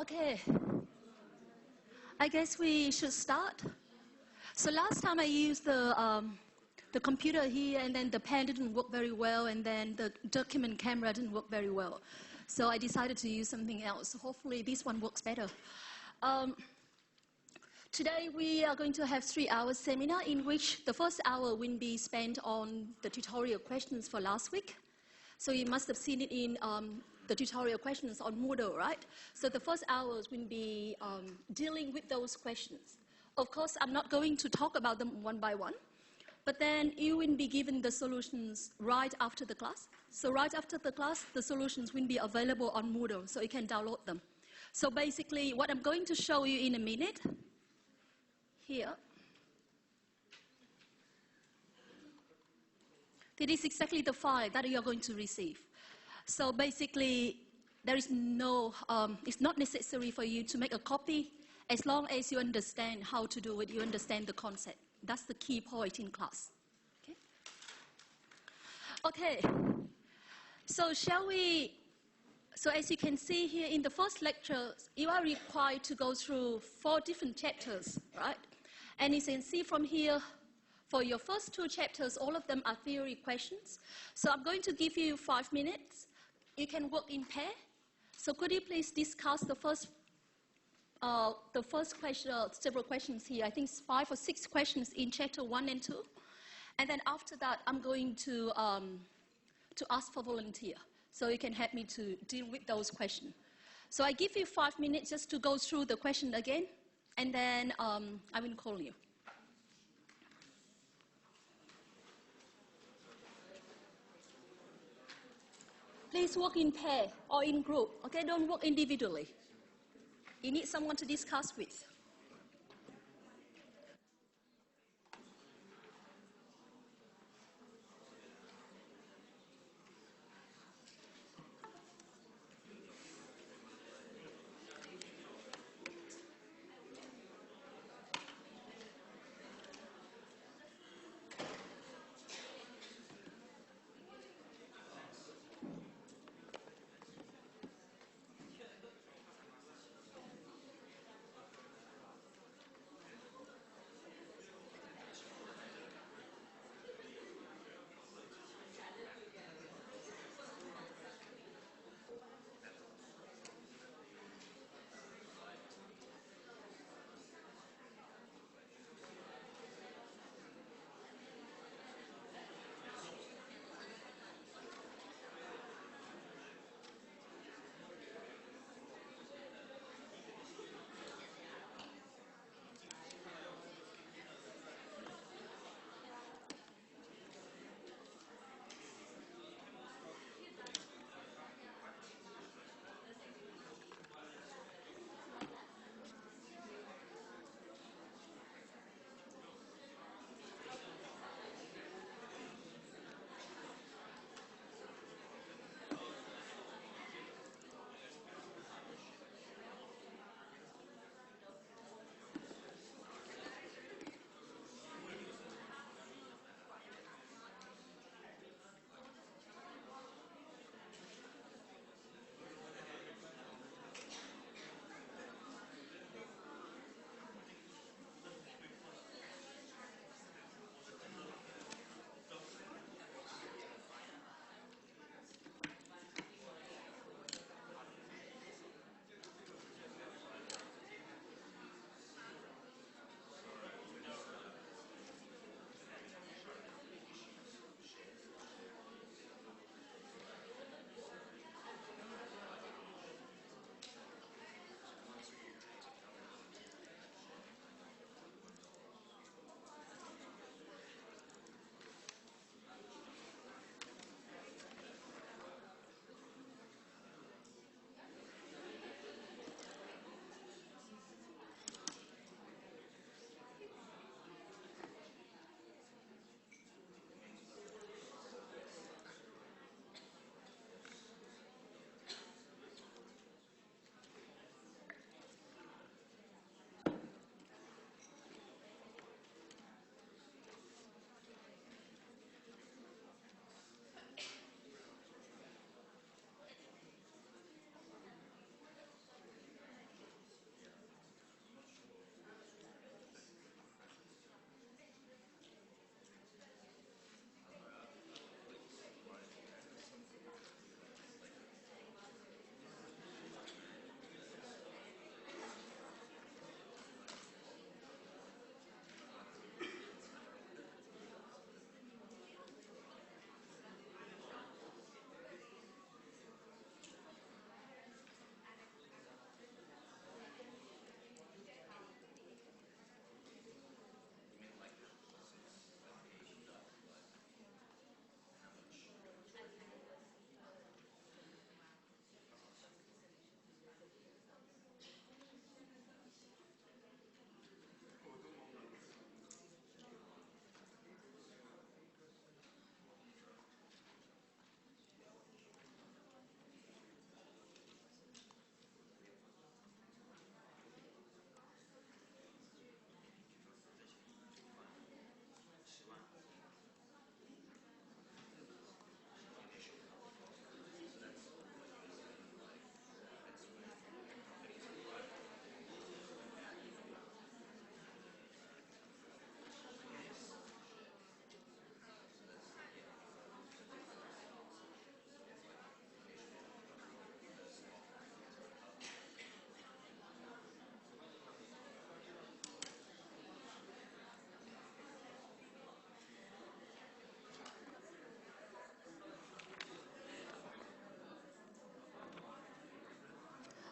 Okay, I guess we should start. So last time I used the computer here, and then the pen didn't work very well, and then the document camera didn't work very well. So I decided to use something else. Hopefully this one works better. Today we are going to have 3-hour seminar in which the first hour will be spent on the tutorial questions for last week. So you must have seen it in the tutorial questions on Moodle, right? So the first hours will be dealing with those questions. Of course, I'm not going to talk about them one by one, but then you will be given the solutions right after the class. So right after the class, the solutions will be available on Moodle, so you can download them. So basically, what I'm going to show you in a minute, here, it is exactly the file that you're going to receive. So basically, there is no, it's not necessary for you to make a copy as long as you understand how to do it, you understand the concept. That's the key point in class. Okay, so shall we, so as you can see here in the first lecture, you are required to go through 4 different chapters, right? And you can see from here, for your first 2 chapters, all of them are theory questions. So I'm going to give you 5 minutes. You can work in pair. So could you please discuss the first question, several questions here. I think it's 5 or 6 questions in chapter 1 and 2. And then after that, I'm going to ask for volunteer. So you can help me to deal with those questions. So I give you 5 minutes just to go through the question again, and then I will call you. Please work in pair or in group, okay? Don't work individually. You need someone to discuss with.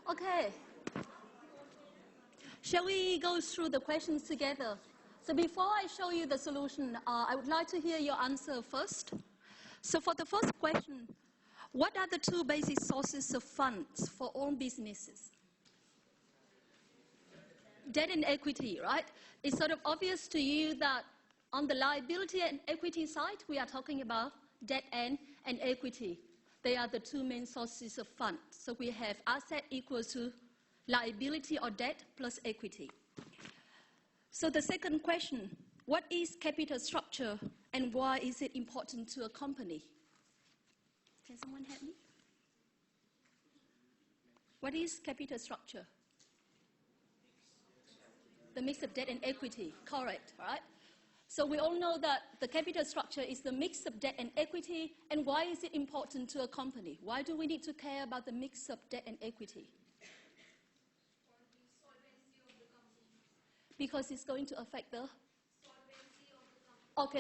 Okay. Shall we go through the questions together? So before I show you the solution, I would like to hear your answer first. So for the first question, what are the two basic sources of funds for all businesses? Debt and equity, right? It's sort of obvious to you that on the liability and equity side, we are talking about debt and equity. They are the two main sources of funds. So we have asset equals to liability or debt plus equity. So the second question, what is capital structure and why is it important to a company? Can someone help me? What is capital structure? The mix of debt and equity, correct, right? So we all know that the capital structure is the mix of debt and equity, and why is it important to a company? Why do we need to care about the mix of debt and equity? Because it's going to affect the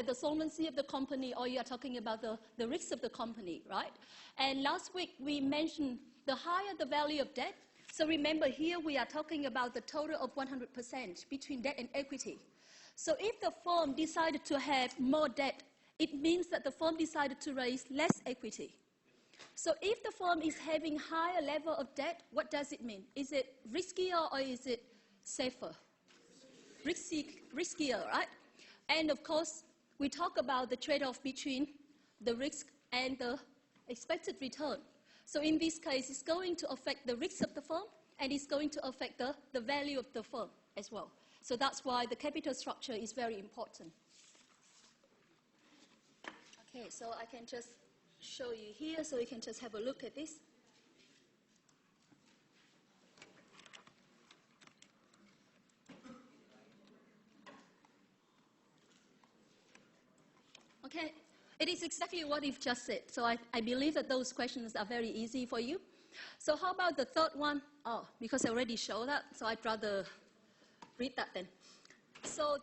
the solvency of the company, or you are talking about the risks of the company, right? And last week we mentioned the higher the value of debt. So remember here we are talking about the total of 100% between debt and equity. So if the firm decided to have more debt, it means that the firm decided to raise less equity. So if the firm is having higher level of debt, what does it mean? Is it riskier or is it safer? Riskier, right? And of course, we talk about the trade-off between the risk and the expected return. So in this case, it's going to affect the risk of the firm, and it's going to affect the value of the firm as well. So that's why the capital structure is very important. Okay, so I can just show you here, so you can just have a look at this. Okay, it is exactly what you've just said. So I believe that those questions are very easy for you. So how about the third one? Oh, because I already showed that, so I'd rather read that then. So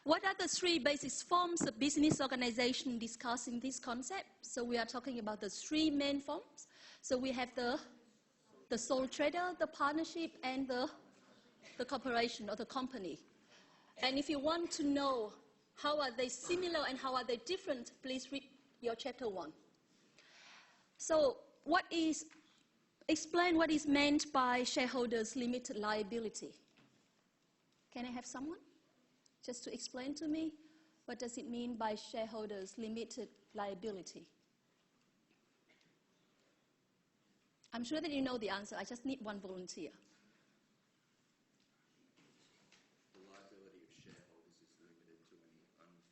what are the three basic forms of business organization discussing this concept? So we are talking about the three main forms. So we have the sole trader, the partnership, and the corporation or the company. And if you want to know how are they similar and how are they different, please read your chapter 1. So explain what is meant by shareholders' limited liability. Can I have someone just to explain to me what does it mean by shareholders' limited liability? I'm sure that you know the answer. I just need one volunteer. The liability of shareholders is limited to the amount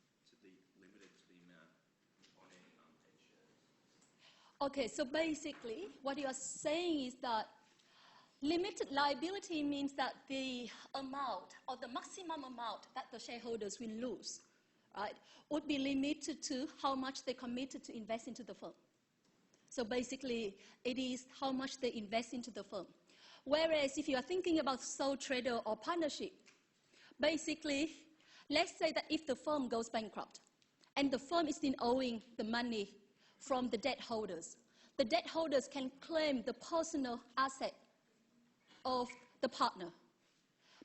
on any unpaid shares. Okay, so basically what you are saying is that limited liability means that the amount or the maximum amount that the shareholders will lose, right, would be limited to how much they committed to invest into the firm. So basically, it is how much they invest into the firm. Whereas if you are thinking about sole trader or partnership, basically, let's say that if the firm goes bankrupt and the firm is still owing the money from the debt holders, the debt holders can claim the personal asset of the partner.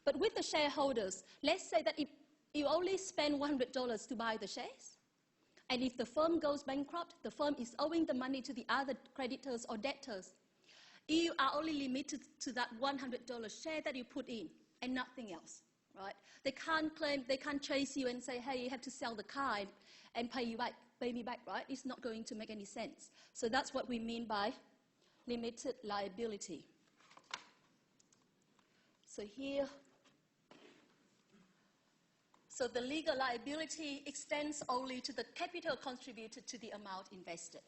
But with the shareholders, let's say that if you only spend $100 to buy the shares, and if the firm goes bankrupt, the firm is owing the money to the other creditors or debtors, you are only limited to that $100 share that you put in and nothing else, right? They can't chase you and say, hey, you have to sell the car and pay me back, right? It's not going to make any sense. So that's what we mean by limited liability. So here, so the legal liability extends only to the capital contributed to the amount invested.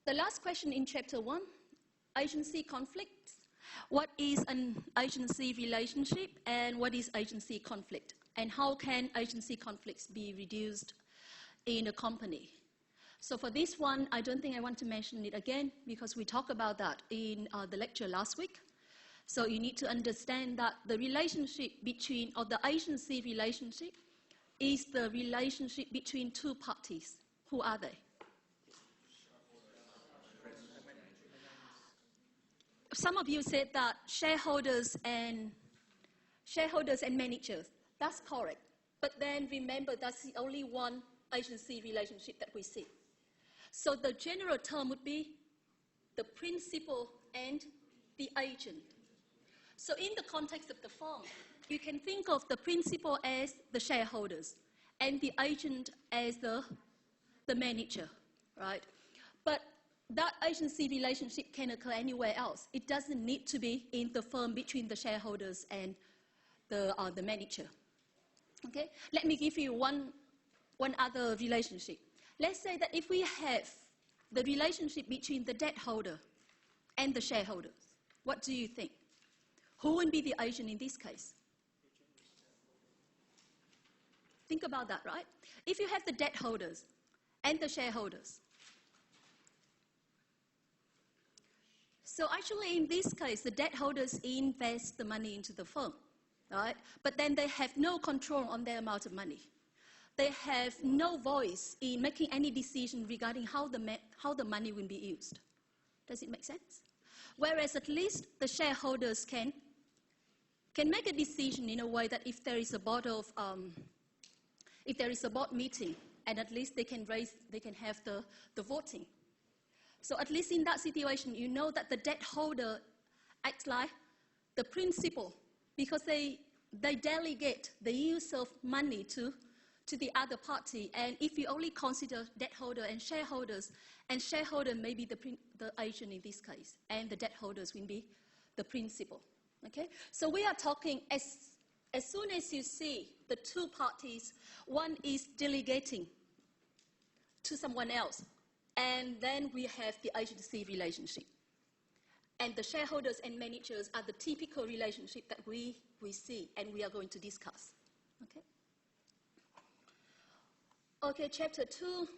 The last question in Chapter 1, agency conflicts. What is an agency relationship and what is agency conflict? And how can agency conflicts be reduced in a company? So for this one, I don't think I want to mention it again because we talked about that in the lecture last week. So you need to understand that the relationship between, or the agency relationship, is the relationship between two parties. Who are they? some of you said that shareholders and managers. That's correct. But then remember, that's the only one agency relationship that we see. So the general term would be the principal and the agent. So in the context of the firm, you can think of the principal as the shareholders and the agent as the manager, right? But that agency relationship can occur anywhere else. It doesn't need to be in the firm between the shareholders and the manager. Okay? Let me give you one other relationship. Let's say that if we have the relationship between the debt holder and the shareholders, what do you think? Who would be the agent in this case? Think about that, right? If you have the debt holders and the shareholders. So actually in this case, the debt holders invest the money into the firm, right? But then they have no control on their amount of money. They have no voice in making any decision regarding how the money will be used. Does it make sense? Whereas at least the shareholders can make a decision in a way that if there is a board meeting, and at least they can have the voting. So at least in that situation, you know that the debt holder acts like the principal because they delegate the use of money to the other party. And if you only consider debt holder and shareholder may be the agent in this case, and the debt holders will be the principal. Okay? So we are talking as soon as you see the two parties, one is delegating to someone else, and then we have the agency relationship. And the shareholders and managers are the typical relationship that we see and we are going to discuss. Okay? Okay, chapter 2.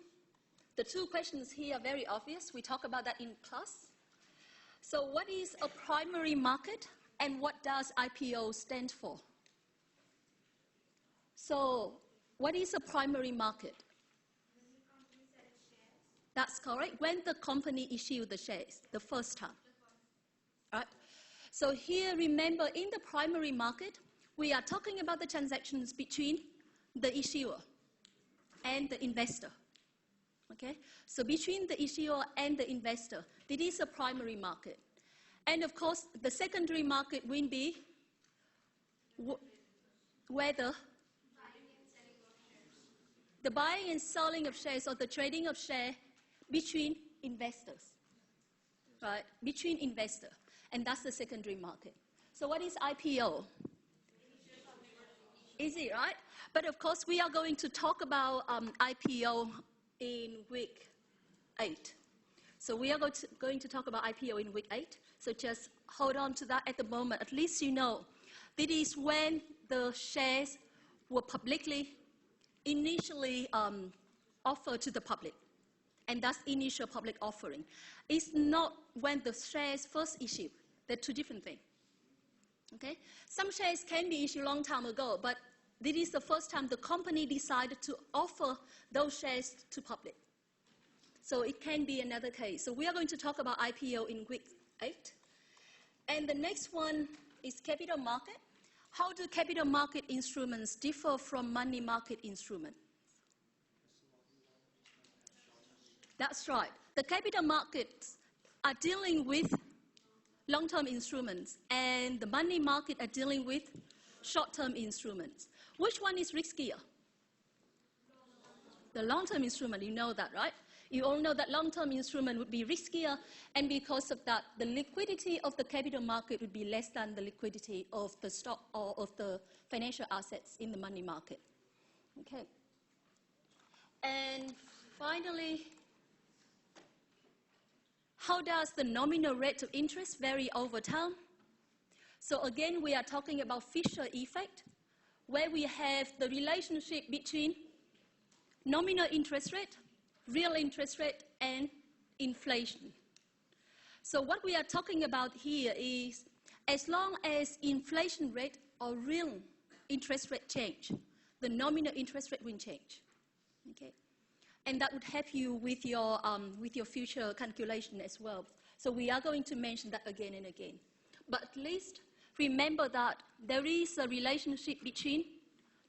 The two questions here are very obvious. We talk about that in class. So what is a primary market and what does IPO stand for? So what is a primary market? That's correct. When the company issued the shares, the first time. Right? So here, remember, in the primary market, we are talking about the transactions between the issuer and the investor. Okay? So between the issuer and the investor, it is a primary market. And of course, the secondary market will be whether the buying and selling of shares or the trading of shares between investors, right? Between investors, and that's the secondary market. So what is IPO? Easy, right? But of course, we are going to talk about IPO in week 8. So we are going to talk about IPO in week 8. So just hold on to that at the moment. At least you know this is when the shares were initially offered to the public. And that's initial public offering. It's not when the shares first issued. They're two different things. Okay? Some shares can be issued a long time ago, but this is the first time the company decided to offer those shares to public. So it can be another case. So we are going to talk about IPO in week 8. And the next one is capital market. How do capital market instruments differ from money market instruments? That's right. The capital markets are dealing with long-term instruments, and the money market are dealing with short-term instruments. Which one is riskier? The long-term instrument, you know that, right? You all know that long-term instrument would be riskier, and because of that, the liquidity of the capital market would be less than the liquidity of the stock or of the financial assets in the money market. Okay. And finally, how does the nominal rate of interest vary over time? So again, we are talking about Fisher effect, where we have the relationship between nominal interest rate, real interest rate, and inflation. So what we are talking about here is as long as inflation rate or real interest rate change, the nominal interest rate will change. Okay? and that would help you with your future calculation as well. So we are going to mention that again and again. But at least remember that there is a relationship between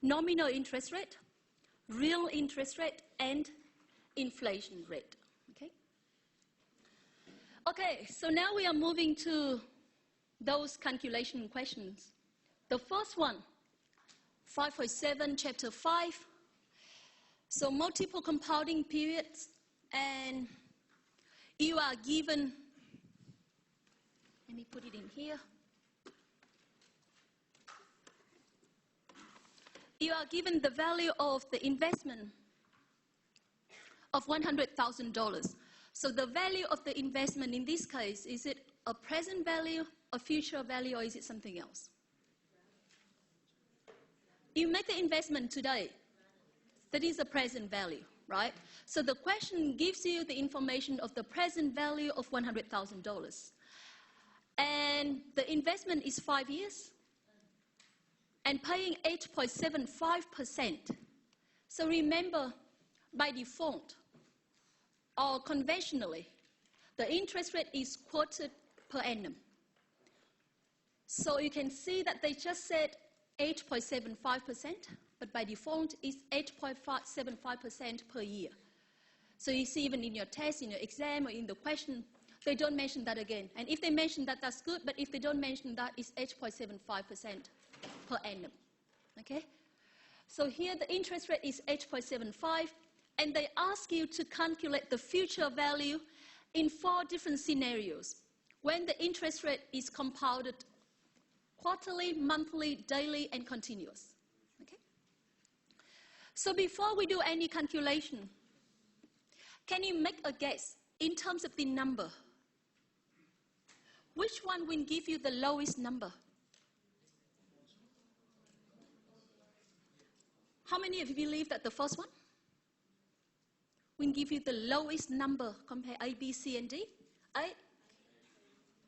nominal interest rate, real interest rate, and inflation rate. Okay? Okay, so now we are moving to those calculation questions. The first one, 5.7, Chapter 5. So multiple compounding periods, and you are given, let me put it in here. You are given the value of the investment of $100,000. So the value of the investment in this case, is it a present value, a future value, or is it something else? You make the investment today. That is a present value, right? So the question gives you the information of the present value of $100,000. And the investment is 5 years and paying 8.75%. So remember, by default or conventionally, the interest rate is quoted per annum. So you can see that they just said 8.75%, but by default it's 8.75% per year. So you see even in your test, in your exam, or in the question, they don't mention that again. And if they mention that, that's good, but if they don't mention that, it's 8.75% per annum. Okay? So here the interest rate is 8.75, and they ask you to calculate the future value in 4 different scenarios when the interest rate is compounded quarterly, monthly, daily, and continuous. Okay? So before we do any calculation, can you make a guess in terms of the number? Which one will give you the lowest number? How many of you believe that the first one will give you the lowest number compared A, B, C, and D? A?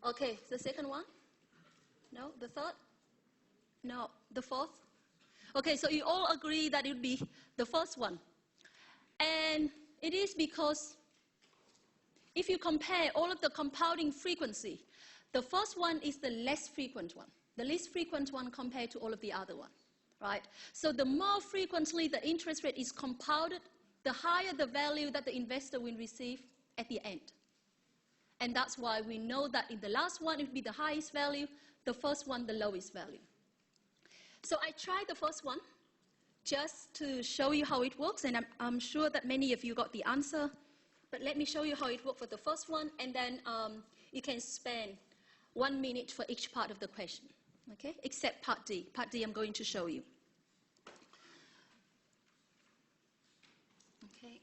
Okay, the second one? No, the third? No, the fourth? Okay, so you all agree that it would be the first one. And it is because if you compare all of the compounding frequency, the first one is the less frequent one, the least frequent one compared to all of the other ones, right? So the more frequently the interest rate is compounded, the higher the value that the investor will receive at the end. And that's why we know that in the last one it will be the highest value, the first one the lowest value. So I tried the first one just to show you how it works, and I'm sure that many of you got the answer, but let me show you how it worked for the first one, and then you can spend 1 minute for each part of the question, okay? Except part D. Part D I'm going to show you. Okay.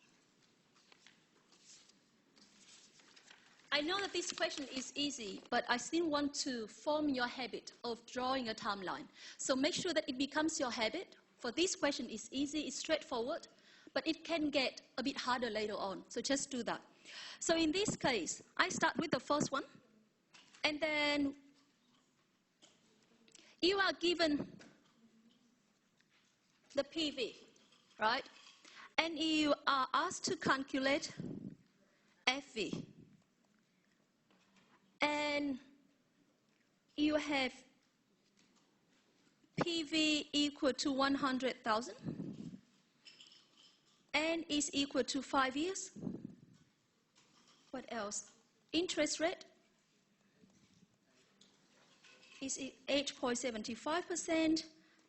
I know that this question is easy, but I still want to form your habit of drawing a timeline. So make sure that it becomes your habit. For this question, it's easy, it's straightforward, but it can get a bit harder later on. So just do that. So in this case, I start with the first one, and then you are given the PV, right? And you are asked to calculate FV. And you have PV equal to 100,000 and is equal to 5 years. What else? Interest rate is 8.75%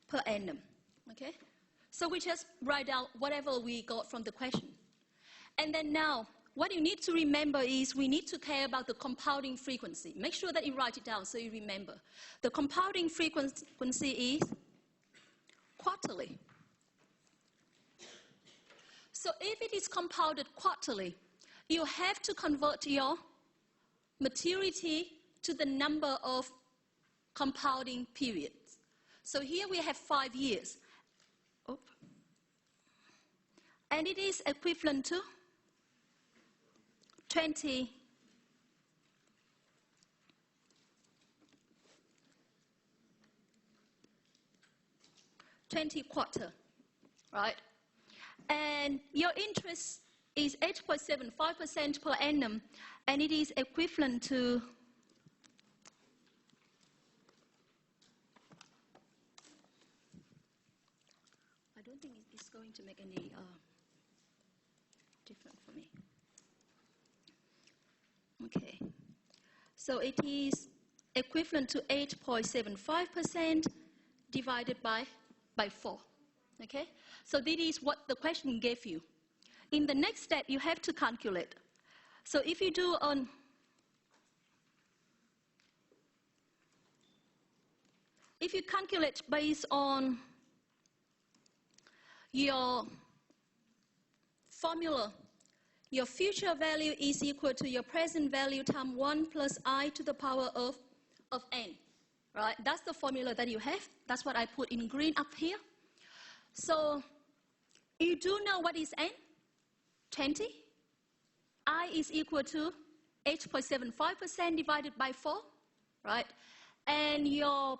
per annum. Okay? So we just write down whatever we got from the question. And then now, what you need to remember is we need to care about the compounding frequency. Make sure that you write it down so you remember. The compounding frequency is quarterly. So if it is compounded quarterly, you have to convert your maturity to the number of compounding periods. So here we have 5 years. And it is equivalent to 20 quarter, right? And your interest is 8.75% per annum, and it is equivalent to I don't think it's going to make any difference for me. Okay. So it is equivalent to 8.75% divided by 4. Okay? So this is what the question gave you. In the next step, you have to calculate. So if you do if you calculate based on your formula, your future value is equal to your present value times 1 plus I to the power of n. Right? That's the formula that you have. That's what I put in green up here. So you do know what is n? 20. I is equal to 8.75% divided by 4. Right? And your,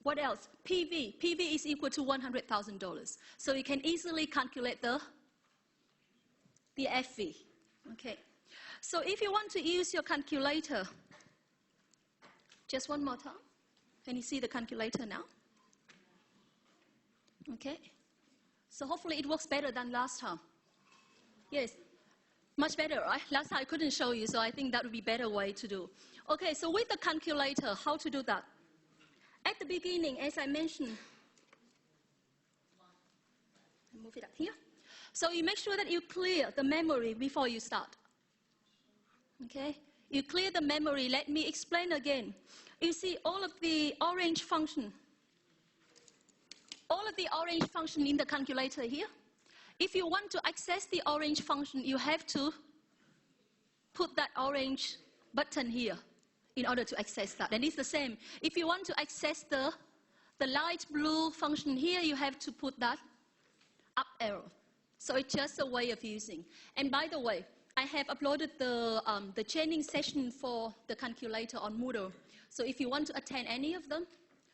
what else? PV. PV is equal to $100,000. So you can easily calculate the FV. Okay. So if you want to use your calculator, just one more time. Can you see the calculator now? Okay. So hopefully it works better than last time. Yes. Much better, right? Last time I couldn't show you, so I think that would be a better way to do. Okay, so with the calculator, how to do that? At the beginning, as I mentioned, move it up here. So you make sure that you clear the memory before you start. Okay? You clear the memory. Let me explain again. You see all of the orange function. All of the orange function in the calculator here. If you want to access the orange function, you have to put that orange button here in order to access that. And it's the same. If you want to access the light blue function here, you have to put that up arrow. So it's just a way of using. And by the way, I have uploaded the training session for the calculator on Moodle. So if you want to attend any of them,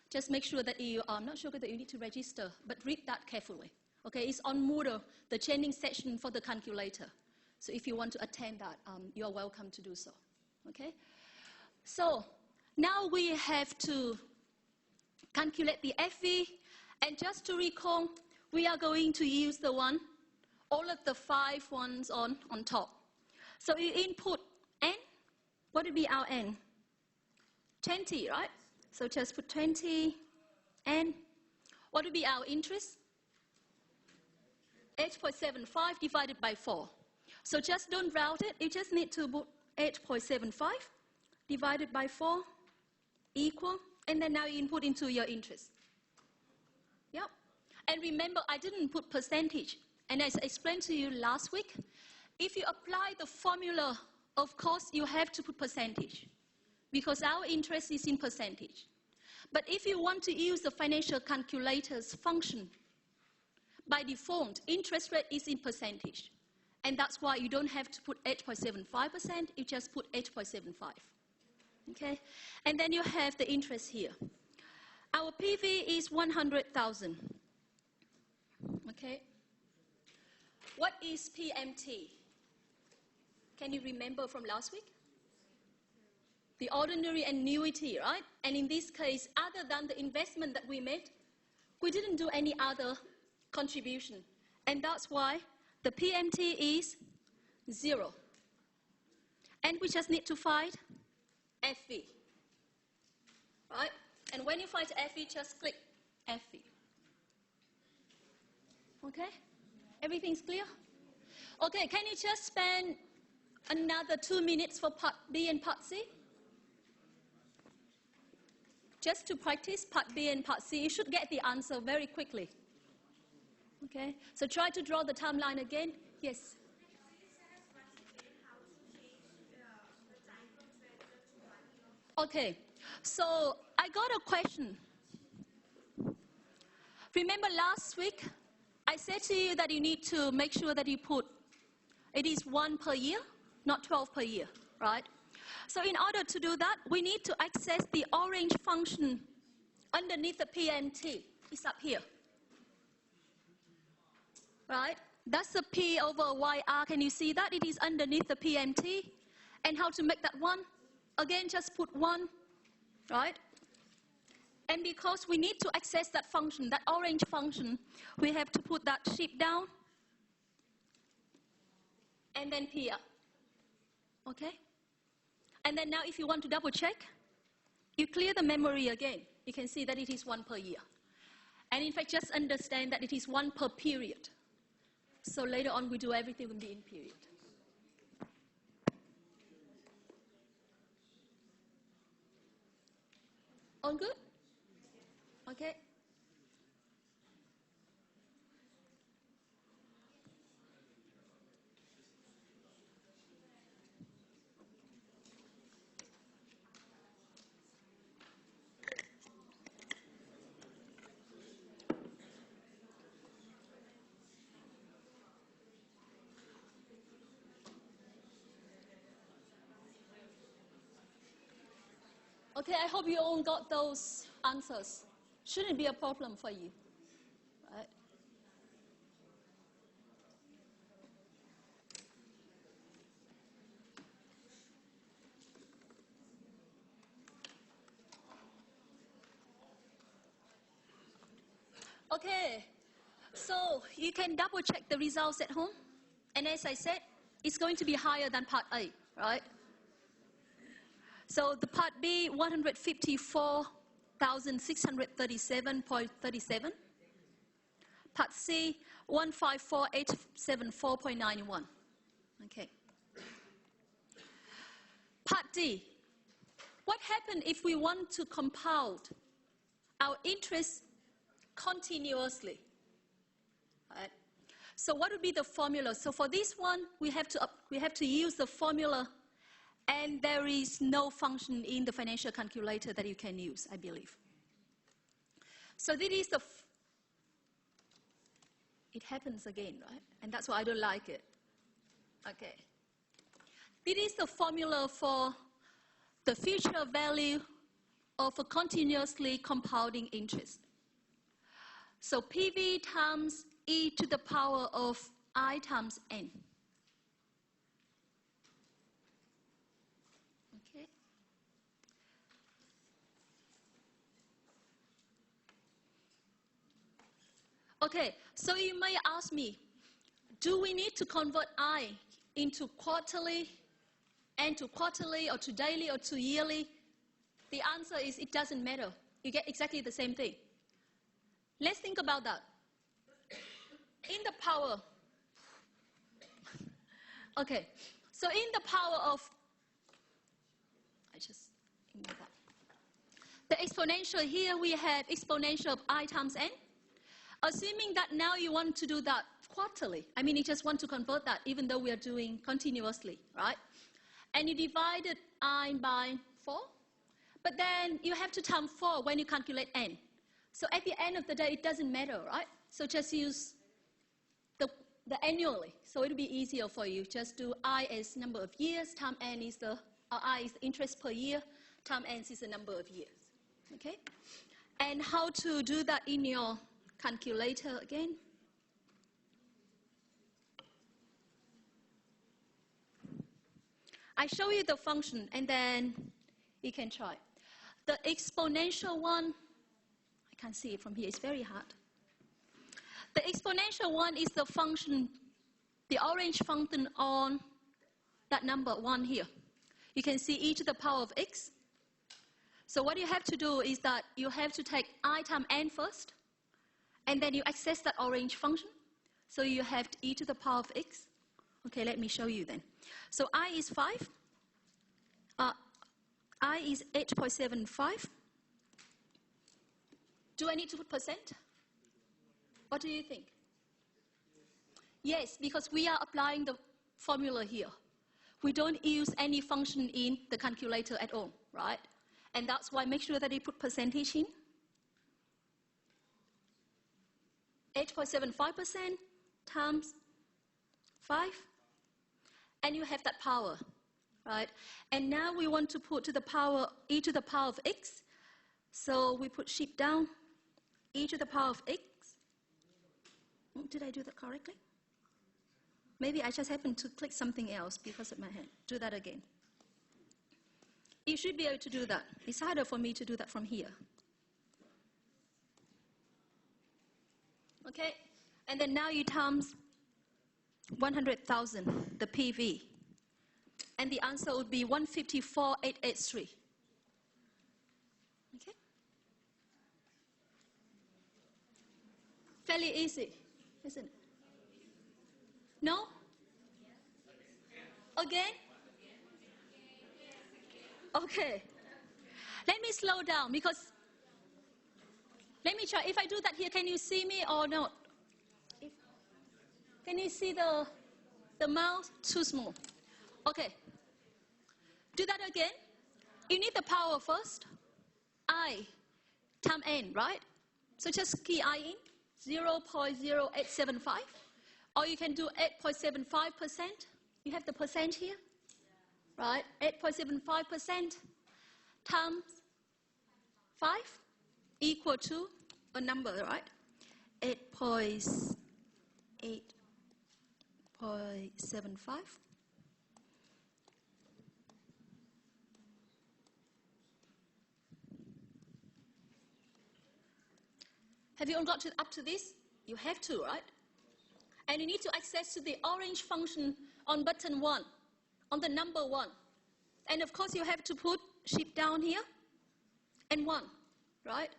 just make sure that you, I'm not sure that you need to register, but read that carefully. Okay, it's on Moodle, the training session for the calculator. So if you want to attend that, you are welcome to do so. Okay? So now we have to calculate the FV. And just to recall, we are going to use the one, all of the 5 ones on top. So you input n. What would be our n? 20, right? So just put 20 n. What would be our interest? 8.75 divided by 4. So just don't round it. You just need to put 8.75 divided by 4 equal. And then now you input into your interest. Yep. And remember, I didn't put percentage. And as I explained to you last week, if you apply the formula, of course, you have to put percentage because our interest is in percentage. But if you want to use the financial calculator's function, by default, interest rate is in percentage. And that's why you don't have to put 8.75%, you just put 8.75. Okay? And then you have the interest here. Our PV is 100,000. Okay? What is PMT? Can you remember from last week? The ordinary annuity, right? And in this case, other than the investment that we made, we didn't do any other contribution. And that's why the PMT is 0. And we just need to find FV. Right? And when you find FV, just click FV. Okay? Everything's clear? Okay, can you just spend another 2 minutes for part B and part C? Just to practice part B and part C. You should get the answer very quickly. Okay, so try to draw the timeline again. Yes? Okay, so I got a question. Remember last week, I said to you that you need to make sure that you put, it is 1 per year, not 12 per year, right? So in order to do that, we need to access the orange function underneath the PMT. It's up here. Right? That's the P over YR. Can you see that? It is underneath the PMT. And how to make that 1? Again, just put 1, right? And because we need to access that function, that orange function, we have to put that sheep down and then P up. Okay? And then now if you want to double check, you clear the memory again. You can see that it is 1 per year. And in fact, just understand that it is 1 per period. So later on, we do everything will be in period. All good? Okay. Okay, I hope you all got those answers. Shouldn't be a problem for you, right? Okay, so you can double check the results at home. And as I said, it's going to be higher than part A, right? So the part B, 154,637.37. Part C, 154,874.91. Okay. Part D, what happens if we want to compound our interest continuously? Right. So what would be the formula? So for this one, we have to use the formula, and there is no function in the financial calculator that you can use, I believe. So this is the, it happens again, right? And that's why I don't like it. Okay. This is the formula for the future value of a continuously compounding interest. So PV times e to the power of I times n. Okay. Okay, so you may ask me, do we need to convert I into quarterly, and to quarterly, or to daily, or to yearly? The answer is it doesn't matter. You get exactly the same thing. Let's think about that. In the power, okay, so in the power of, I just ignore that. The exponential here, we have exponential of I times n. Assuming that now you want to do that quarterly, I mean you just want to convert that even though we are doing continuously, right? And you divided I by 4, but then you have to times 4 when you calculate n. So at the end of the day, it doesn't matter, right? So just use the annually. So it'll be easier for you. Just do I as number of years, time n is the, I is the interest per year, time n is the number of years, okay? And how to do that in your calculator again? I show you the function, and then you can try. The exponential one, I can't see it from here, it's very hard. The exponential one is the function, the orange function on that number 1 here. You can see e to the power of x. So what you have to do is that you have to take I times n first, and then you access that orange function. So you have e to the power of x. Okay, let me show you then. So I is 5. I is 8.75. Do I need to put percent? What do you think? Yes, because we are applying the formula here. We don't use any function in the calculator at all, right? And that's why make sure that you put percentage in. 8.75% times 5. And you have that power, right? And now we want to put to the power, e to the power of x. So we put sheep down, e to the power of x. Did I do that correctly? Maybe I just happened to click something else because of my hand. Do that again. You should be able to do that. It's harder for me to do that from here. Okay? And then now you times 100,000, the PV. And the answer would be 154,883. Okay? Fairly easy, isn't it? No? Again? Okay. Let me slow down because, let me try. If I do that here, can you see me or not? Can you see the mouse? Too small. Okay. Do that again. You need the power first. I times n, right? So just key I in, 0.0875. Or you can do 8.75%. You have the percent here, right? 8.75% times 5 equal to a number, right? 8.75. Have you all got up to this? You have to, right? And you need to access to the orange function on button 1, on the number 1. And of course, you have to put shift down here and 1, right?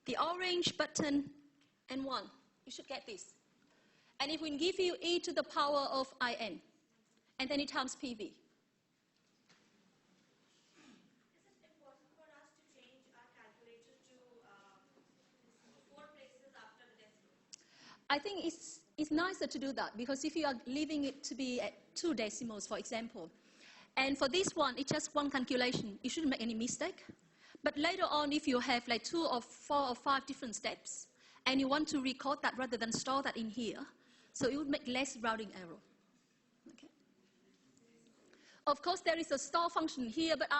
The orange button and 1. You should get this. And it will give you e to the power of in, and then it times PV. Is it important for us to change our calculator to 4 places after the decimal? I think it's nicer to do that because if you are leaving it to be at 2 decimals, for example, and for this one, it's just one calculation. You shouldn't make any mistake. But later on, if you have like 2 or 4 or 5 different steps, and you want to record that rather than store that in here, so it would make less rounding error. Okay. Of course, there is a store function here, but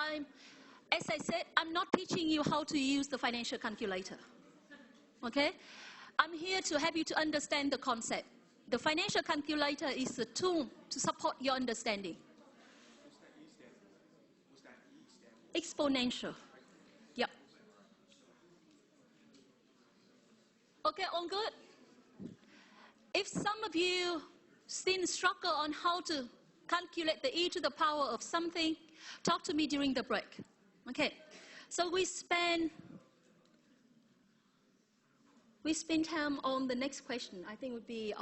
as I said, I'm not teaching you how to use the financial calculator. Okay? I'm here to help you to understand the concept. The financial calculator is a tool to support your understanding. Exponential. Yep. Okay, all good? If some of you still struggle on how to calculate the e to the power of something, talk to me during the break. Okay, so we spend time on the next question. I think it would be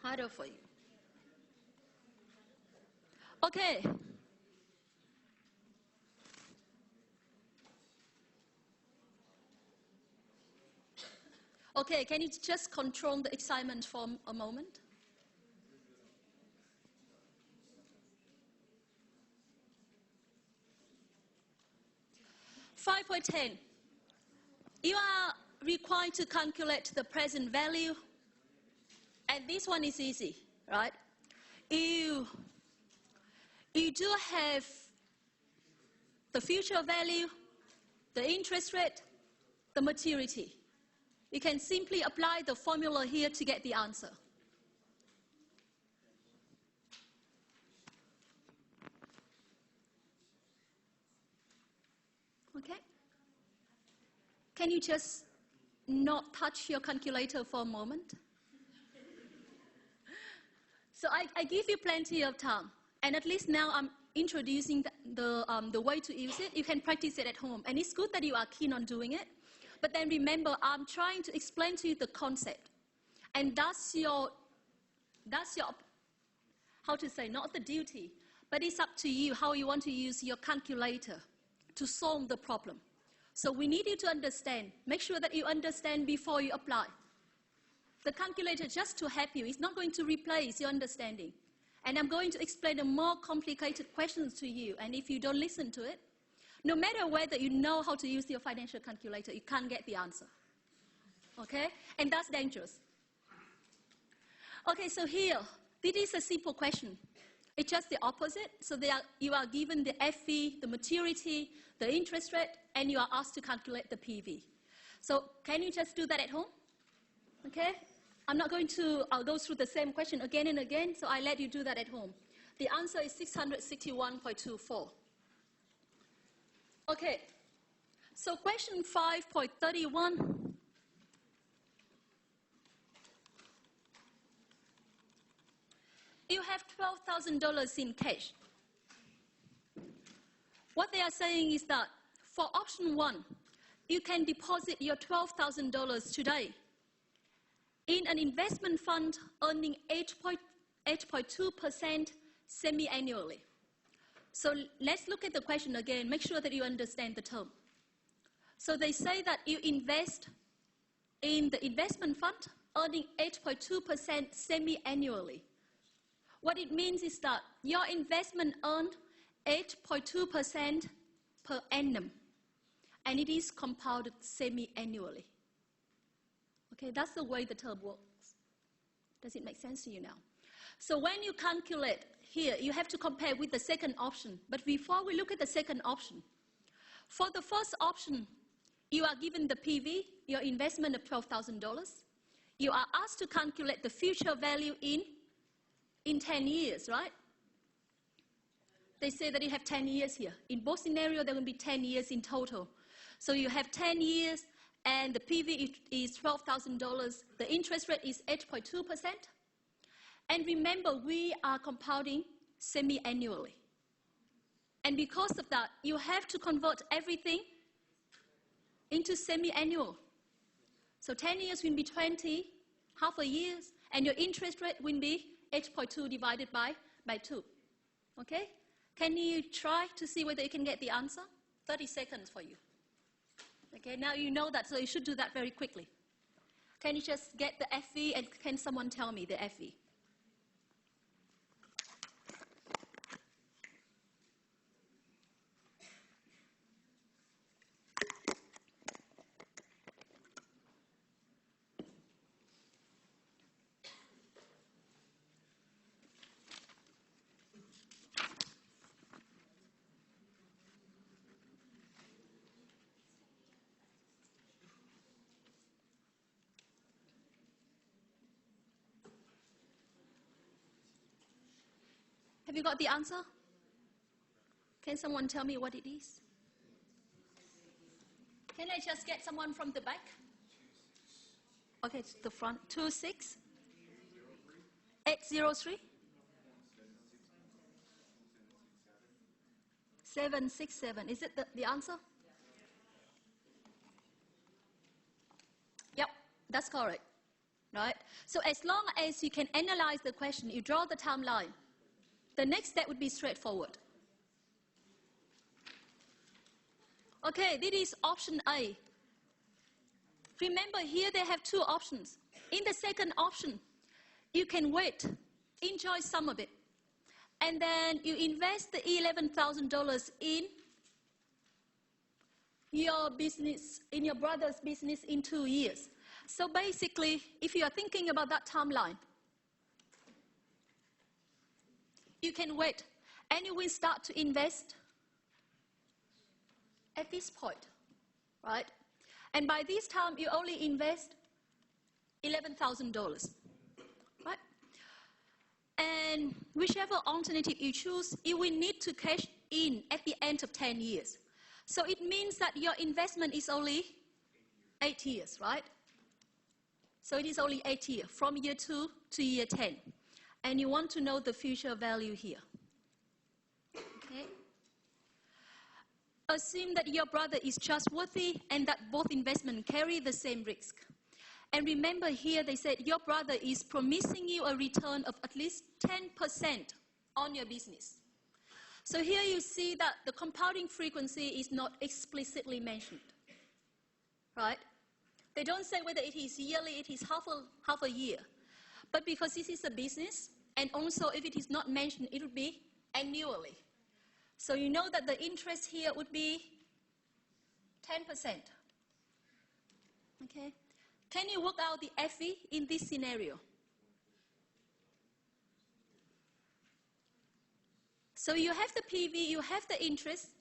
harder for you. Okay. Okay, can you just control the excitement for a moment? Five point 10. You are required to calculate the present value, and this one is easy, right? You do have the future value, the interest rate, the maturity. You can simply apply the formula here to get the answer. Okay? Can you just not touch your calculator for a moment? So I give you plenty of time. And at least now I'm introducing the way to use it. You can practice it at home. And it's good that you are keen on doing it. But then remember, I'm trying to explain to you the concept. And that's your, how to say, not the duty, but it's up to you how you want to use your calculator to solve the problem. So we need you to understand. Make sure that you understand before you apply. The calculator, just to help you, is not going to replace your understanding. And I'm going to explain the more complicated questions to you. And if you don't listen to it, no matter whether you know how to use your financial calculator, you can't get the answer. Okay? And that's dangerous. Okay, so here, this is a simple question. It's just the opposite. So you are given the FV, the maturity, the interest rate, and you are asked to calculate the PV. So can you just do that at home? Okay? I'm not going to go through the same question again and again, so I let you do that at home. The answer is 661.24. Okay, so question 5.31. You have $12,000 in cash. What they are saying is that for option 1, you can deposit your $12,000 today in an investment fund earning 8.2% semi-annually. So let's look at the question again. Make sure that you understand the term. So they say that you invest in the investment fund earning 8.2% semi-annually. What it means is that your investment earned 8.2% per annum, and it is compounded semi-annually. Okay, that's the way the term works. Does it make sense to you now? So when you calculate here, you have to compare with the second option. But before we look at the second option, for the first option, you are given the PV, your investment of $12,000. You are asked to calculate the future value in 10 years, right? They say that you have 10 years here. In both scenarios, there will be 10 years in total. So you have 10 years, and the PV is $12,000. The interest rate is 8.2%. And remember, we are compounding semi-annually. And because of that, you have to convert everything into semi-annual. So 10 years will be 20, half a year, and your interest rate will be 8.2 divided by 2. Okay? Can you try to see whether you can get the answer? 30 seconds for you. Okay, now you know that, so you should do that very quickly. Can you just get the FV, and can someone tell me the FV? Have you got the answer? Can someone tell me what it is? Can I just get someone from the back? Okay, it's the front. 26 803 767. Is it the answer? Yep, that's correct. Right? So as long as you can analyze the question, you draw the timeline, the next step would be straightforward. Okay, this is option A. Remember, here they have two options. In the second option, you can wait, enjoy some of it, and then you invest the $11,000 in your business, in your brother's business in 2 years. So basically, if you are thinking about that timeline, you can wait, and you will start to invest at this point, right? And by this time, you only invest $11,000, right? And whichever alternative you choose, you will need to cash in at the end of 10 years. So it means that your investment is only 8 years, right? So it is only 8 years, from year 2 to year 10. And you want to know the future value here. Okay? Assume that your brother is trustworthy and that both investments carry the same risk. And remember here they said your brother is promising you a return of at least 10% on your business. So here you see that the compounding frequency is not explicitly mentioned, right? They don't say whether it is yearly, it is half a year. But because this is a business, and also if it is not mentioned, it would be annually. So you know that the interest here would be 10%. Okay? Can you work out the FV in this scenario? So you have the PV, you have the interest,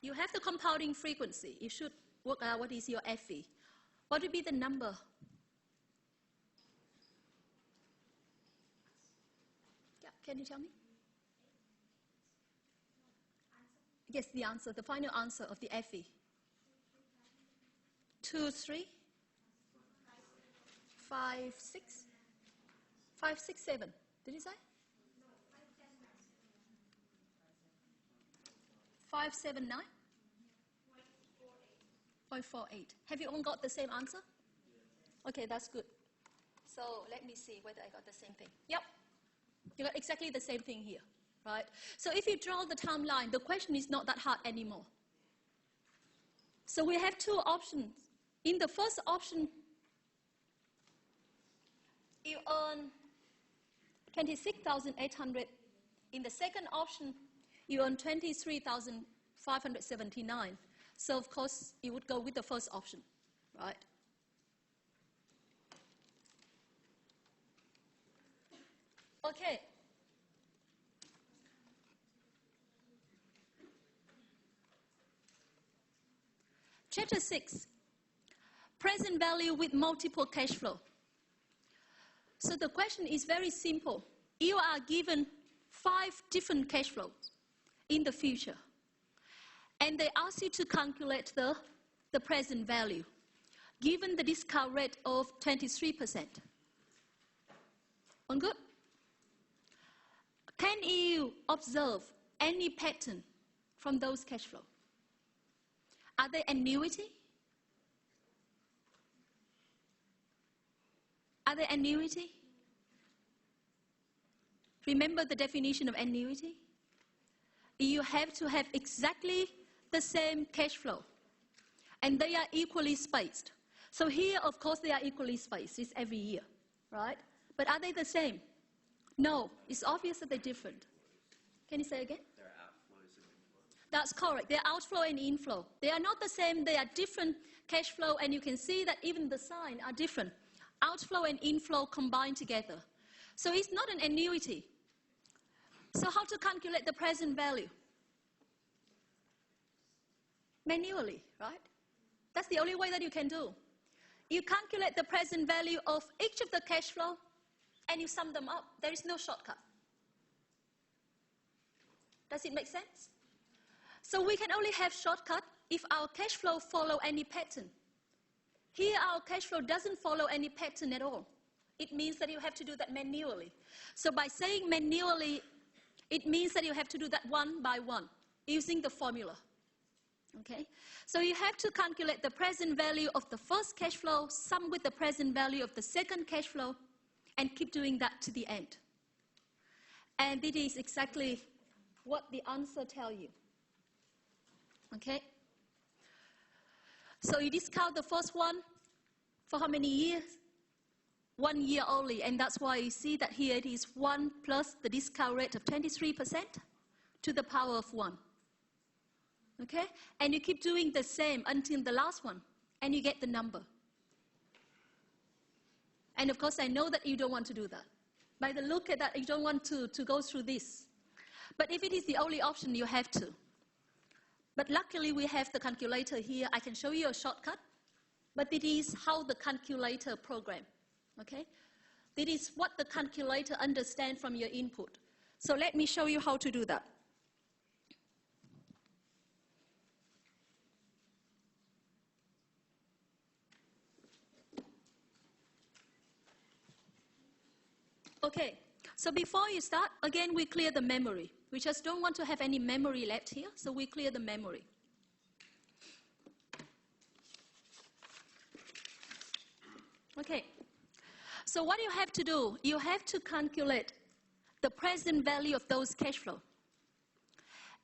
you have the compounding frequency. You should work out what is your FV. What would be the number? Can you tell me? Yes, the answer, the final answer of the FE. 2, 3, 5, 6, 5, 6, 7. Did you say? 5, 7, 9? 0.48. Have you all got the same answer? Okay, that's good. So let me see whether I got the same thing. Yep, you got exactly the same thing here, right? So if you draw the timeline, the question is not that hard anymore. So we have two options. In the first option, you earn 26,800. In the second option, you earn 23,579. So of course, you would go with the first option, right? Okay. Chapter 6, present value with multiple cash flow. So the question is very simple. You are given 5 different cash flows in the future. And they ask you to calculate the present value, given the discount rate of 23%. On good? Can you observe any pattern from those cash flows? Are they annuity? Are they annuity? Remember the definition of annuity? You have to have exactly the same cash flow, and they are equally spaced. So here, of course, they are equally spaced. It's every year, right? But are they the same? No, it's obvious that they're different. Can you say again? There are outflows and inflows. That's correct. They're outflow and inflow. They are not the same. They are different cash flow, and you can see that even the sign are different. Outflow and inflow combined together. So it's not an annuity. So how to calculate the present value? Manually, right? That's the only way that you can do. You calculate the present value of each of the cash flow, and you sum them up. There is no shortcut. Does it make sense? So we can only have shortcut if our cash flow follow any pattern. Here our cash flow doesn't follow any pattern at all. It means that you have to do that manually. So by saying manually, it means that you have to do that one by one using the formula. Okay? So you have to calculate the present value of the first cash flow, sum with the present value of the second cash flow, and keep doing that to the end. And it is exactly what the answer tells you. Okay? So you discount the first one for how many years? 1 year only, and that's why you see that here it is 1 plus the discount rate of 23% to the power of 1. Okay? And you keep doing the same until the last one, and you get the number. And of course, I know that you don't want to do that. By the look at that, you don't want to go through this. But if it is the only option, you have to. But luckily, we have the calculator here. I can show you a shortcut, but it is how the calculator program. Okay? It is what the calculator understands from your input. So let me show you how to do that. Okay, so before you start, again, we clear the memory. We just don't want to have any memory left here, so we clear the memory. Okay, so what you have to do, you have to calculate the present value of those cash flow.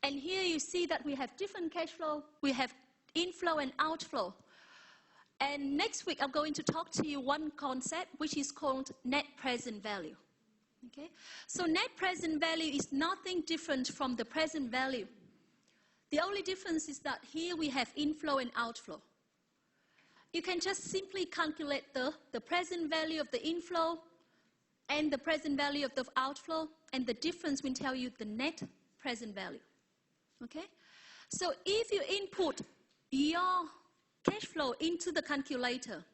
And here you see that we have different cash flow. We have inflow and outflow. And next week, I'm going to talk to you one concept, which is called net present value. Okay? So net present value is nothing different from the present value. The only difference is that here we have inflow and outflow. You can just simply calculate the present value of the inflow and the present value of the outflow, and the difference will tell you the net present value. Okay? So if you input your cash flow into the calculator,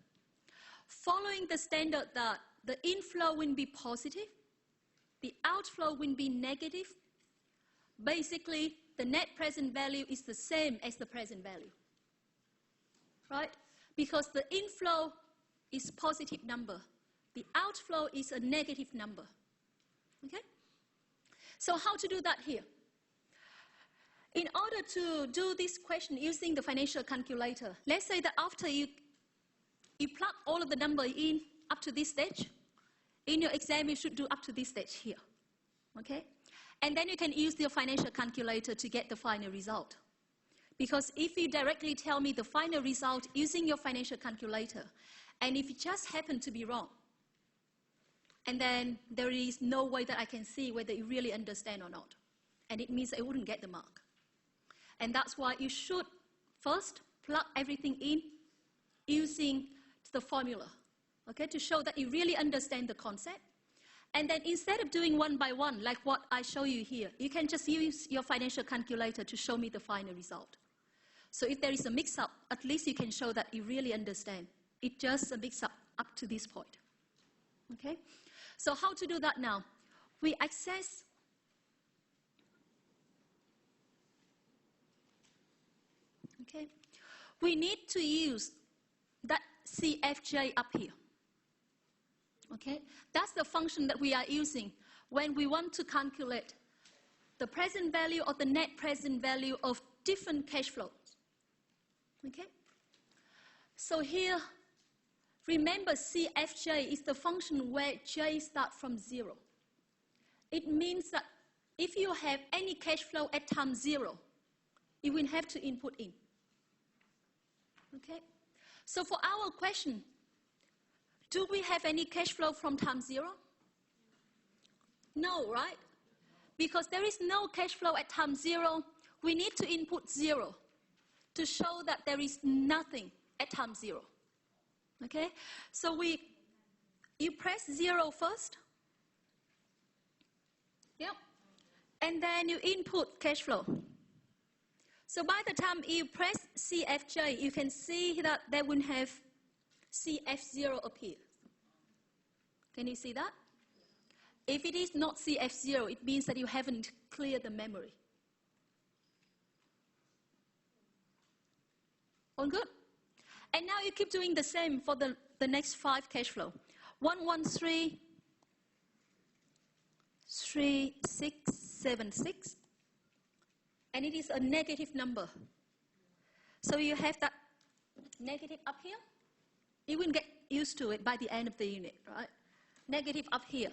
following the standard that the inflow will be positive the outflow will be negative. Basically, the net present value is the same as the present value, right? Because the inflow is positive number. The outflow is a negative number, okay? So how to do that here? In order to do this question using the financial calculator, let's say that after you plug all of the numbers in up to this stage, in your exam you should do up to this stage here, okay? And then you can use your financial calculator to get the final result. Because if you directly tell me the final result using your financial calculator, and if it just happen to be wrong, and then there is no way that I can see whether you really understand or not. And it means I wouldn't get the mark. And that's why you should first plug everything in using the formula, okay, to show that you really understand the concept. And then instead of doing one by one, like what I show you here, you can just use your financial calculator to show me the final result. So if there is a mix-up, at least you can show that you really understand. It's just a mix-up up to this point, okay? So how to do that now? We access okay. We need to use that CFJ up here. Okay? That's the function that we are using when we want to calculate the present value or the net present value of different cash flows. Okay? So here, remember CFJ is the function where J starts from 0. It means that if you have any cash flow at time 0, you will have to input in. Okay? So for our question, do we have any cash flow from time 0? No, right? Because there is no cash flow at time 0, we need to input 0 to show that there is nothing at time 0. Okay? So you press 0 first. Yep. And then you input cash flow. So by the time you press CFJ, you can see that they will have CF0 appear. Can you see that? If it is not CF0, it means that you haven't cleared the memory. All good? And now you keep doing the same for the next 5 cash flow. 113, 3676. And it is a negative number. So you have that negative up here. You will get used to it by the end of the unit, right? Negative up here.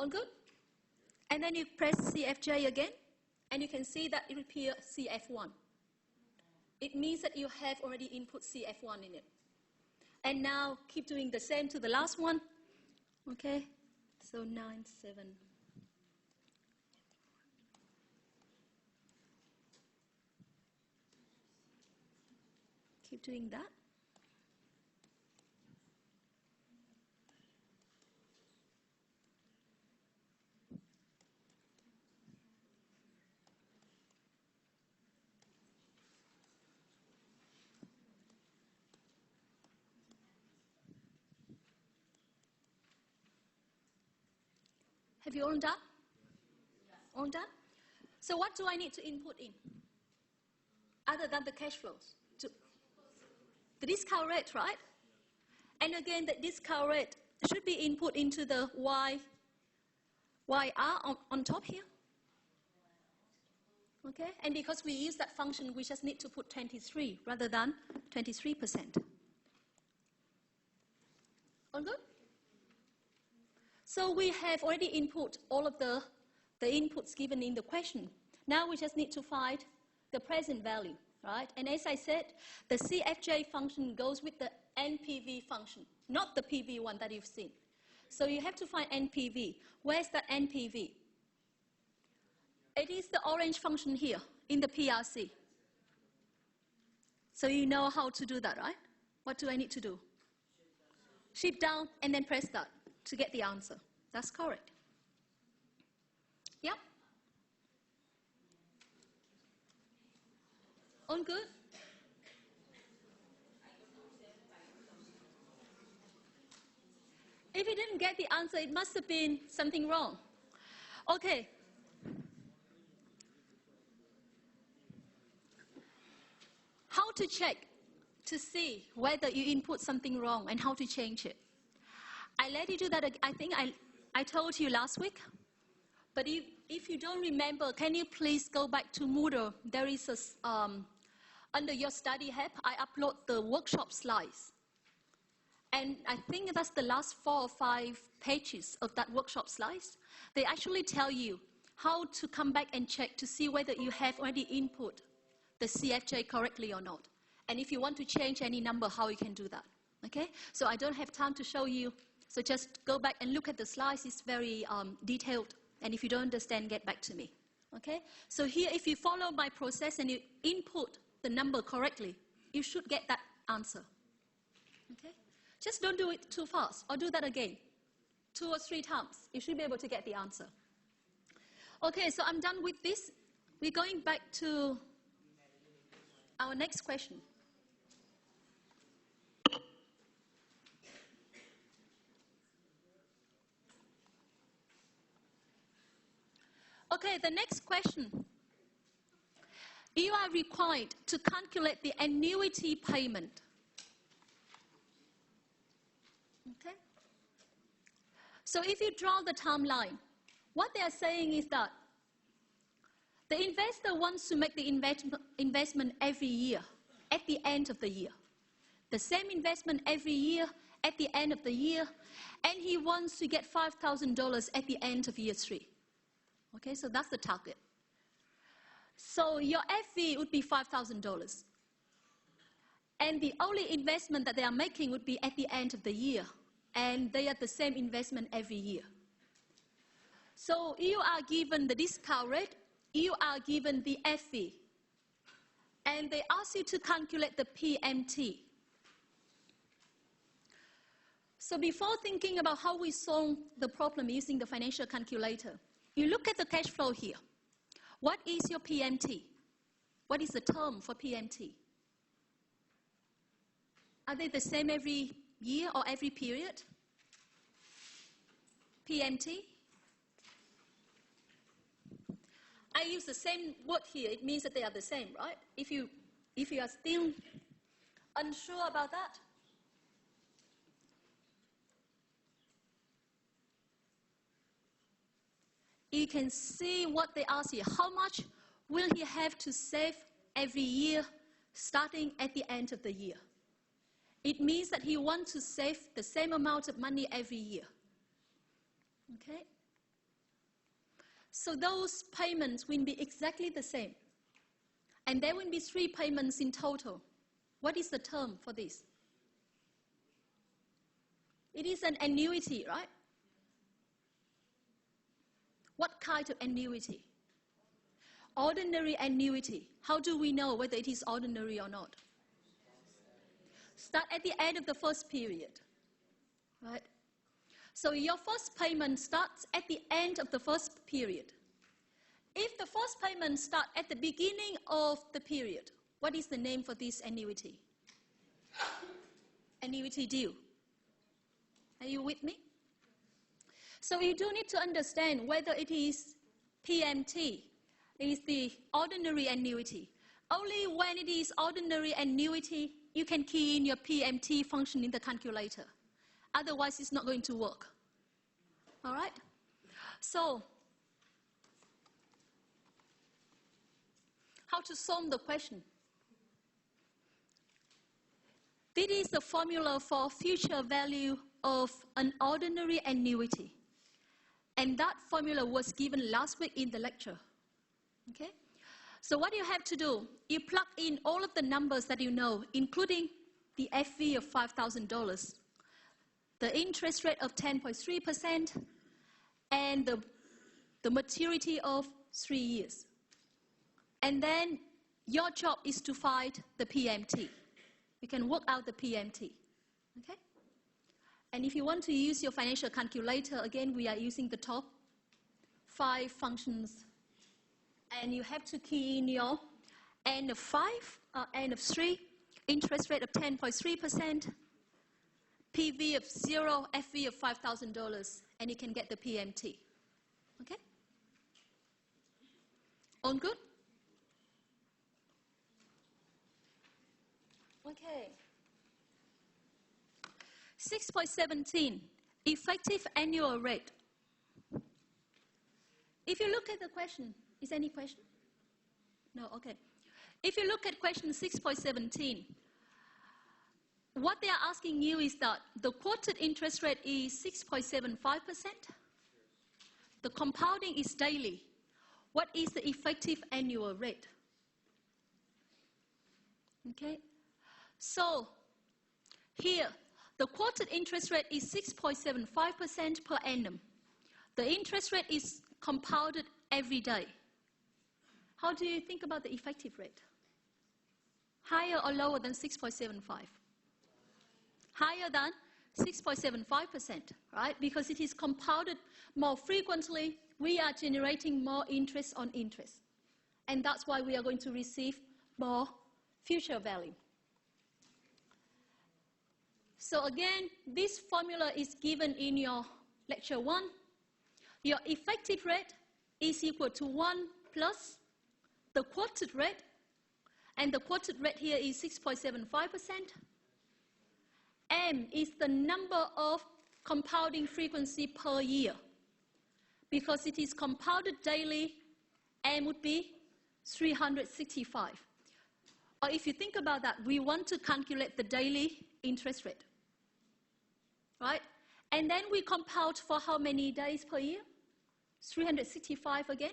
All good? And then you press CFJ again, and you can see that it will appear CF1. It means that you have already input CF1 in it. And now keep doing the same to the last one. Okay? So 97. Keep doing that. Have you all done? All done? So what do I need to input in? Other than the cash flows? The discount rate, right? And again, the discount rate should be input into the YR on top here. Okay? And because we use that function, we just need to put 23 rather than 23%. All good? So we have already input all of the inputs given in the question. Now we just need to find the present value, right? And as I said, the CFJ function goes with the NPV function, not the PV one that you've seen. So you have to find NPV. Where's that NPV? It is the orange function here in the PRC. So you know how to do that, right? What do I need to do? Shift down and then press that to get the answer. That's correct. Yep. All good? If you didn't get the answer, it must have been something wrong. Okay. How to check to see whether you input something wrong and how to change it. I let you do that. I think I told you last week. But if you don't remember, can you please go back to Moodle? There is a, under your study help, I upload the workshop slides. And I think that's the last 4 or 5 pages of that workshop slides. They actually tell you how to come back and check to see whether you have already input the CFJ correctly or not. And if you want to change any number, how you can do that. Okay? So I don't have time to show you. So just go back and look at the slides. It's very detailed. And if you don't understand, get back to me. Okay? So here, if you follow my process and you input the number correctly, you should get that answer. Okay? Just don't do it too fast, or do that again 2 or 3 times. You should be able to get the answer. Okay, so I'm done with this. We're going back to our next question. Okay, the next question. You are required to calculate the annuity payment. Okay? So if you draw the timeline, what they are saying is that the investor wants to make the investment every year, at the end of the year. The same investment every year, at the end of the year, and he wants to get $5,000 at the end of year 3. Okay, so that's the target. So your FV would be $5,000. And the only investment that they are making would be at the end of the year. And they are the same investment every year. So you are given the discount rate, you are given the FV. And they ask you to calculate the PMT. So before thinking about how we solve the problem using the financial calculator, you look at the cash flow here. What is your PMT? What is the term for PMT? Are they the same every year or every period? PMT? I use the same word here. It means that they are the same, right? If you are still unsure about that, you can see what they ask you. How much will he have to save every year starting at the end of the year? It means that he wants to save the same amount of money every year. Okay? So those payments will be exactly the same. And there will be 3 payments in total. What is the term for this? It is an annuity, right? What kind of annuity? Ordinary annuity. How do we know whether it is ordinary or not? Start at the end of the first period, right? So your first payment starts at the end of the first period. If the first payment starts at the beginning of the period, what is the name for this annuity? Annuity due. Are you with me? So you do need to understand whether it is PMT, it is the ordinary annuity. Only when it is ordinary annuity, you can key in your PMT function in the calculator. Otherwise, it's not going to work. All right? So, how to solve the question? This is the formula for future value of an ordinary annuity. And that formula was given last week in the lecture. Okay? So what you have to do, you plug in all of the numbers that you know, including the FV of $5,000, the interest rate of 10.3%, and the maturity of 3 years. And then your job is to find the PMT. You can work out the PMT. Okay? And if you want to use your financial calculator, again, we are using the top 5 functions. And you have to key in your N of 5, N of 3, interest rate of 10.3%, PV of 0, FV of $5,000, and you can get the PMT. Okay? All good? Okay. 6.17, effective annual rate. If you look at the question, is there any question? No, okay. If you look at question 6.17, what they are asking you is that the quoted interest rate is 6.75%. The compounding is daily. What is the effective annual rate? Okay. So here, the quoted interest rate is 6.75% per annum. The interest rate is compounded every day. How do you think about the effective rate? Higher or lower than 6.75? Higher than 6.75%, right? Because it is compounded more frequently, we are generating more interest on interest. And that's why we are going to receive more future value. So again, this formula is given in your lecture 1. Your effective rate is equal to 1 plus the quoted rate, and the quoted rate here is 6.75%. M is the number of compounding frequency per year. Because it is compounded daily, M would be 365. Or if you think about that, we want to calculate the daily interest rate, right? And then we compound for how many days per year? 365 again.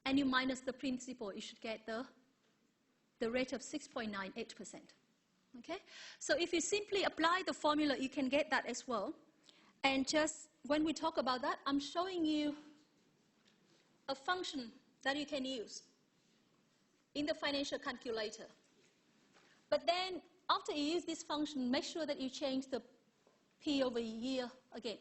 And you minus the principal, you should get the rate of 6.98%. Okay? So if you simply apply the formula, you can get that as well. And just when we talk about that, I'm showing you a function that you can use in the financial calculator. But then after you use this function, make sure that you change the P over year again.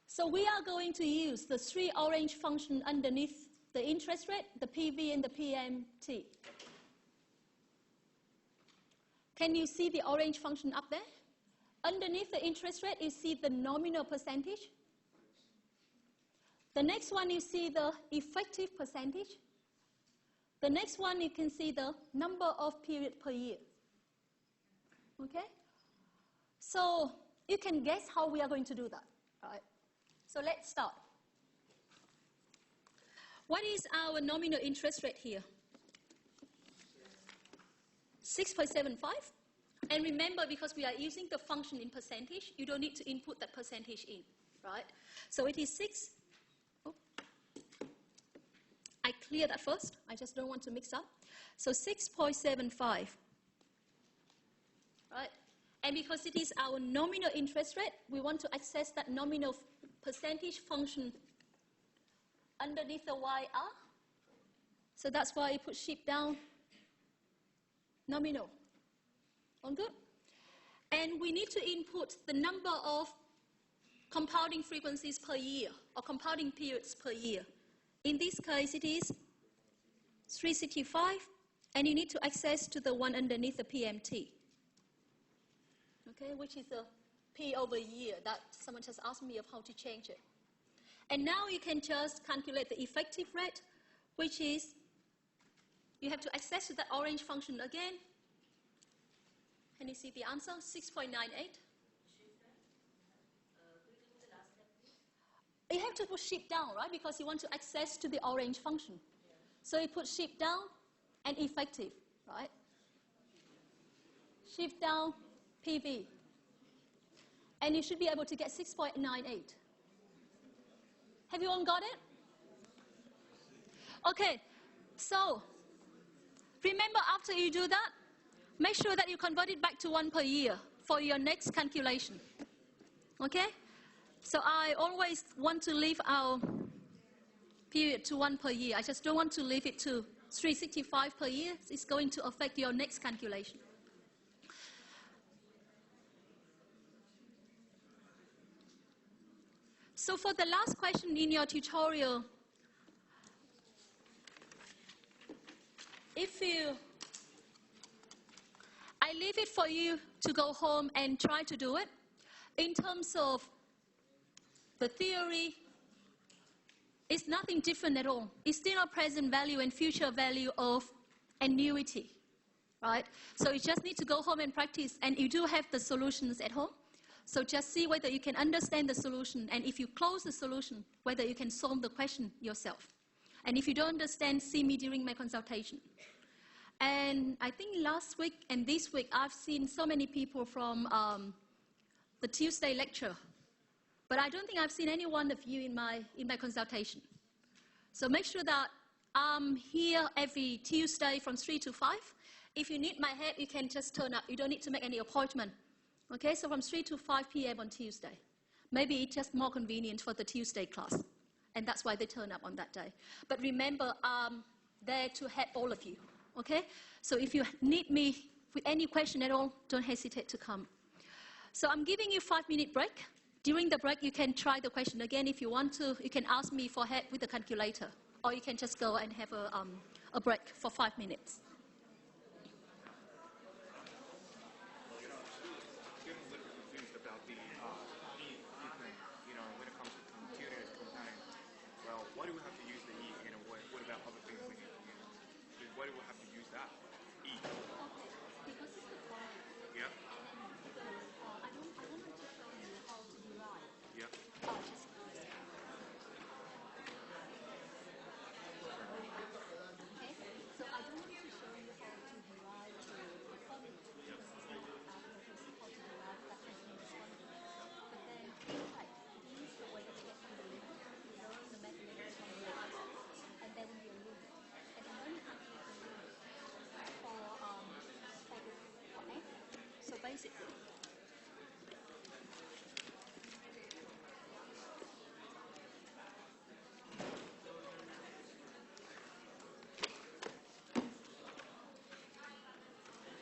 So we are going to use the 3 orange function underneath the interest rate, the PV and the PMT. Can you see the orange function up there? Underneath the interest rate, you see the nominal percentage. The next one, you see the effective percentage. The next one, you can see the number of periods per year. Okay? So you can guess how we are going to do that. Right? So let's start. What is our nominal interest rate here? 6.75. And remember, because we are using the function in percentage, you don't need to input that percentage in, right? So it is 6. Oh. I clear that first. I just don't want to mix up. So 6.75, right? And because it is our nominal interest rate, we want to access that nominal percentage function underneath the YR. So that's why I put sheep down nominal. All good? And we need to input the number of compounding frequencies per year, or compounding periods per year. In this case, it is 365, and you need to access to the one underneath the PMT, okay, which is the P over year that someone just asked me of how to change it. And now you can just calculate the effective rate, which is, you have to access to that orange function again. Can you see the answer? 6.98. You have to put shift down, right? Because you want to access to the orange function. So you put shift down and effective, right? Shift down PV. And you should be able to get 6.98. Have you all got it? Okay, so remember, after you do that, make sure that you convert it back to 1 per year for your next calculation. Okay? So I always want to leave our period to 1 per year. I just don't want to leave it to 365 per year. It's going to affect your next calculation. So for the last question in your tutorial, I leave it for you to go home and try to do it. in terms of the theory, it's nothing different at all. It's still a present value and future value of annuity, right? So you just need to go home and practice, and you do have the solutions at home. So just see whether you can understand the solution, and if you close the solution, whether you can solve the question yourself. And if you don't understand, see me during my consultation. And I think last week and this week, I've seen so many people from the Tuesday lecture. But I don't think I've seen any one of you in my consultation. So make sure that I'm here every Tuesday from 3 to 5. If you need my help, you can just turn up. You don't need to make any appointment. Okay, so from 3 to 5 p.m. on Tuesday. Maybe it's just more convenient for the Tuesday class. And that's why they turn up on that day. But remember, I'm there to help all of you. Okay? So if you need me with any question at all, don't hesitate to come. So I'm giving you a 5-minute break. During the break, you can try the question again if you want to. You can ask me for help with the calculator. Or you can just go and have a break for 5 minutes. Getting a little bit confused about the E equipment, when it comes to computers, compounding. Well, why do we have to use the E? What about other things we need to use? Why do we have to use that? E. Okay, because it's the formula. Yeah. I wanted to show you how to derive. Yeah. Just okay, so I don't want to show you how to derive the formula because it's not because how to derive that continuous formula. But then, in fact, it is the way to get to the limit. You learn the mathematics from the high school, and then you limit. And then when you calculate the limit for x, so basically.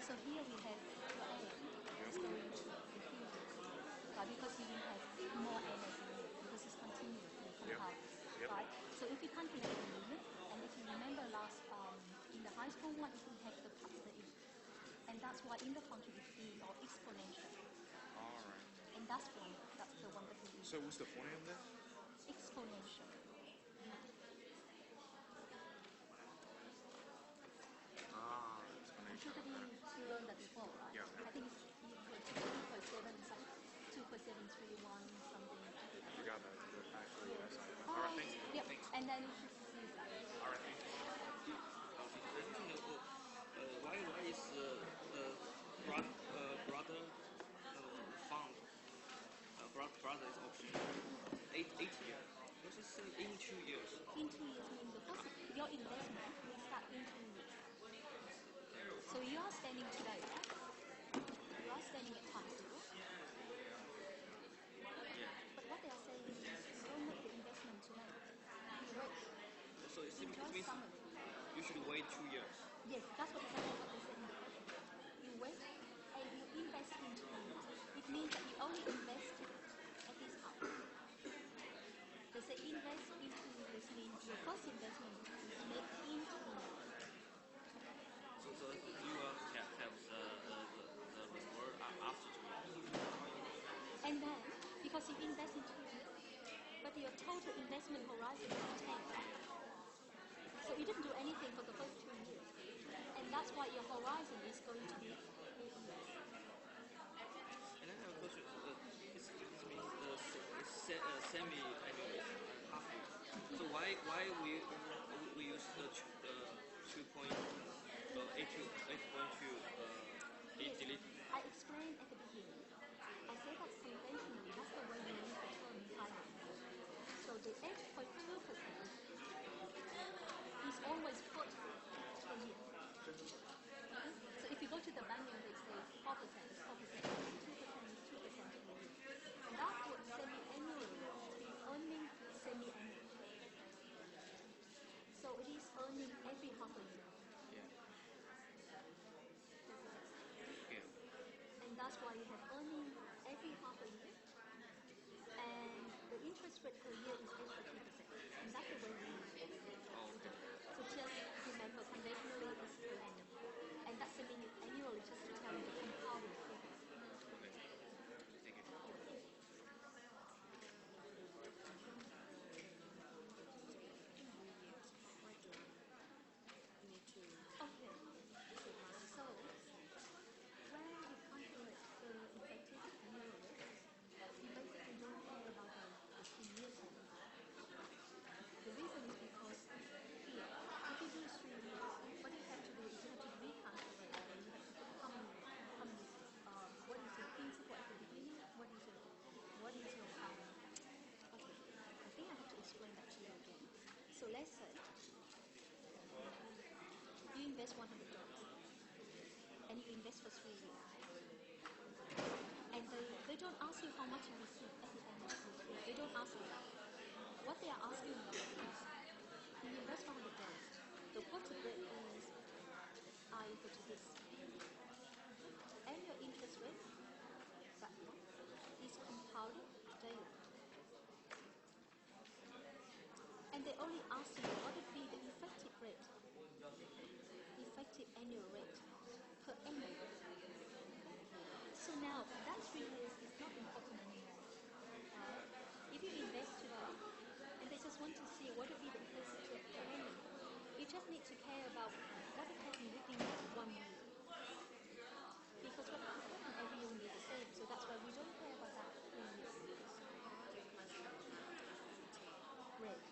So here we have your n is going to infinity, right? Because you will have more n as a limit because it's continuous in compound, Yep. right? So if you calculate the limit, and if you remember last in the high school one, we have the factor e, and that's why in the function is e or exponential, All right. and that's the one that we use. So what's the formula of that? Exponential. I'm Explanation. sure that you learned that before, right? Yeah. I think it's equal to 2.731 something. I got that. Actually, yes. Oh, All right, thanks. yep. Thanks. And then you should see that. All right, thanks. Why is brother fund brother is option 8 years? This is in 2 years. In 2 years means the first your investment will start in 2 years. So you are standing today, right? You are standing at time zero. But what they are saying is you don't make the investment tonight. You wait. So it Enjoy means summer. you should wait 2 years. Yes, that's what exactly what they said in the question. You wait and you invest in 2 years. It means that you only invest at this time. They say invest in 2 years means your first investment is made in 2 years. So you have the reward after 2 years. And then, because you invest in 2 years, but your total investment horizon is 10. So you didn't do anything for the first 2 years. And that's why your horizon is going to be 8 years. And I have a question. This means semi-annual half year. So why we use the 8.2 Yes, delete? I explained at the beginning. I said that conventionally, that's the way we use the term in Thailand. So the 8.2% is always put to the year. Okay? So if you go to the bank and they say 4% is 4%, 2% is 2% to the year. And that's what semi-annually is earning semi-annually. So it is earning every half a year. Yeah. Yeah. And that's why you have earning every half a year. And the interest rate per year is 8.2%. And that's the way we use it. So just remember, conventionally it's per annum. And that's semi-annually just to tell you the compounding figure. Okay. Thank you. invest $100 and you invest for 3 years. And they don't ask you how much you receive at the end of the 3 years. They don't ask you that. What they are asking you is, you invest $100. The quota rate is I equal to this. And your interest rate, that one, is compounded daily. And they only ask you what would be the effective rate, effective annual rate per annum. So now, that 3 years is not important anymore. If you invest today, and they just want to see what would be the effective rate per annum, you just need to care about what will happen within 1 year. Because what will happen every year will be the same, so that's why we don't care about that 3 years. Rate.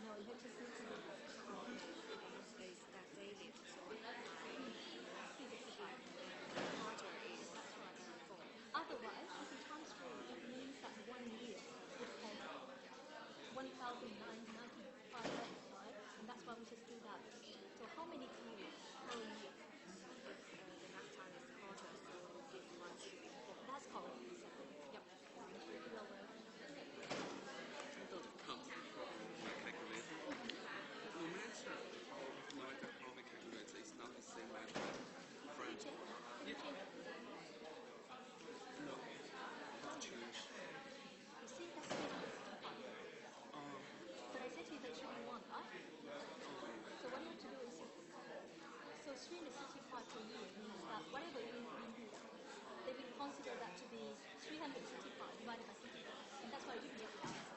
No, you have to see otherwise, if you times 3, it means that 1 year would have 1,995 days, right? And that's why we just do that. So how many periods per year? That's correct. Yep. You are welcome. I thought it comes from my calculator. No matter how my calculator, it's not the same as my friend. Can you check? No, not change. You see, that's 365. But I said to you that it should be 1, right? So what you have to do is, so 365 per year means that whatever you put in here, they will consider that to be 365 divided by 65. And that's why you didn't get the answer.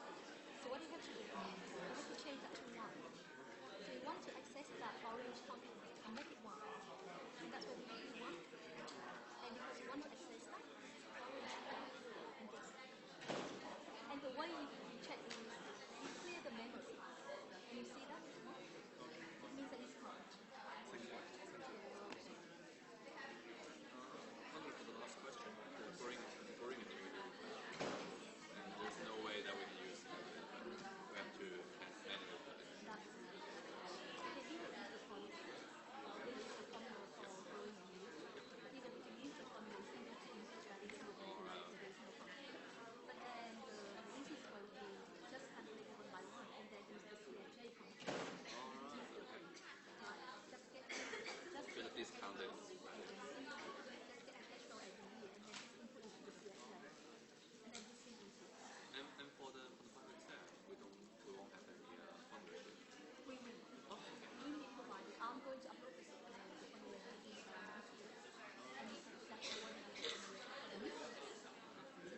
So what you have to do, you have to change that to 1. So you want to access that orange function and make it 1. And that's why we make it 1. And because you want to access that, and this. And the way you check is, you clear the memory. And you see that? It means that it's correct. Thank you. Wonder for the last question. Bring it to you. And there's no way that we can use it. We have to add it. That's okay, even use the formula. We use the formula for growing and use. But even if you use the formula, you still need to insert that into the formula, so there's no problem. But then the easiest way would be just calculate 1 by 1 and then use the CNJ function. Use the rate. Just get Should have discounted. just get a cash flow every year and then just input it to the CNJ. And then just simply see. And for the fund itself, we won't have any fundraising. We will. Okay. We will provide it. I'm going to upload this fundraiser within next year. And you can exactly what it is for the next year.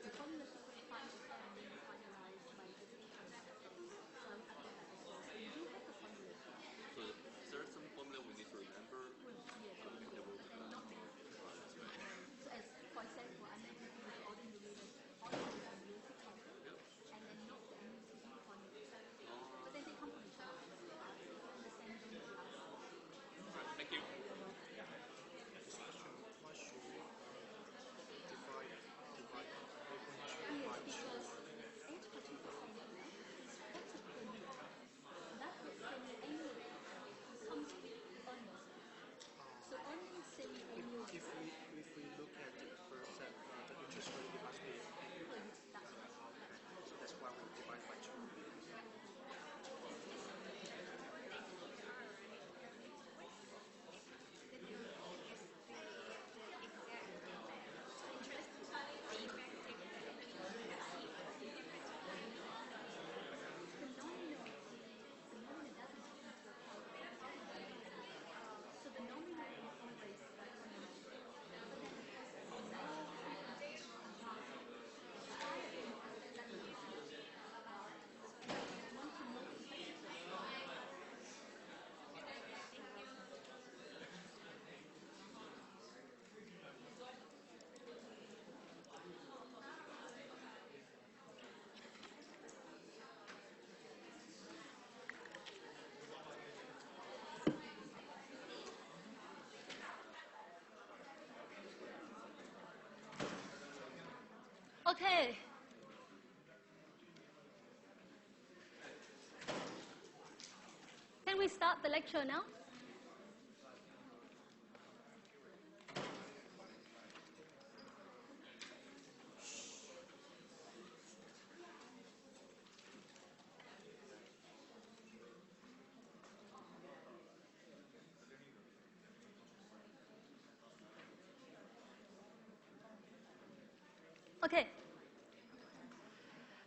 The formula is going to find it and then finalized by the teacher. So I will upload that as well. So you do have the formula. So there's some formula we need to remember. Yes. And not more. So as, for example, I mentioned to you the ordinary annuity formula. And then not the annuity formula. But then they come from each other. The same thing. Alright, thank you. Why should we divide Yes, because each particular formula is what's a per year. That semi-annual comes with earnings. So earnings semi-annual if we look at the first the interest rate, it must be per year. That's right. so that's why we divide by 2. The nominal doesn't take into account so the nominal is always exponential. But then because the more frequency higher the interest rate, that means you want to know the effective rate. Okay. start the lecture now? Okay.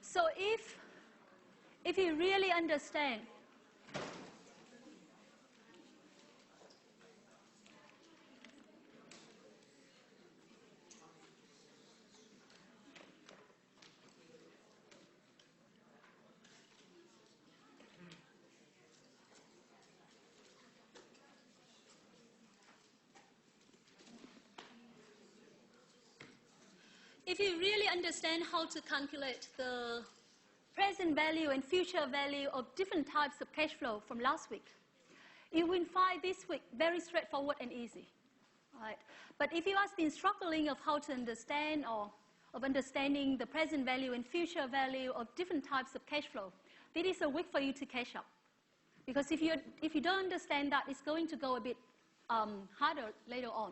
So if you really understand how to calculate the present value and future value of different types of cash flow from last week, you will find this week very straightforward and easy. Right? But if you are still struggling of how to understand or of understanding the present value and future value of different types of cash flow, this is a week for you to catch up. Because if you don't understand that, it's going to go a bit harder later on.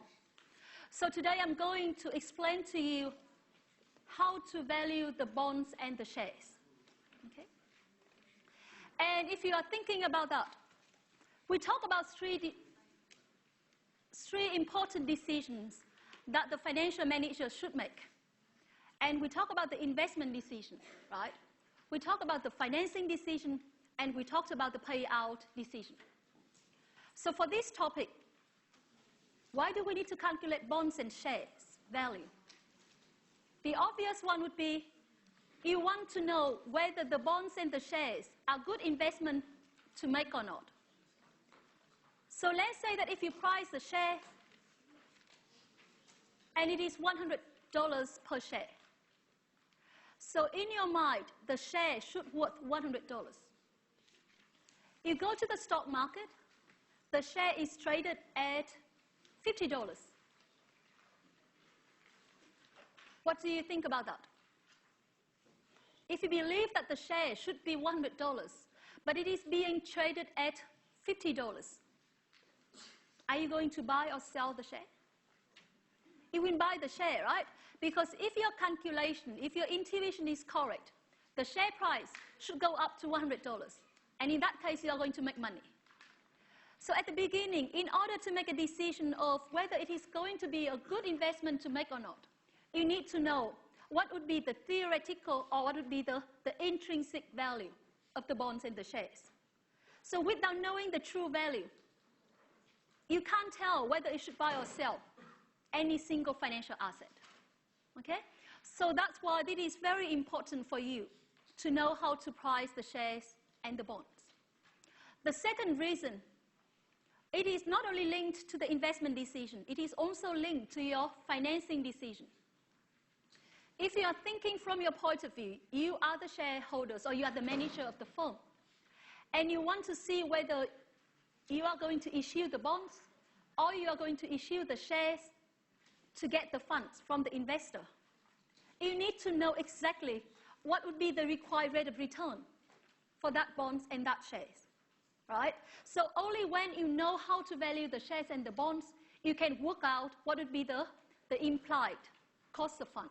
So today I'm going to explain to you how to value the bonds and the shares. Okay? And if you are thinking about that, we talk about three important decisions that the financial manager should make. And we talk about the investment decision, right? We talk about the financing decision, and we talked about the payout decision. So for this topic, why do we need to calculate bonds and shares value? The obvious one would be you want to know whether the bonds and the shares are good investment to make or not. So let's say that if you price the share and it is $100 per share. So in your mind, the share should worth $100. You go to the stock market, the share is traded at $50. What do you think about that? If you believe that the share should be $100, but it is being traded at $50, are you going to buy or sell the share? You will buy the share, right? Because if your calculation, if your intuition is correct, the share price should go up to $100. And in that case, you are going to make money. So at the beginning, in order to make a decision of whether it is going to be a good investment to make or not, you need to know what would be the theoretical or what would be the intrinsic value of the bonds and the shares. So without knowing the true value, you can't tell whether you should buy or sell any single financial asset. Okay? So that's why it is very important for you to know how to price the shares and the bonds. The second reason, it is not only linked to the investment decision, it is also linked to your financing decision. If you are thinking from your point of view, you are the shareholders or you are the manager of the firm, and you want to see whether you are going to issue the bonds or you are going to issue the shares to get the funds from the investor, you need to know exactly what would be the required rate of return for that bonds and that shares, right? So only when you know how to value the shares and the bonds, you can work out what would be the implied cost of fund.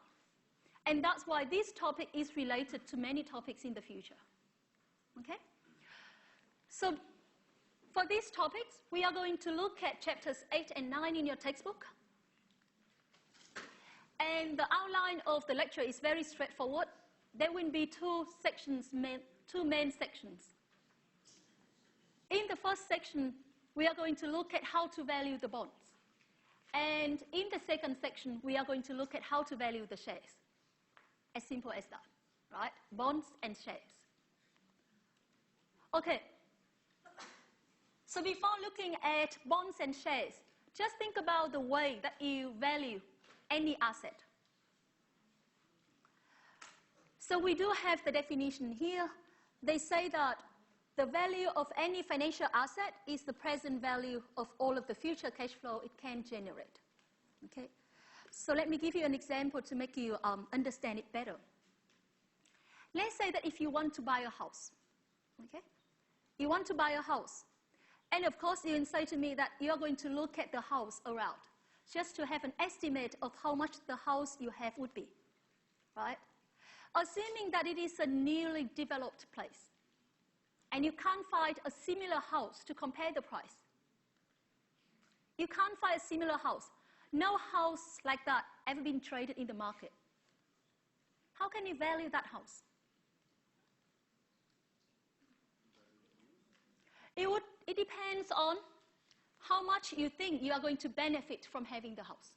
And that's why this topic is related to many topics in the future. Okay? So for these topics, we are going to look at chapters 8 and 9 in your textbook. And the outline of the lecture is very straightforward. There will be two main sections. In the first section, we are going to look at how to value the bonds. And in the second section, we are going to look at how to value the shares. As simple as that, right? Bonds and shares. Okay. So before looking at bonds and shares, just think about the way that you value any asset. So we do have the definition here. They say that the value of any financial asset is the present value of all of the future cash flow it can generate. Okay? So let me give you an example to make you understand it better. Let's say that if you want to buy a house, okay? You want to buy a house. And of course, you can say to me that you're going to look at the house around, just to have an estimate of how much the house you have would be, right? Assuming that it is a newly developed place, and you can't find a similar house to compare the price. You can't find a similar house. No house like that ever been traded in the market. How can you value that house? It depends on how much you think you are going to benefit from having the house.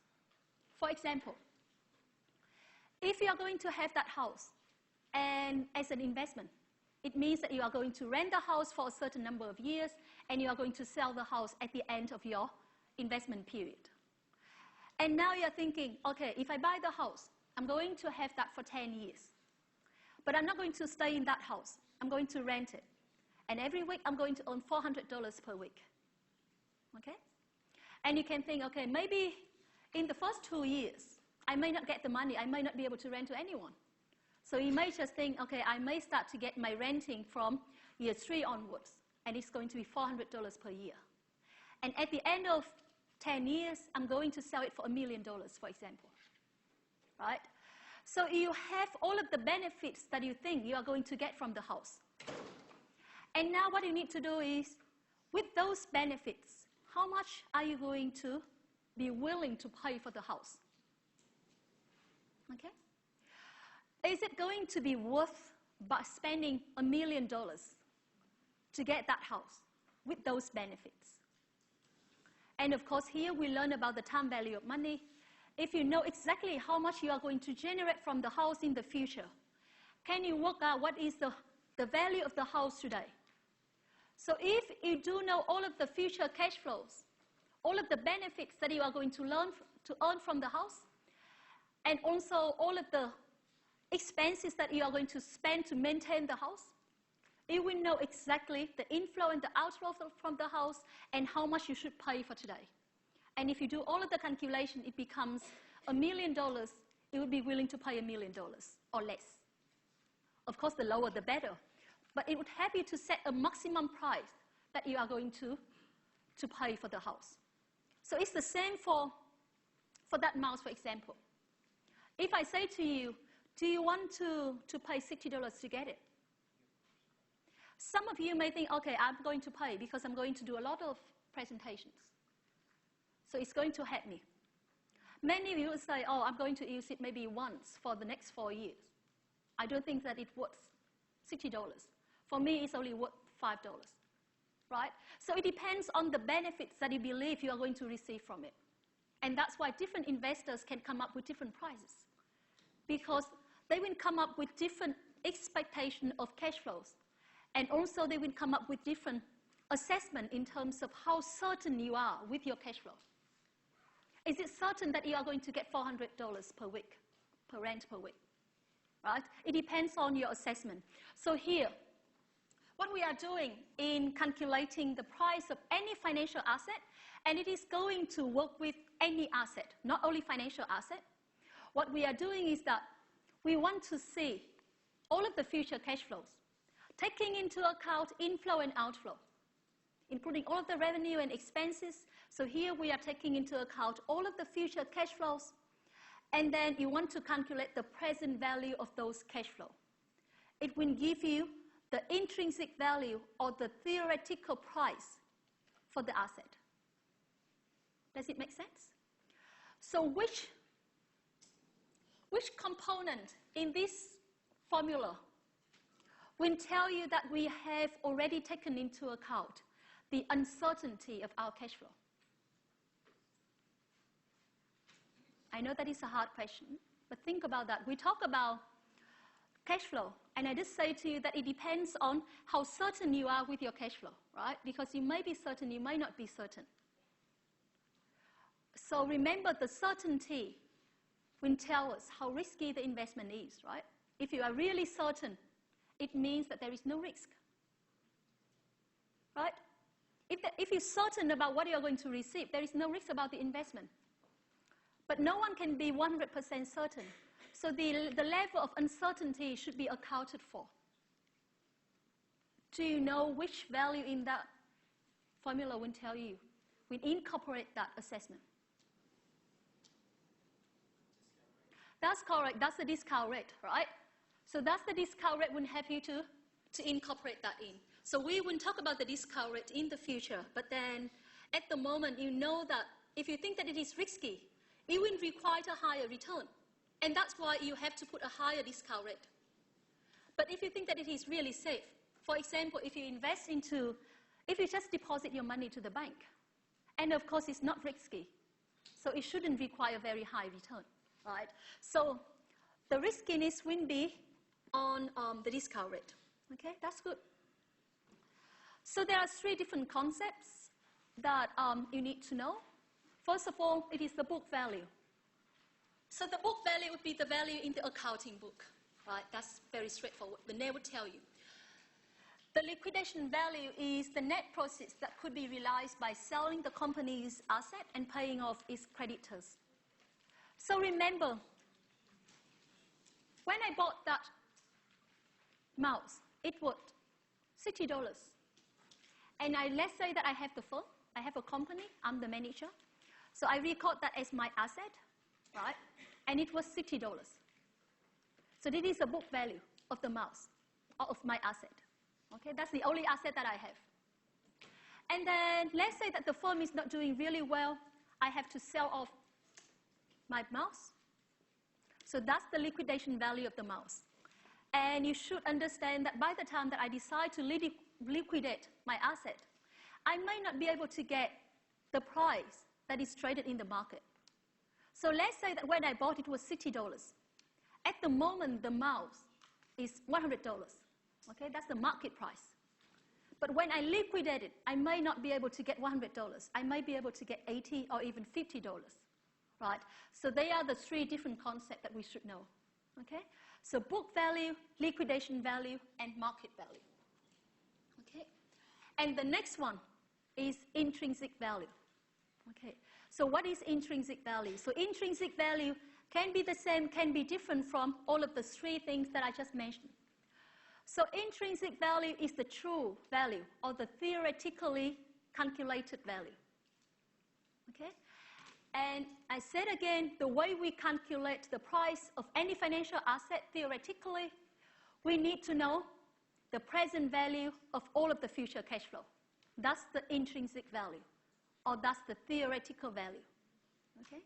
For example, if you are going to have that house and as an investment, it means that you are going to rent the house for a certain number of years and you are going to sell the house at the end of your investment period. And now you're thinking, okay, if I buy the house, I'm going to have that for 10 years. But I'm not going to stay in that house. I'm going to rent it. And every week, I'm going to earn $400 per week. Okay? And you can think, okay, maybe in the first 2 years, I may not get the money. I may not be able to rent to anyone. So you may just think, okay, I may start to get my renting from year 3 onwards, and it's going to be $400 per year. And at the end of 10 years, I'm going to sell it for $1 million, for example. Right? So you have all of the benefits that you think you are going to get from the house. And now what you need to do is, with those benefits, how much are you going to be willing to pay for the house? Okay? Is it going to be worth by spending $1 million to get that house with those benefits? And of course, here we learn about the time value of money. If you know exactly how much you are going to generate from the house in the future, can you work out what is the value of the house today? So if you do know all of the future cash flows, all of the benefits that you are going to earn from the house, and also all of the expenses that you are going to spend to maintain the house, you will know exactly the inflow and the outflow from the house and how much you should pay for today. And if you do all of the calculation, it becomes $1 million. You would be willing to pay $1 million or less. Of course, the lower, the better. But it would help you to set a maximum price that you are going to pay for the house. So it's the same for that mouse, for example. If I say to you, do you want to pay $60 to get it? Some of you may think, okay, I'm going to pay because I'm going to do a lot of presentations. So it's going to help me. Many of you will say, oh, I'm going to use it maybe once for the next 4 years. I don't think that it's worth $60. For me, it's only worth $5, right? So it depends on the benefits that you believe you are going to receive from it. And that's why different investors can come up with different prices, because they will come up with different expectation of cash flows. And also they will come up with different assessment in terms of how certain you are with your cash flow. Is it certain that you are going to get $400 per week, per rent per week, right? It depends on your assessment. So here, what we are doing in calculating the price of any financial asset, and it is going to work with any asset, not only financial asset. What we are doing is that we want to see all of the future cash flows, taking into account inflow and outflow, including all of the revenue and expenses. So here we are taking into account all of the future cash flows, and then you want to calculate the present value of those cash flows. It will give you the intrinsic value or the theoretical price for the asset. Does it make sense? So which component in this formula will tell you that we have already taken into account the uncertainty of our cash flow? I know that is a hard question, but think about that. We talk about cash flow, and I just say to you that it depends on how certain you are with your cash flow, right? Because you may be certain, you may not be certain. So remember, the certainty will tell us how risky the investment is, right? If you are really certain, it means that there is no risk, right? If you're certain about what you're going to receive, there is no risk about the investment. But no one can be 100% certain. So the level of uncertainty should be accounted for. Do you know which value in that formula will tell you. We incorporate that assessment. That's correct. That's the discount rate, right? So that's the discount rate will help you to incorporate that in. So we will talk about the discount rate in the future, but then at the moment, you know that if you think that it is risky, it will require a higher return. And that's why you have to put a higher discount rate. But if you think that it is really safe, for example, if you just deposit your money to the bank, and of course it's not risky, so it shouldn't require very high return, right? So the riskiness will be on the discount rate. Okay, that's good. So there are 3 different concepts that you need to know. First of all, it is the book value. So the book value would be the value in the accounting book, right? That's very straightforward. The name would tell you. The liquidation value is the net proceeds that could be realized by selling the company's asset and paying off its creditors. So remember, when I bought that mouse, it was $60. And let's say that I have the firm, I have a company, I'm the manager. So I record that as my asset, right? And it was $60. So this is the book value of the mouse, or of my asset. Okay, that's the only asset that I have. And then let's say that the firm is not doing really well. I have to sell off my mouse. So that's the liquidation value of the mouse. And you should understand that by the time that I decide to liquidate my asset, I may not be able to get the price that is traded in the market. So let's say that when I bought it was $60. At the moment, the mouse is $100. Okay, that's the market price. But when I liquidate it, I may not be able to get $100. I may be able to get $80 or even $50, right? So they are the 3 different concepts that we should know, okay? So book value, liquidation value, and market value, okay? And the next one is intrinsic value, okay? So what is intrinsic value? So intrinsic value can be the same, can be different from all of the 3 things that I just mentioned. So intrinsic value is the true value or the theoretically calculated value, okay? And I said again, the way we calculate the price of any financial asset theoretically, we need to know the present value of all of the future cash flow. That's the intrinsic value, or that's the theoretical value, okay?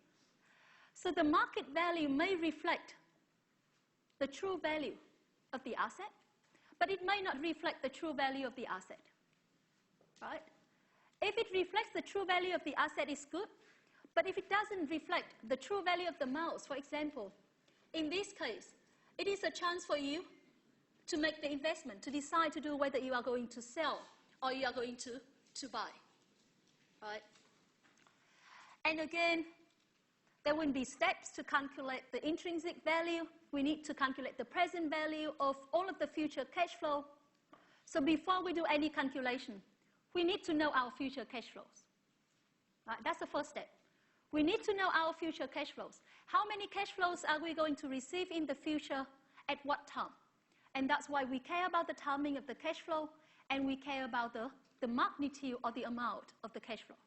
So the market value may reflect the true value of the asset, but it may not reflect the true value of the asset, right? If it reflects the true value of the asset, it's good. But if it doesn't reflect the true value of the mouse, for example, in this case, it is a chance for you to make the investment, to decide to do whether you are going to sell or you are going to buy, right? And again, there will be steps to calculate the intrinsic value. We need to calculate the present value of all of the future cash flow. So before we do any calculation, we need to know our future cash flows, right? That's the first step. We need to know our future cash flows. How many cash flows are we going to receive in the future at what time? And that's why we care about the timing of the cash flow, and we care about the magnitude or the amount of the cash flow,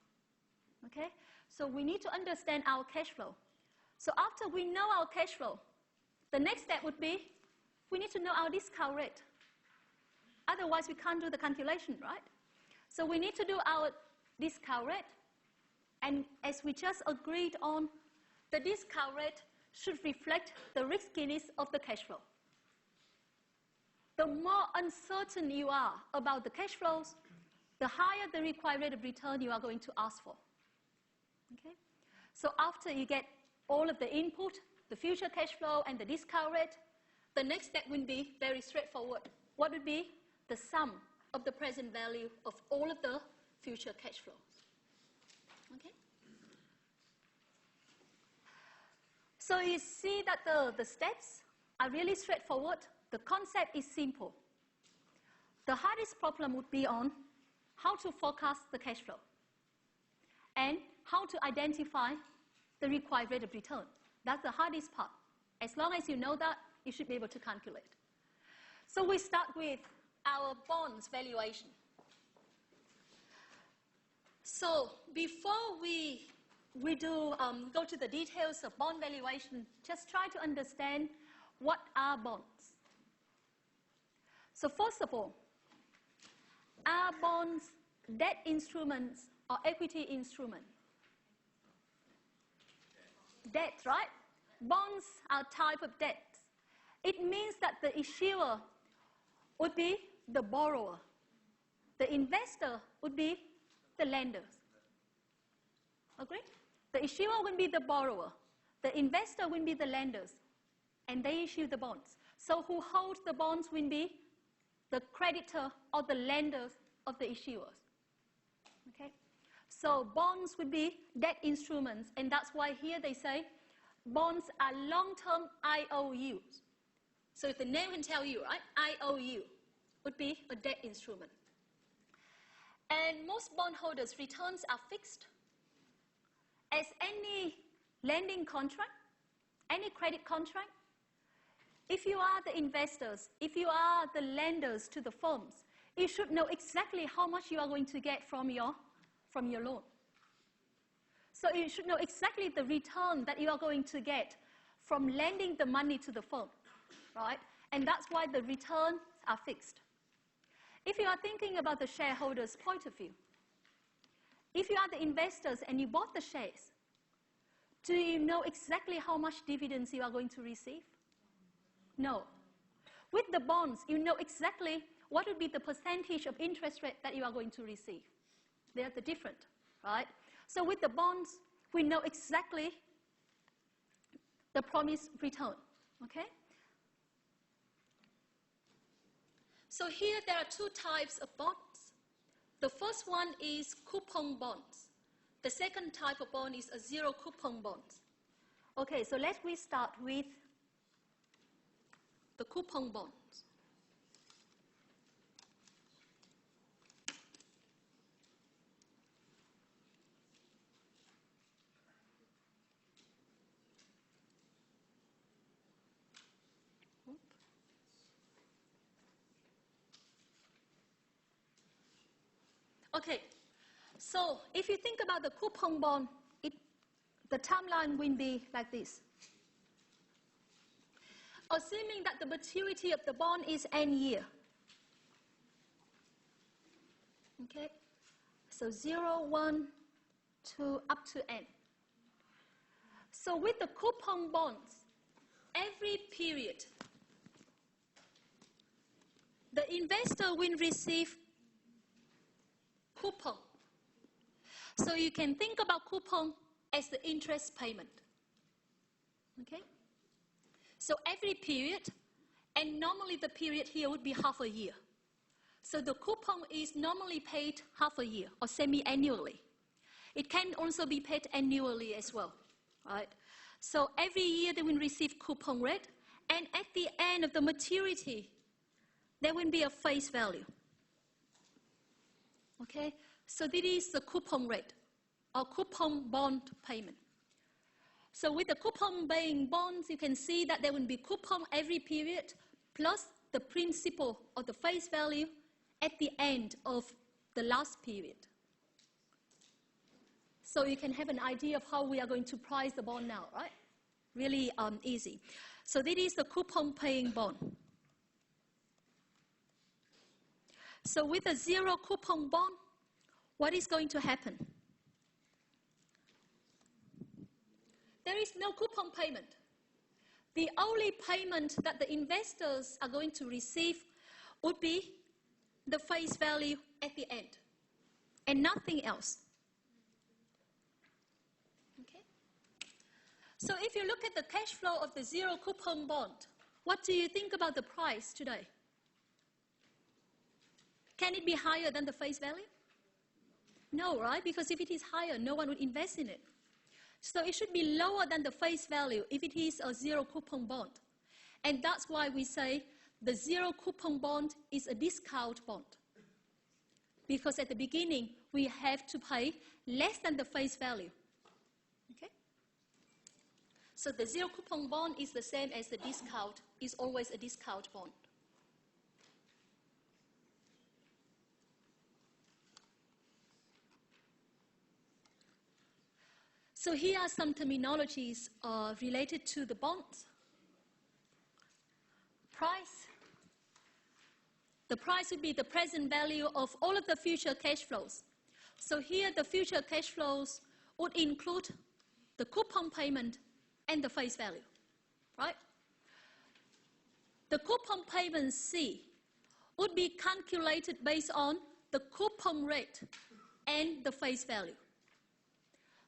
okay? So we need to understand our cash flow. So after we know our cash flow, the next step would be we need to know our discount rate. Otherwise, we can't do the calculation, right? So we need to do our discount rate. And as we just agreed on, the discount rate should reflect the riskiness of the cash flow. The more uncertain you are about the cash flows, the higher the required rate of return you are going to ask for. Okay? So after you get all of the input, the future cash flow and the discount rate, the next step will be very straightforward. What would be the sum of the present value of all of the future cash flows? Okay? So you see that the steps are really straightforward. The concept is simple. The hardest problem would be on how to forecast the cash flow and how to identify the required rate of return. That's the hardest part. As long as you know that, you should be able to calculate. So we start with our bonds valuation. So before we do go to the details of bond valuation, just try to understand what are bonds. So first of all, are bonds debt instruments or equity instruments? Debt, right? Bonds are type of debt. It means that the issuer would be the borrower. The investor would be the lenders. Agree? The issuer will be the borrower. The investor will be the lenders. And they issue the bonds. So who holds the bonds will be the creditor or the lenders of the issuers. Okay? So bonds would be debt instruments. And that's why here they say bonds are long-term IOUs. So if the name can tell you, right? IOU would be a debt instrument. And most bondholders' returns are fixed. As any lending contract, any credit contract, if you are the investors, if you are the lenders to the firms, you should know exactly how much you are going to get from your loan. So you should know exactly the return that you are going to get from lending the money to the firm, right? And that's why the returns are fixed. If you are thinking about the shareholders' point of view, if you are the investors and you bought the shares, do you know exactly how much dividends you are going to receive? No. With the bonds, you know exactly what would be the percentage of interest rate that you are going to receive. They are the different, right? So with the bonds, we know exactly the promised return, okay? So here there are two types of bonds. The first one is coupon bonds. The second type of bond is a zero coupon bond. Okay, so let's start with the coupon bonds. Okay, so if you think about the coupon bond, the timeline will be like this. Assuming that the maturity of the bond is n year. Okay, so 0, 1, 2, up to n. So with the coupon bonds, every period, the investor will receive coupon. So you can think about coupon as the interest payment. Okay? So every period, and normally the period here would be half a year. So the coupon is normally paid half a year or semi-annually. It can also be paid annually as well, right? So every year they will receive coupon rate, and at the end of the maturity, there will be a face value. Okay? So this is the coupon rate or coupon bond payment. So with the coupon-paying bonds, you can see that there will be coupon every period plus the principal or the face value at the end of the last period. So you can have an idea of how we are going to price the bond now, right? Really easy. So this is the coupon-paying bond. So with a zero coupon bond, what is going to happen? There is no coupon payment. The only payment that the investors are going to receive would be the face value at the end, and nothing else. Okay? So if you look at the cash flow of the zero coupon bond, what do you think about the price today? Can it be higher than the face value? No, right? Because if it is higher, no one would invest in it. So it should be lower than the face value if it is a zero coupon bond. And that's why we say the zero coupon bond is a discount bond. Because at the beginning, we have to pay less than the face value. Okay? So the zero coupon bond is the same as the discount, is always a discount bond. So here are some terminologies related to the bonds. Price. The price would be the present value of all of the future cash flows. So here the future cash flows would include the coupon payment and the face value, right? The coupon payment C would be calculated based on the coupon rate and the face value.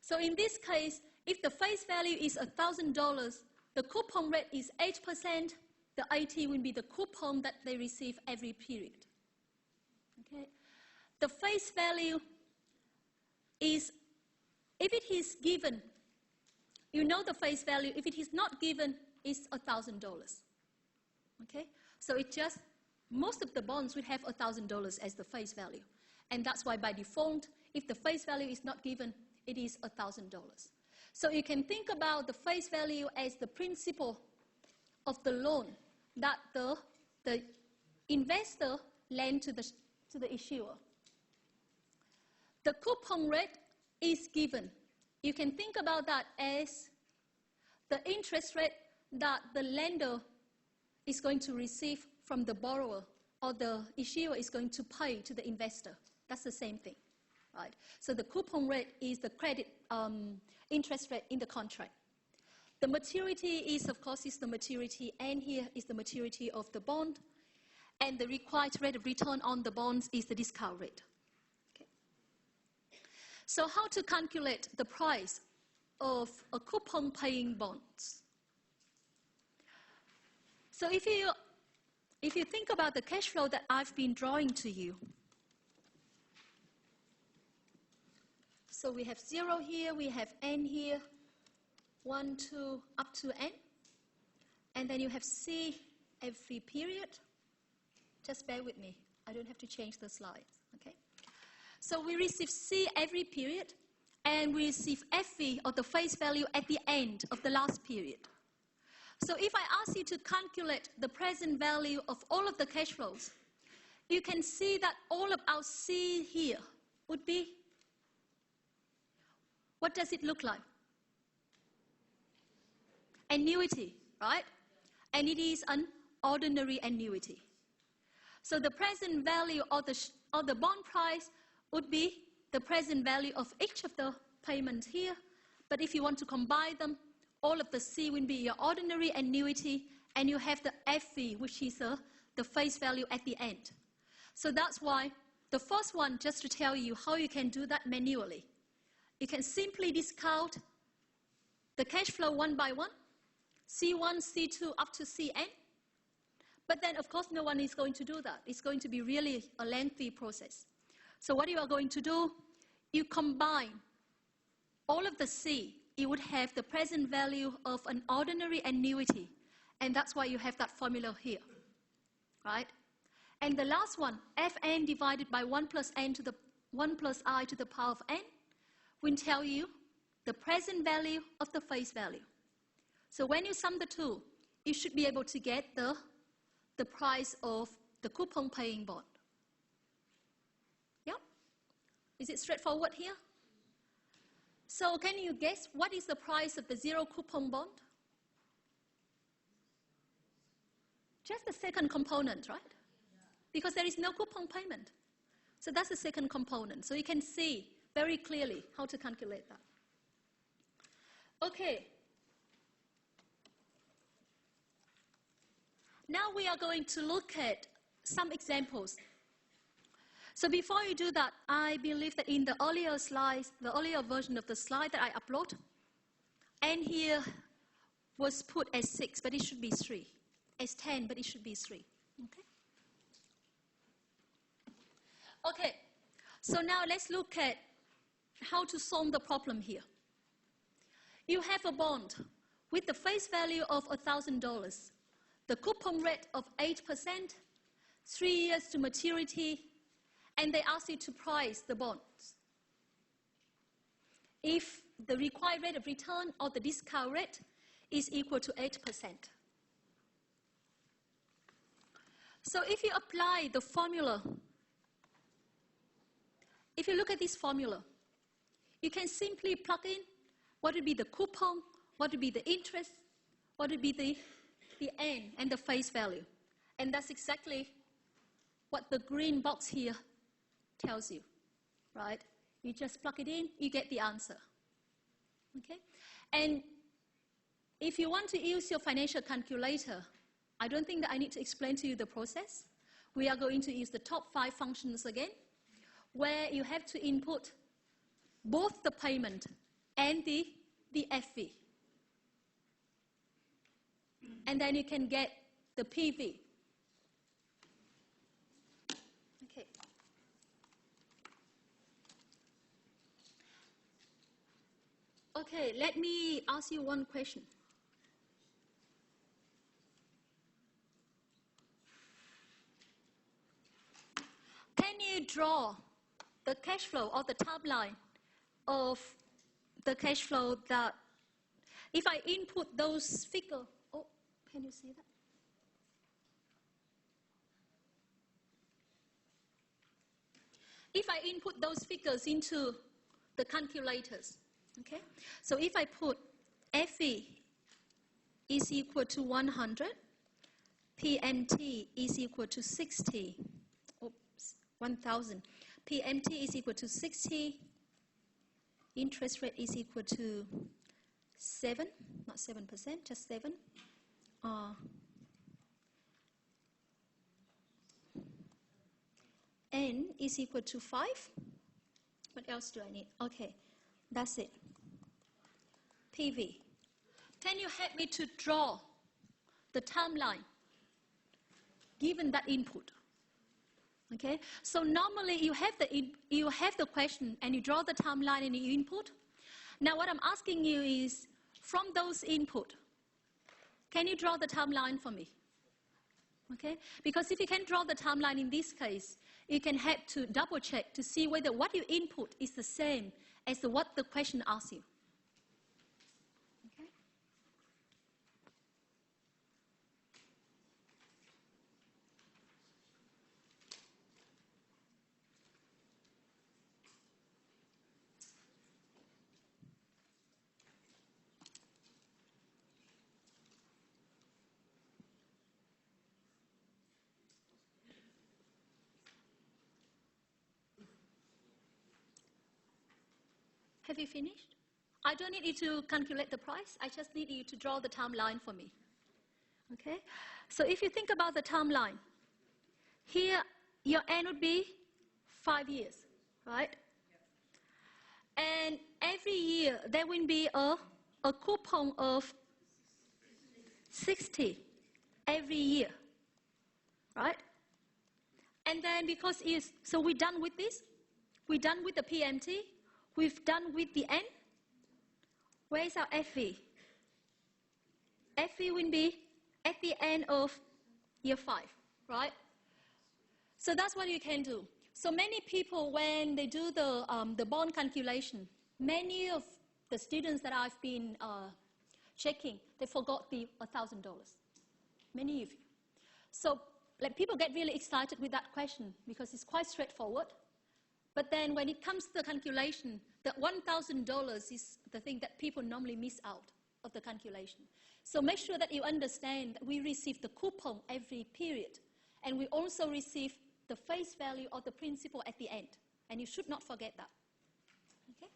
So in this case, if the face value is $1,000, the coupon rate is 8%, the 80 will be the coupon that they receive every period. Okay? The face value is, if it is given, you know the face value. If it is not given, it's $1,000. Okay? So it just, most of the bonds will have $1,000 as the face value. And that's why by default, if the face value is not given, it is $1,000. So you can think about the face value as the principal of the loan that the investor lent to the issuer. The coupon rate is given. You can think about that as the interest rate that the lender is going to receive from the borrower, or the issuer is going to pay to the investor. That's the same thing, right? So the coupon rate is the credit interest rate in the contract. The maturity is, of course, is the maturity, and here is the maturity of the bond, and the required rate of return on the bonds is the discount rate. Okay. So how to calculate the price of a coupon-paying bonds? So if you think about the cash flow that I've been drawing to you, so we have 0 here, we have n here, 1, 2, up to n. And then you have C every period. Just bear with me. I don't have to change the slides, okay? So we receive C every period, and we receive FV, or the face value, at the end of the last period. So if I ask you to calculate the present value of all of the cash flows, you can see that all of our C here would be, what does it look like? Annuity, right? And it is an ordinary annuity. So the present value of the bond price would be the present value of each of the payments here. But if you want to combine them, all of the C will be your ordinary annuity, and you have the FV, which is the face value at the end. So that's why the first one, just to tell you how you can do that manually. You can simply discount the cash flow one by one, C1, C2, up to Cn. But then, of course, no one is going to do that. It's going to be really a lengthy process. So what you are going to do, you combine all of the C. You would have the present value of an ordinary annuity. And that's why you have that formula here, right? And the last one, Fn divided by 1 plus I to the power of n, will tell you the present value of the face value. So when you sum the two, you should be able to get the price of the coupon-paying bond. Yeah? Is it straightforward here? So can you guess what is the price of the zero coupon bond? Just the second component, right? Because there is no coupon payment. So that's the second component. So you can see very clearly how to calculate that. Okay. Now we are going to look at some examples. So before you do that, I believe that in the earlier slides, the earlier version of the slide that I upload, n here was put as 6, but it should be 3. As 10, but it should be 3. Okay? Okay, so now let's look at how to solve the problem here. You have a bond with the face value of $1,000, the coupon rate of 8%, 3 years to maturity, and they ask you to price the bonds. If the required rate of return or the discount rate is equal to 8%. So if you apply the formula, if you look at this formula, you can simply plug in what would be the coupon, what would be the interest, what would be the end and the face value. And that's exactly what the green box here tells you, right? You just plug it in, you get the answer. Okay? And if you want to use your financial calculator, I don't think that I need to explain to you the process. We are going to use the top 5 functions again, where you have to input both the payment and the FV. And then you can get the PV. Okay. Okay, let me ask you one question. Can you draw the cash flow or the timeline of the cash flow that, if I input those figures, oh, can you see that? If I input those figures into the calculators, okay? So if I put FE is equal to 100, PMT is equal to 60, oops, 1,000. PMT is equal to 60, interest rate is equal to 7, not 7%, just 7. N is equal to 5. What else do I need? Okay, that's it. PV. Can you help me to draw the timeline given that input? Okay, so normally you have the question and you draw the timeline and you input. Now what I'm asking you is, from those input, can you draw the timeline for me? Okay, because if you can draw the timeline in this case, you can have to double check to see whether what you input is the same as what the question asks you. Okay? Have you finished? I don't need you to calculate the price. I just need you to draw the timeline for me. Okay? So if you think about the timeline, here your end would be 5 years, right? And every year there will be a coupon of 60 every year, right? And then because so we're done with this, we're done with the PMT, we've done with the N. Where is our FV? FV will be at the end of year 5, right? So that's what you can do. So many people, when they do the bond calculation, many of the students that I've been checking, they forgot the $1,000. Many of you. So like, people get really excited with that question because it's quite straightforward. But then when it comes to the calculation, that $1,000 is the thing that people normally miss out of the calculation. So make sure that you understand that we receive the coupon every period. And we also receive the face value of the principal at the end. And you should not forget that. Okay?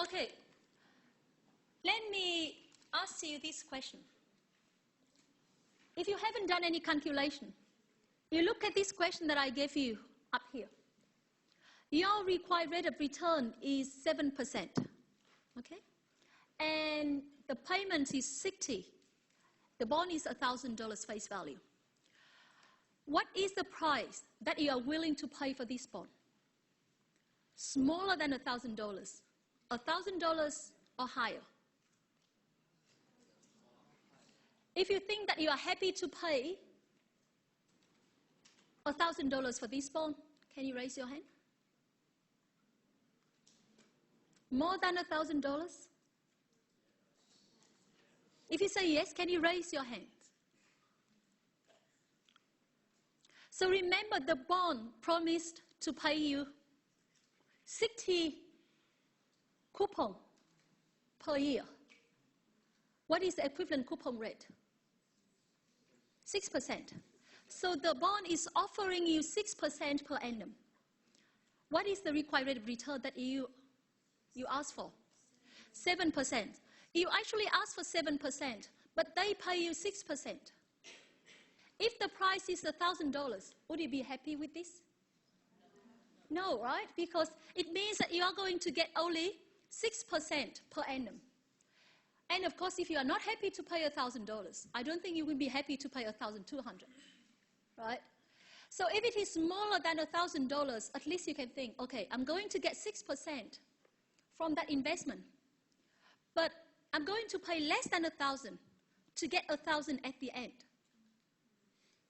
Okay. Let me ask you this question. If you haven't done any calculation, you look at this question that I gave you up here. Your required rate of return is 7%, okay? And the payment is 60. The bond is $1,000 face value. What is the price that you are willing to pay for this bond? Smaller than $1,000, $1,000 or higher. If you think that you are happy to pay $1,000 for this bond, can you raise your hand? More than $1,000? If you say yes, can you raise your hand? So remember, the bond promised to pay you 60 coupon per year. What is the equivalent coupon rate? 6%. So the bond is offering you 6% per annum. What is the required rate of return that you ask for? 7%. You actually ask for 7%, but they pay you 6%. If the price is $1,000, would you be happy with this? No, right? Because it means that you are going to get only 6% per annum. And of course, if you are not happy to pay $1,000, I don't think you will be happy to pay $1,200, right? So if it is smaller than $1,000, at least you can think, okay, I'm going to get 6% from that investment, but I'm going to pay less than 1,000 to get 1,000 at the end,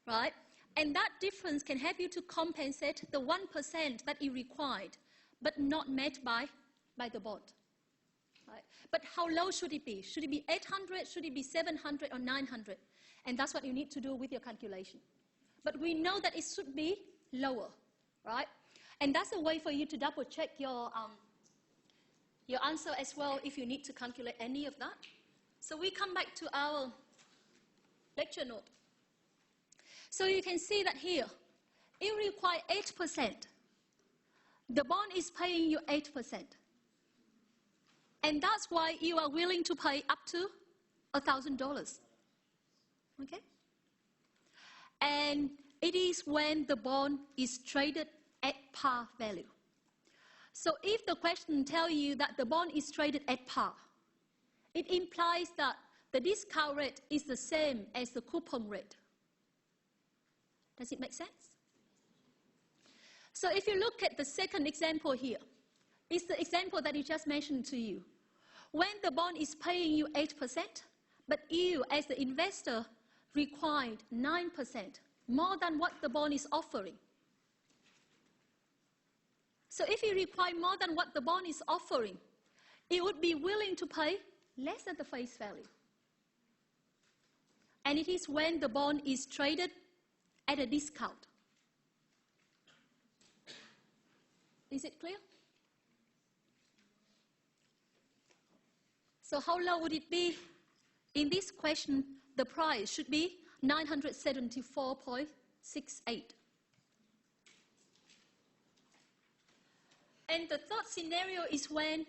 right? And that difference can help you to compensate the 1% that you required, but not met by the bond. Right? But how low should it be? Should it be 800? Should it be 700 or 900? And that's what you need to do with your calculation. But we know that it should be lower, right? And that's a way for you to double check your answer as well if you need to calculate any of that. So we come back to our lecture note. So you can see that here, you require 8%. The bond is paying you 8%. And that's why you are willing to pay up to $1,000. Okay? And it is when the bond is traded at par value. So if the question tells you that the bond is traded at par, it implies that the discount rate is the same as the coupon rate. Does it make sense? So if you look at the second example here, it's the example that I just mentioned to you. When the bond is paying you 8%, but you as the investor required 9%, more than what the bond is offering. So if you require more than what the bond is offering, you would be willing to pay less than the face value. And it is when the bond is traded at a discount. Is it clear? So how low would it be? In this question, the price should be 974.68. And the third scenario is when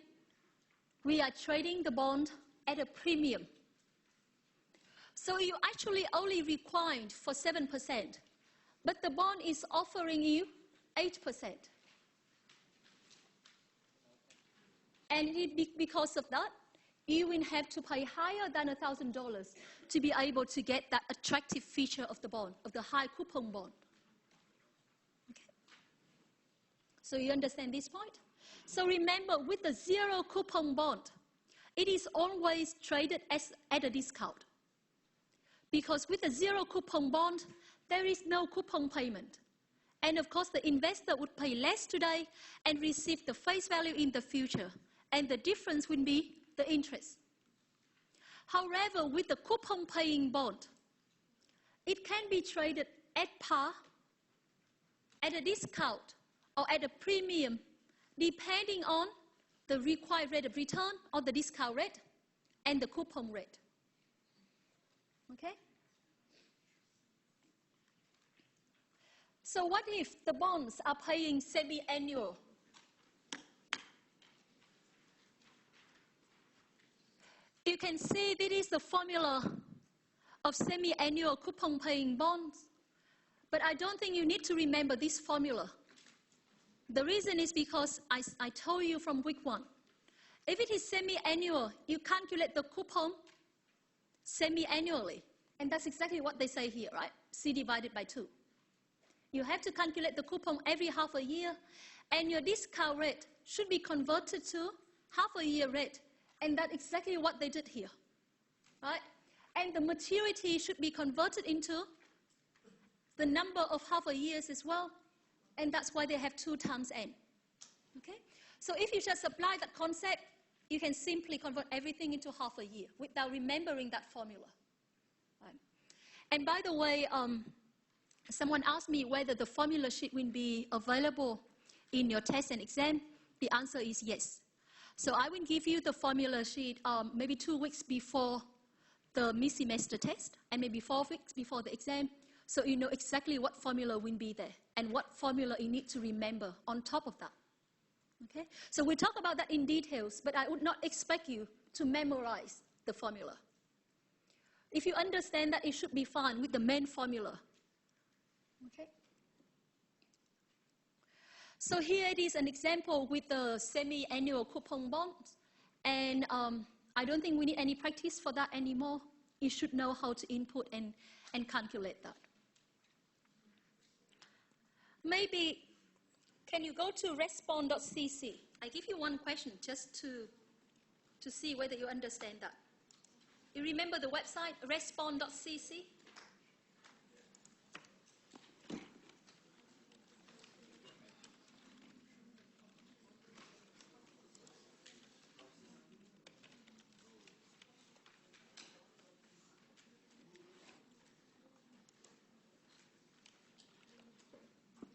we are trading the bond at a premium. So you actually only required for 7%, but the bond is offering you 8%. And because of that, you will have to pay higher than $1,000 to be able to get that attractive feature of the bond, of the high coupon bond. Okay. So you understand this point? So remember, with the zero coupon bond, it is always traded at a discount. Because with a zero coupon bond, there is no coupon payment. And of course, the investor would pay less today and receive the face value in the future. And the difference will be the interest. However, with the coupon paying bond, it can be traded at par, at a discount, or at a premium, depending on the required rate of return, or the discount rate, and the coupon rate. Okay? So what if the bonds are paying semi-annual? You can see this is the formula of semi-annual coupon-paying bonds, but I don't think you need to remember this formula. The reason is because I told you from week 1, if it is semi-annual, you calculate the coupon semi-annually, and that's exactly what they say here, right? C divided by 2. You have to calculate the coupon every half a year, and your discount rate should be converted to half a year rate. And that's exactly what they did here, right? And the maturity should be converted into the number of half a years as well. And that's why they have 2 times n, okay? So if you just apply that concept, you can simply convert everything into half a year without remembering that formula. Right? And by the way, someone asked me whether the formula sheet will be available in your test and exam. The answer is yes. So I will give you the formula sheet maybe 2 weeks before the mid-semester test and maybe 4 weeks before the exam, so you know exactly what formula will be there and what formula you need to remember on top of that. Okay? So we'll talk about that in details, but I would not expect you to memorize the formula. If you understand that, it should be fine with the main formula. Okay? So here it is an example with the semi-annual coupon bonds. And I don't think we need any practice for that anymore. You should know how to input and calculate that. Maybe, can you go to respond.cc? I give you one question just to see whether you understand that. You remember the website, respond.cc?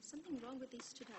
Something wrong with this today.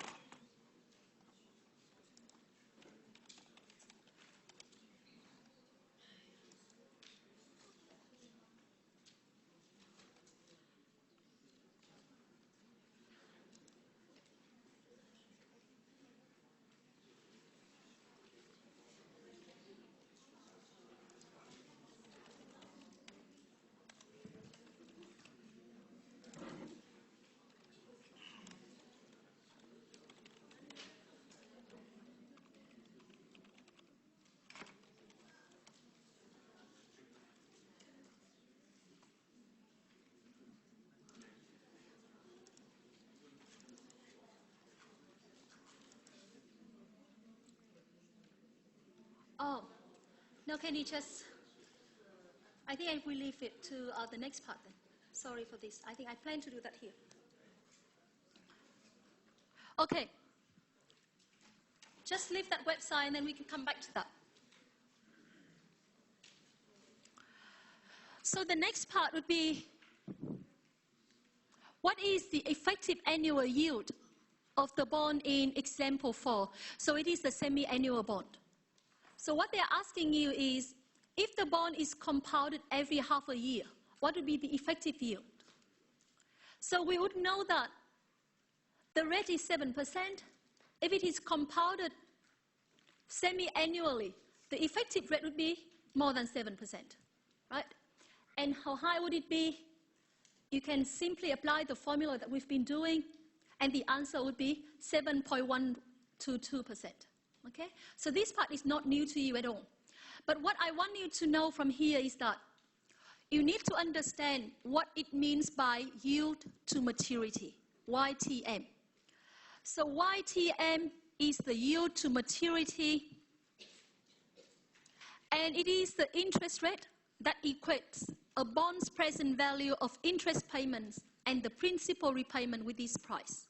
Oh, no, can you just, I think I will leave it to the next part then. Sorry for this. I think I plan to do that here. Okay. Just leave that website and then we can come back to that. So the next part would be, what is the effective annual yield of the bond in example 4? So it is the semi-annual bond. So what they are asking you is, if the bond is compounded every half a year, what would be the effective yield? So we would know that the rate is 7%. If it is compounded semi-annually, the effective rate would be more than 7%, right? And how high would it be? You can simply apply the formula that we've been doing, and the answer would be 7.122%. Okay? So this part is not new to you at all. But what I want you to know from here is that you need to understand what it means by yield to maturity, YTM. So YTM is the yield to maturity, and it is the interest rate that equates a bond's present value of interest payments and the principal repayment with this price.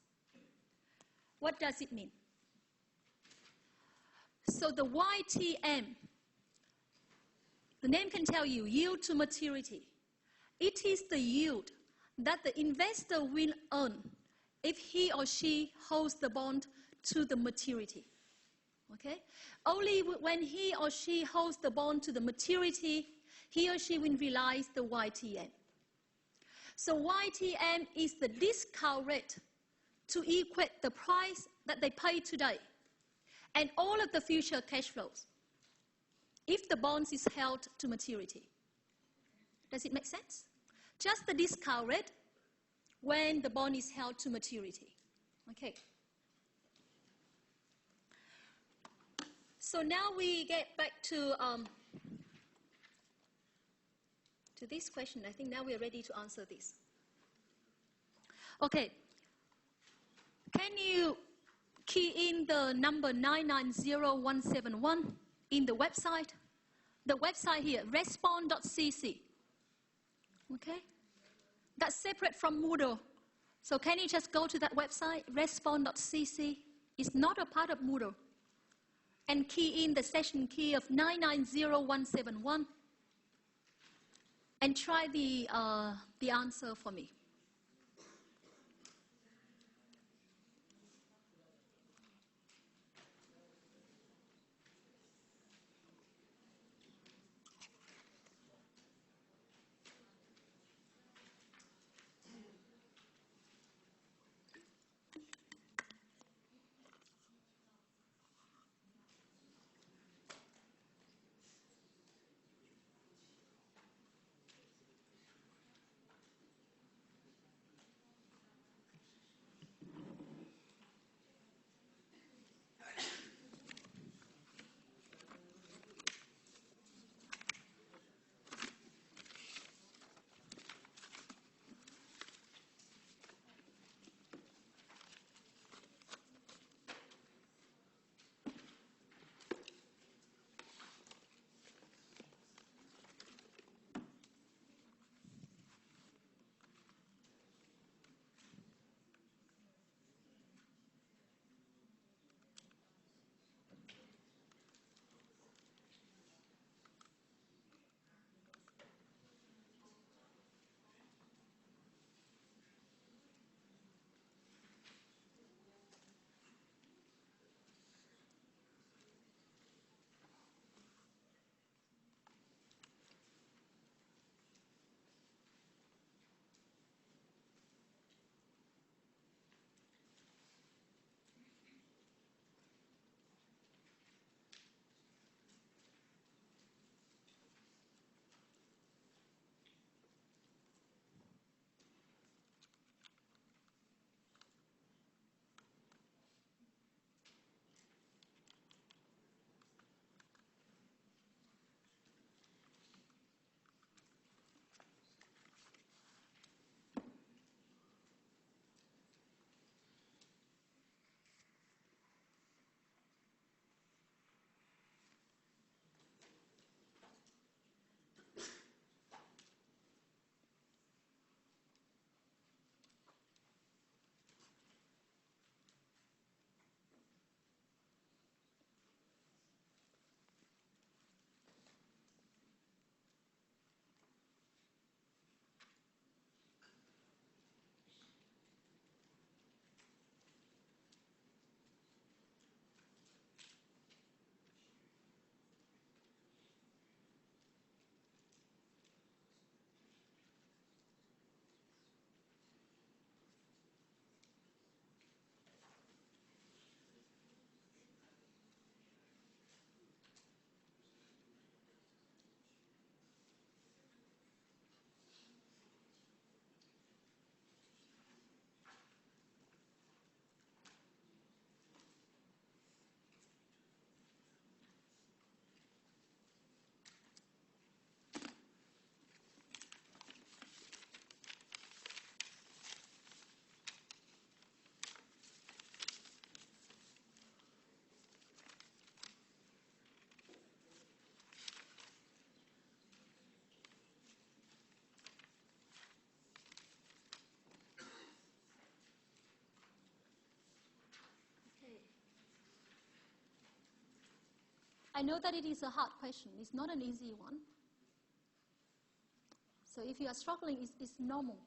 What does it mean? So the YTM, the name can tell you, yield to maturity. It is the yield that the investor will earn if he or she holds the bond to the maturity. Okay? Only when he or she holds the bond to the maturity, he or she will realize the YTM. So YTM is the discount rate to equate the price that they pay today and all of the future cash flows if the bond is held to maturity. Does it make sense? Just the discount rate when the bond is held to maturity. Okay. So now we get back to this question. I think now we are ready to answer this. Okay. Can you key in the number 990171 in the website? The website here, respond.cc. Okay? That's separate from Moodle. So can you just go to that website, respond.cc? It's not a part of Moodle. And key in the session key of 990171 and try the answer for me. I know that it is a hard question. It's not an easy one. So if you are struggling, it's normal.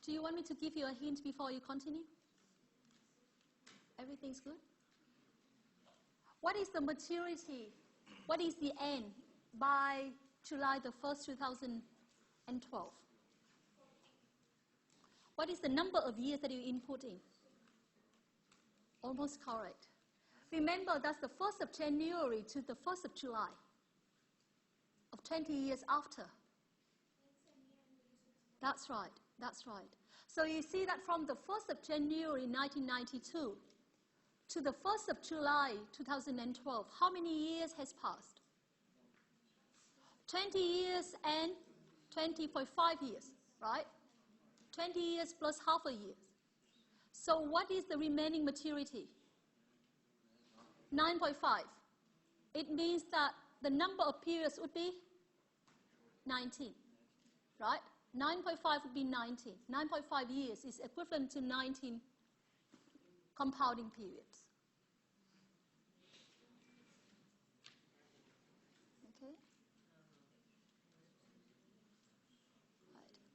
Do you want me to give you a hint before you continue? Everything's good? What is the maturity? What is the end by July the 1st, 2012? What is the number of years that you input in? Almost correct. Remember, that's the 1st of January to the 1st of July of 20 years after. That's right. That's right. So you see that from the 1st of January 1992 to the 1st of July 2012, how many years has passed? 20 years and 20.5 years, right? 20 years plus half a year. So what is the remaining maturity? 9.5. It means that the number of periods would be 19, right? 9.5 would be 19. 9.5 years is equivalent to 19 compounding periods. Okay? Right.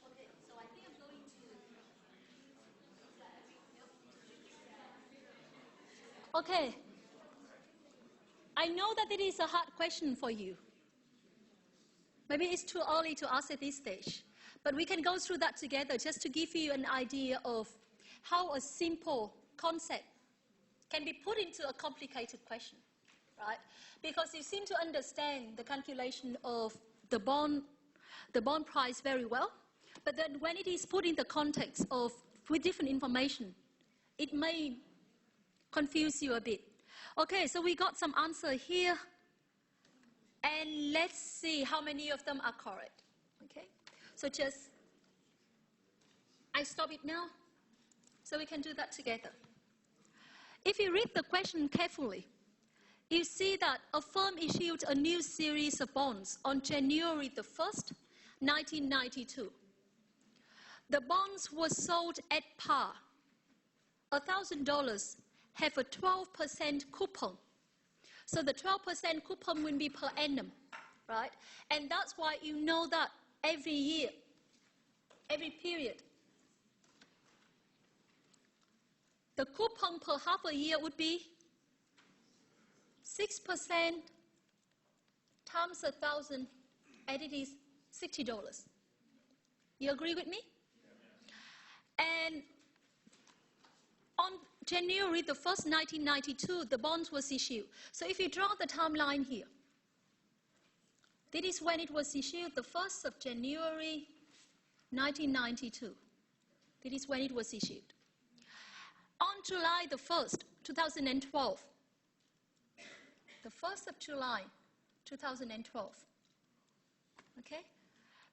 Okay, so I think I'm going to... Okay. I know that it is a hard question for you. Maybe it's too early to ask at this stage. But we can go through that together just to give you an idea of how a simple concept can be put into a complicated question, right? Because you seem to understand the calculation of the bond price very well. But then when it is put in the context of with different information, it may confuse you a bit. Okay, so we got some answer here. And let's see how many of them are correct. Okay? So just, I stop it now, so we can do that together. If you read the question carefully, you see that a firm issued a new series of bonds on January the 1st, 1992. The bonds were sold at par. $1,000 have a 12% coupon. So the 12% coupon will be per annum, right? And that's why you know that every year, every period, the coupon per half a year would be 6% times 1,000, and it is $60. You agree with me? And on January the 1st, 1992, the bonds was issued. So if you draw the timeline here, that is when it was issued, the 1st of January, 1992. That is when it was issued. On July the 1st, 2012, the 1st of July, 2012, okay?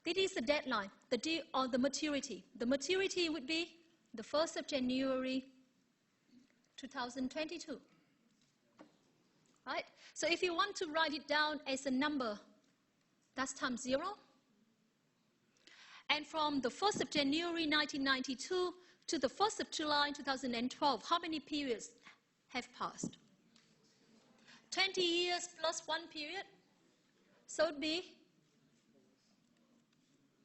That is the deadline, the due, or the maturity. The maturity would be the 1st of January, 2022. Right? So if you want to write it down as a number, that's times 0. And from the 1st of January 1992 to the 1st of July 2012, how many periods have passed? 20 years plus 1 period, so it would be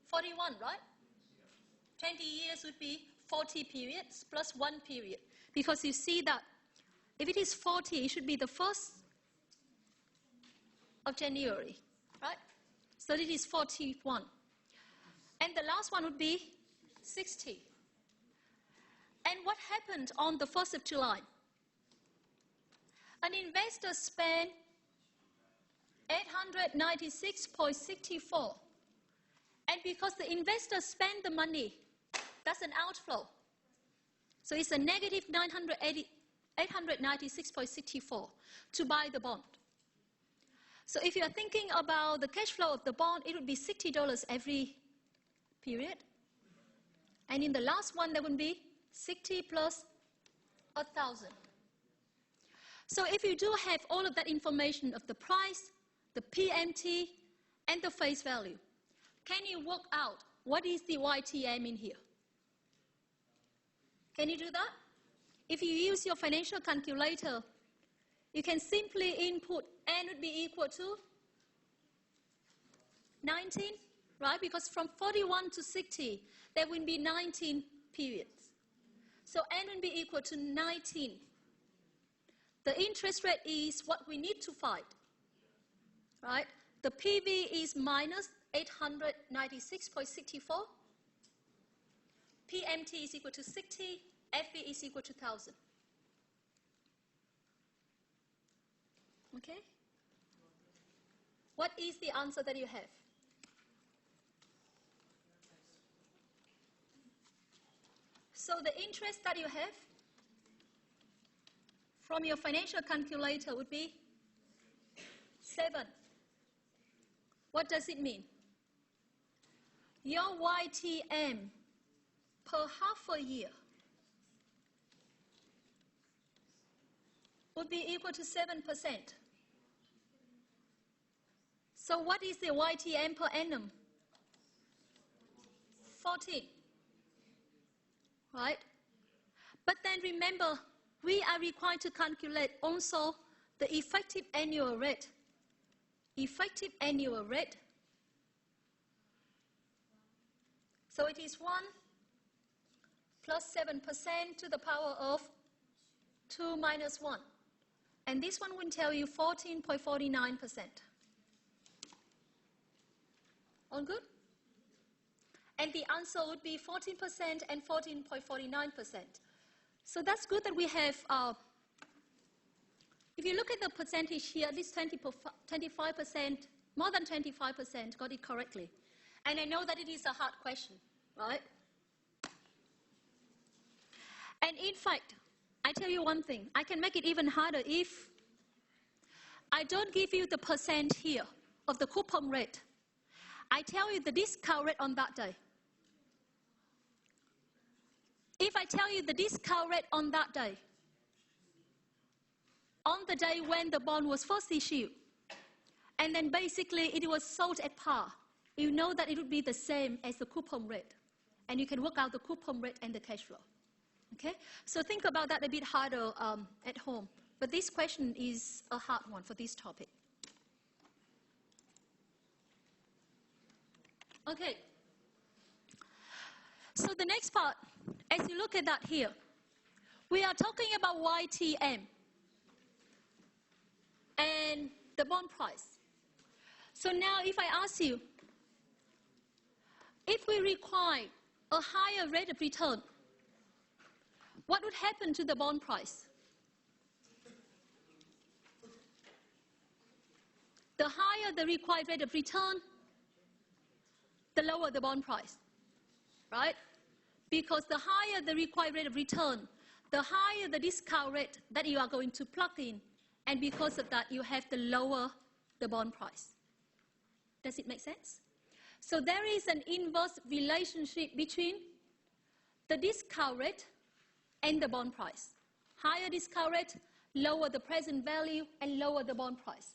41, right? 20 years would be 40 periods plus 1 period. Because you see that if it is 40, it should be the 1st of January, right? So it is 41. And the last one would be 60. And what happened on the 1st of July? An investor spent 896.64. And because the investor spent the money, that's an outflow. So it's a negative 896.64 to buy the bond. So if you are thinking about the cash flow of the bond, it would be $60 every period. And in the last one, there would be 60 plus 1,000. So if you do have all of that information of the price, the PMT, and the face value, can you work out what is the YTM in here? Can you do that? If you use your financial calculator, you can simply input N would be equal to 19, right? Because from 41 to 60, there will be 19 periods. So N will be equal to 19. The interest rate is what we need to find, right? The PV is minus 896.64. PMT is equal to 60. FV is equal to 1,000. Okay? What is the answer that you have? So the interest that you have from your financial calculator would be 7. What does it mean? Your YTM per half a year would be equal to 7%. So what is the YTM per annum? 14. Right? But then remember, we are required to calculate also the effective annual rate. Effective annual rate. So it is 1 plus 7% to the power of 2 minus 1. And this one will tell you 14.49%. All good? And the answer would be 14% and 14.49%. So that's good that we have, if you look at the percentage here, at least 25%, more than 25% got it correctly. And I know that it is a hard question, right? And in fact, I tell you one thing, I can make it even harder if I don't give you the percent here of the coupon rate. I tell you the discount rate on that day. If I tell you the discount rate on that day, on the day when the bond was first issued, and then basically it was sold at par, you know that it would be the same as the coupon rate. And you can work out the coupon rate and the cash flow. Okay? So think about that a bit harder at home. But this question is a hard one for this topic. Okay. So the next part, as you look at that here, we are talking about YTM and the bond price. So now if I ask you, if we require a higher rate of return, what would happen to the bond price? The higher the required rate of return, the lower the bond price, right? Because the higher the required rate of return, the higher the discount rate that you are going to plug in, and because of that, you have to lower the bond price. Does it make sense? So there is an inverse relationship between the discount rate and the bond price. Higher discount rate, lower the present value, and lower the bond price.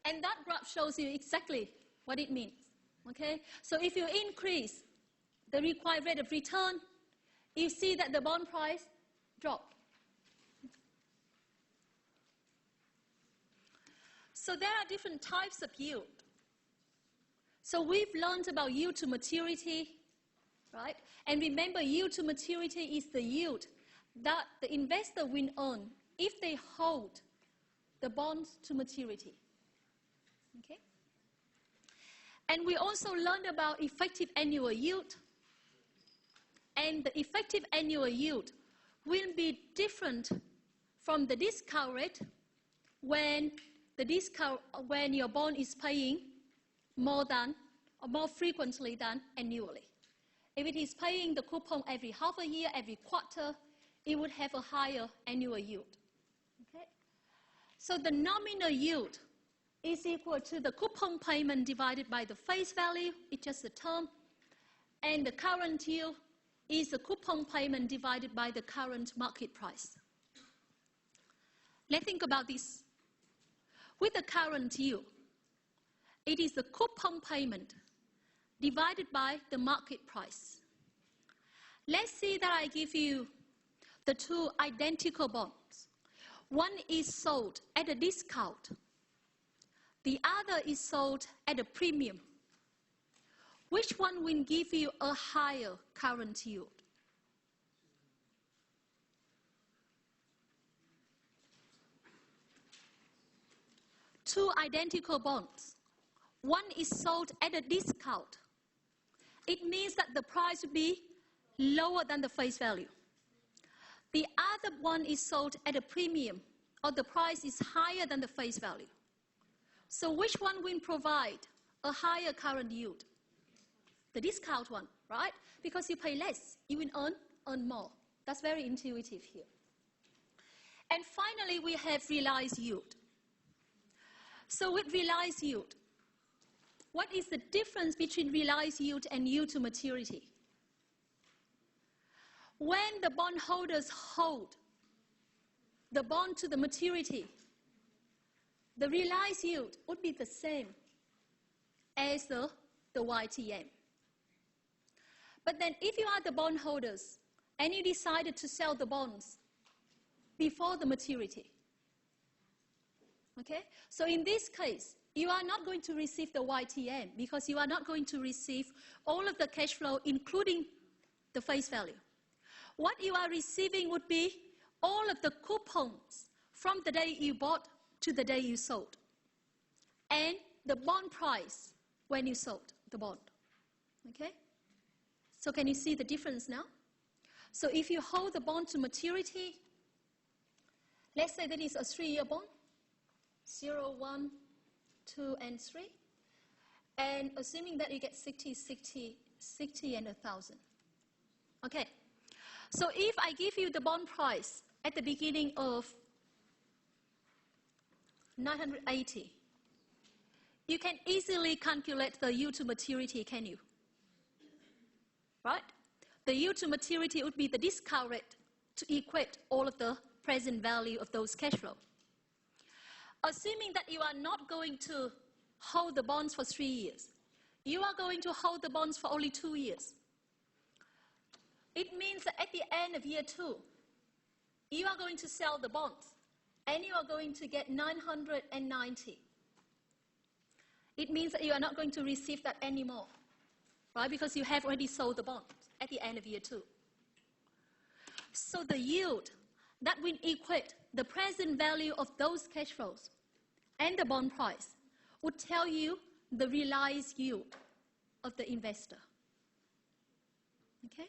And that graph shows you exactly what it means. Okay? So if you increase the required rate of return, you see that the bond price drops. So there are different types of yield. So we've learned about yield to maturity, right? And remember, yield to maturity is the yield that the investor will earn if they hold the bonds to maturity. Okay? And we also learned about effective annual yield. And the effective annual yield will be different from the discount rate when your bond is paying more frequently than annually. If it is paying the coupon every half a year, every quarter, it would have a higher annual yield. Okay? So the nominal yield is equal to the coupon payment divided by the face value, it's just a term, and the current yield is the coupon payment divided by the current market price. Let's think about this. With the current yield, it is the coupon payment divided by the market price. Let's see that I give you the two identical bonds. One is sold at a discount. The other is sold at a premium. Which one will give you a higher current yield? Two identical bonds. One is sold at a discount. It means that the price will be lower than the face value. The other one is sold at a premium, or the price is higher than the face value. So which one will provide a higher current yield? The discount one, right? Because you pay less, you will earn more. That's very intuitive here. And finally, we have realized yield. So with realized yield, what is the difference between realized yield and yield to maturity? When the bondholders hold the bond to the maturity, the realized yield would be the same as the YTM. But then if you are the bondholders and you decided to sell the bonds before the maturity, okay? So in this case, you are not going to receive the YTM because you are not going to receive all of the cash flow, including the face value. What you are receiving would be all of the coupons from the day you bought to the day you sold, and the bond price when you sold the bond. Okay? So can you see the difference now? So if you hold the bond to maturity, let's say that is a 3-year bond, 0, 1, 2, and 3. And assuming that you get 60, 60, 60, and 1,000. Okay. So if I give you the bond price at the beginning of 980, you can easily calculate the yield to maturity, can you? Right? The yield to maturity would be the discount rate to equate all of the present value of those cash flow. Assuming that you are not going to hold the bonds for 3 years, you are going to hold the bonds for only 2 years. It means that at the end of year 2, you are going to sell the bonds, and you are going to get 990. It means that you are not going to receive that anymore, right? Because you have already sold the bonds at the end of year 2. So the yield that will equate the present value of those cash flows and the bond price would tell you the realized yield of the investor. Okay?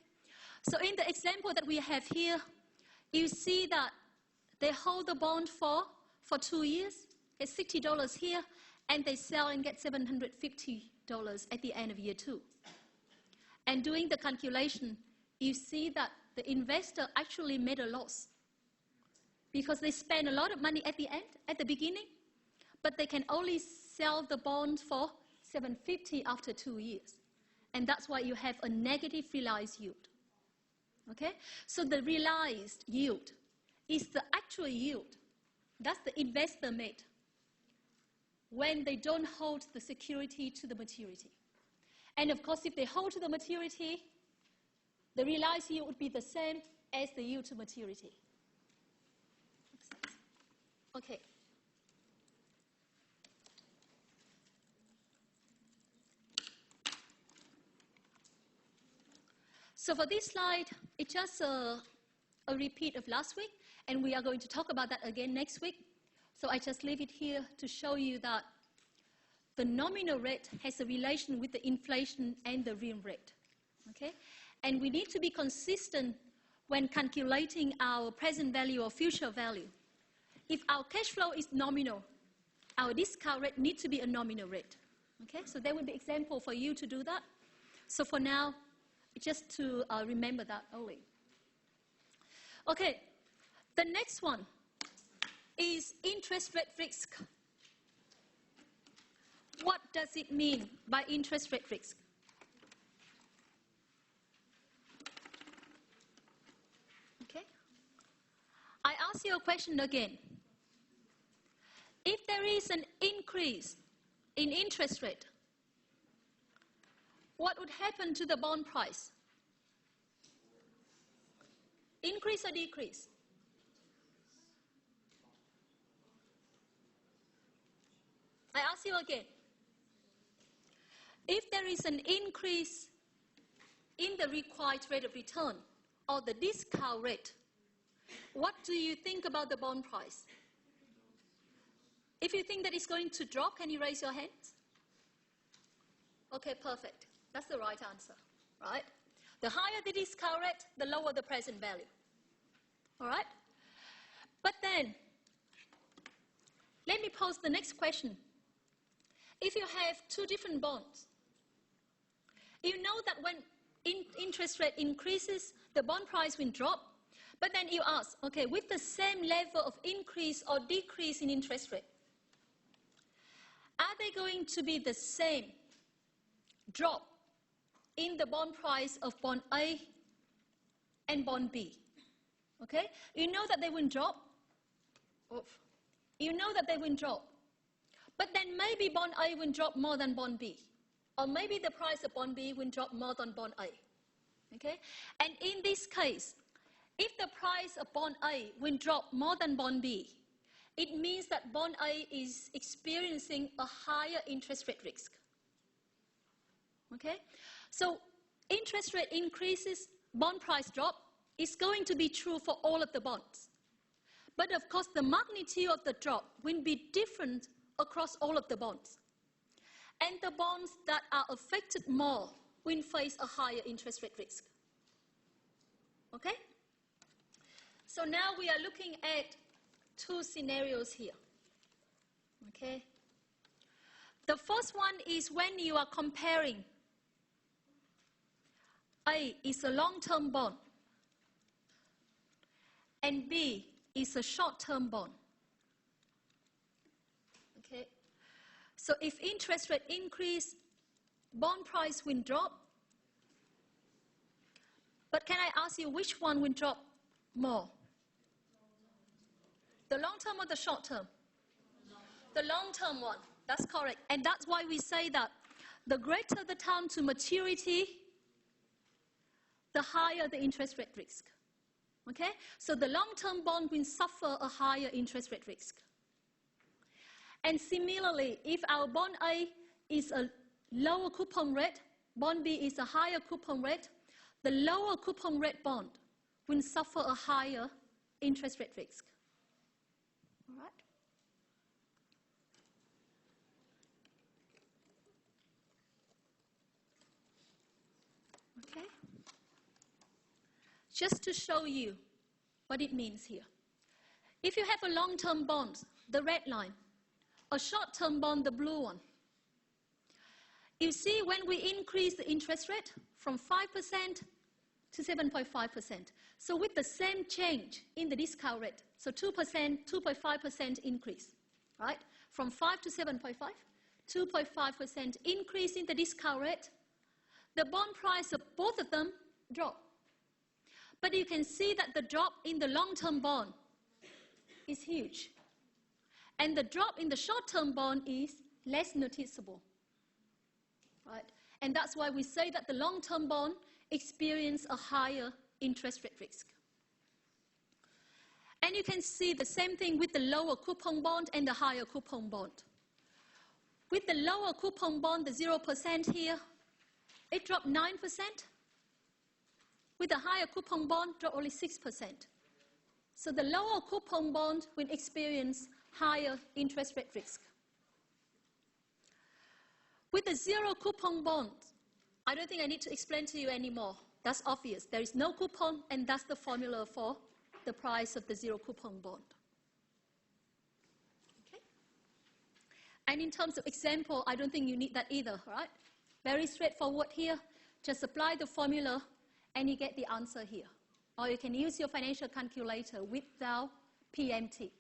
So in the example that we have here, you see that they hold the bond for 2 years, get $60 here, and they sell and get $750 at the end of year 2. And doing the calculation, you see that the investor actually made a loss because they spend a lot of money at the end, at the beginning, but they can only sell the bond for $750 after 2 years. And that's why you have a negative realized yield. Okay? So the realized yield is the actual yield. That's the investor made when they don't hold the security to the maturity. And of course, if they hold to the maturity, the realized yield would be the same as the yield to maturity. Makes sense? Okay. So for this slide, it's just a repeat of last week, and we are going to talk about that again next week. So I just leave it here to show you that the nominal rate has a relation with the inflation and the real rate. Okay? And we need to be consistent when calculating our present value or future value. If our cash flow is nominal, our discount rate needs to be a nominal rate. Okay? So there will be example for you to do that. So for now, just to remember that only. Okay, the next one is interest rate risk. What does it mean by interest rate risk? Okay, I ask you a question again. If there is an increase in interest rate, what would happen to the bond price? Increase or decrease? I ask you again. If there is an increase in the required rate of return or the discount rate, what do you think about the bond price? If you think that it's going to drop, can you raise your hands? Okay, perfect. That's the right answer, right? The higher the discount rate, the lower the present value. All right? But then, let me pose the next question. If you have two different bonds, you know that when interest rate increases, the bond price will drop. But then you ask, okay, with the same level of increase or decrease in interest rate, are they going to be the same drop in the bond price of bond A and bond B? Okay? You know that they will drop. You know that they will drop. But then maybe bond A will drop more than bond B. Or maybe the price of bond B will drop more than bond A. Okay? And in this case, if the price of bond A will drop more than bond B, it means that bond A is experiencing a higher interest rate risk. Okay? So interest rate increases, bond price drop is going to be true for all of the bonds. But of course, the magnitude of the drop will be different across all of the bonds. And the bonds that are affected more will face a higher interest rate risk. Okay? So now we are looking at two scenarios here. Okay? The first one is when you are comparing A is a long-term bond and B is a short-term bond. Okay? So if interest rate increase, bond price will drop. But can I ask you which one will drop more? The long-term or the short-term? The long-term one. That's correct. And that's why we say that the greater the time to maturity, the higher the interest rate risk. Okay? So the long-term bond will suffer a higher interest rate risk. And similarly, if our bond A is a lower coupon rate, bond B is a higher coupon rate, the lower coupon rate bond will suffer a higher interest rate risk. All right? Okay? Just to show you what it means here. If you have a long-term bond, the red line, a short-term bond, the blue one, you see when we increase the interest rate from 5% to 7.5%. So with the same change in the discount rate, so 2%, 2.5% increase, right? From 5 to 7.5, 2.5% increase in the discount rate, the bond price of both of them drop. But you can see that the drop in the long-term bond is huge. And the drop in the short-term bond is less noticeable. Right? And that's why we say that the long-term bond experience a higher interest rate risk. And you can see the same thing with the lower coupon bond and the higher coupon bond. With the lower coupon bond, the 0% here, it dropped 9%. With the higher coupon bond, dropped only 6%. So the lower coupon bond will experience higher interest rate risk. With the zero coupon bond, I don't think I need to explain to you anymore. That's obvious. There is no coupon, and that's the formula for the price of the zero coupon bond. Okay? And in terms of example, I don't think you need that either, right? Very straightforward here. Just apply the formula, and you get the answer here. Or you can use your financial calculator without PMT.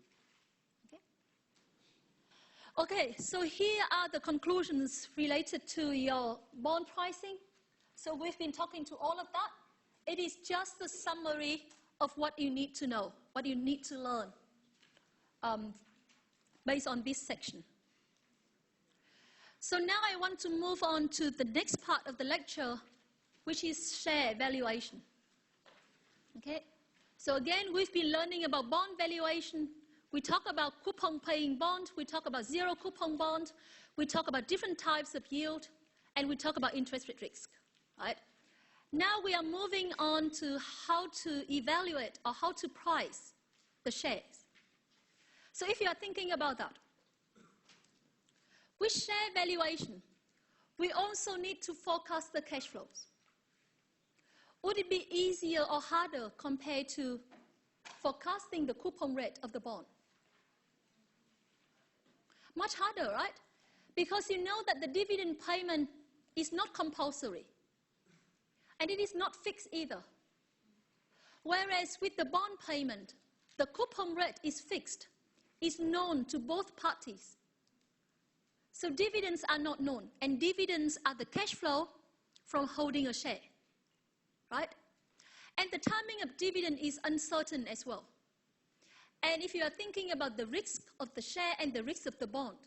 Okay, so here are the conclusions related to your bond pricing. So we've been talking to all of that. It is just a summary of what you need to know, what you need to learn based on this section. So now I want to move on to the next part of the lecture, which is share valuation. Okay, so again, we've been learning about bond valuation. We talk about coupon-paying bond, we talk about zero coupon bond, we talk about different types of yield, and we talk about interest rate risk, right? Now we are moving on to how to evaluate or how to price the shares. So if you are thinking about that, with share valuation, we also need to forecast the cash flows. Would it be easier or harder compared to forecasting the coupon rate of the bond? Much harder, right? Because you know that the dividend payment is not compulsory. And it is not fixed either. Whereas with the bond payment, the coupon rate is fixed, is known to both parties. So dividends are not known, and dividends are the cash flow from holding a share, right? And the timing of dividend is uncertain as well. And if you are thinking about the risk of the share and the risk of the bond,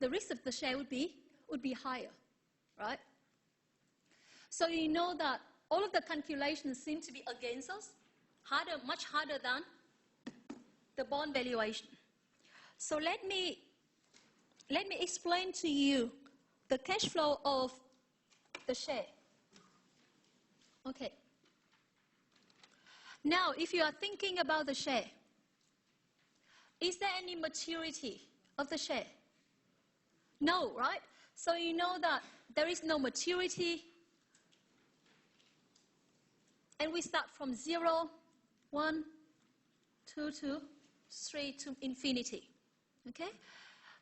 the risk of the share would be higher, right? So you know that all of the calculations seem to be against us, harder, much harder than the bond valuation. So let me explain to you the cash flow of the share. Okay. Now, if you are thinking about the share, is there any maturity of the share? No, right? So you know that there is no maturity. And we start from 0, 1, 2, 2, 3 to infinity. Okay?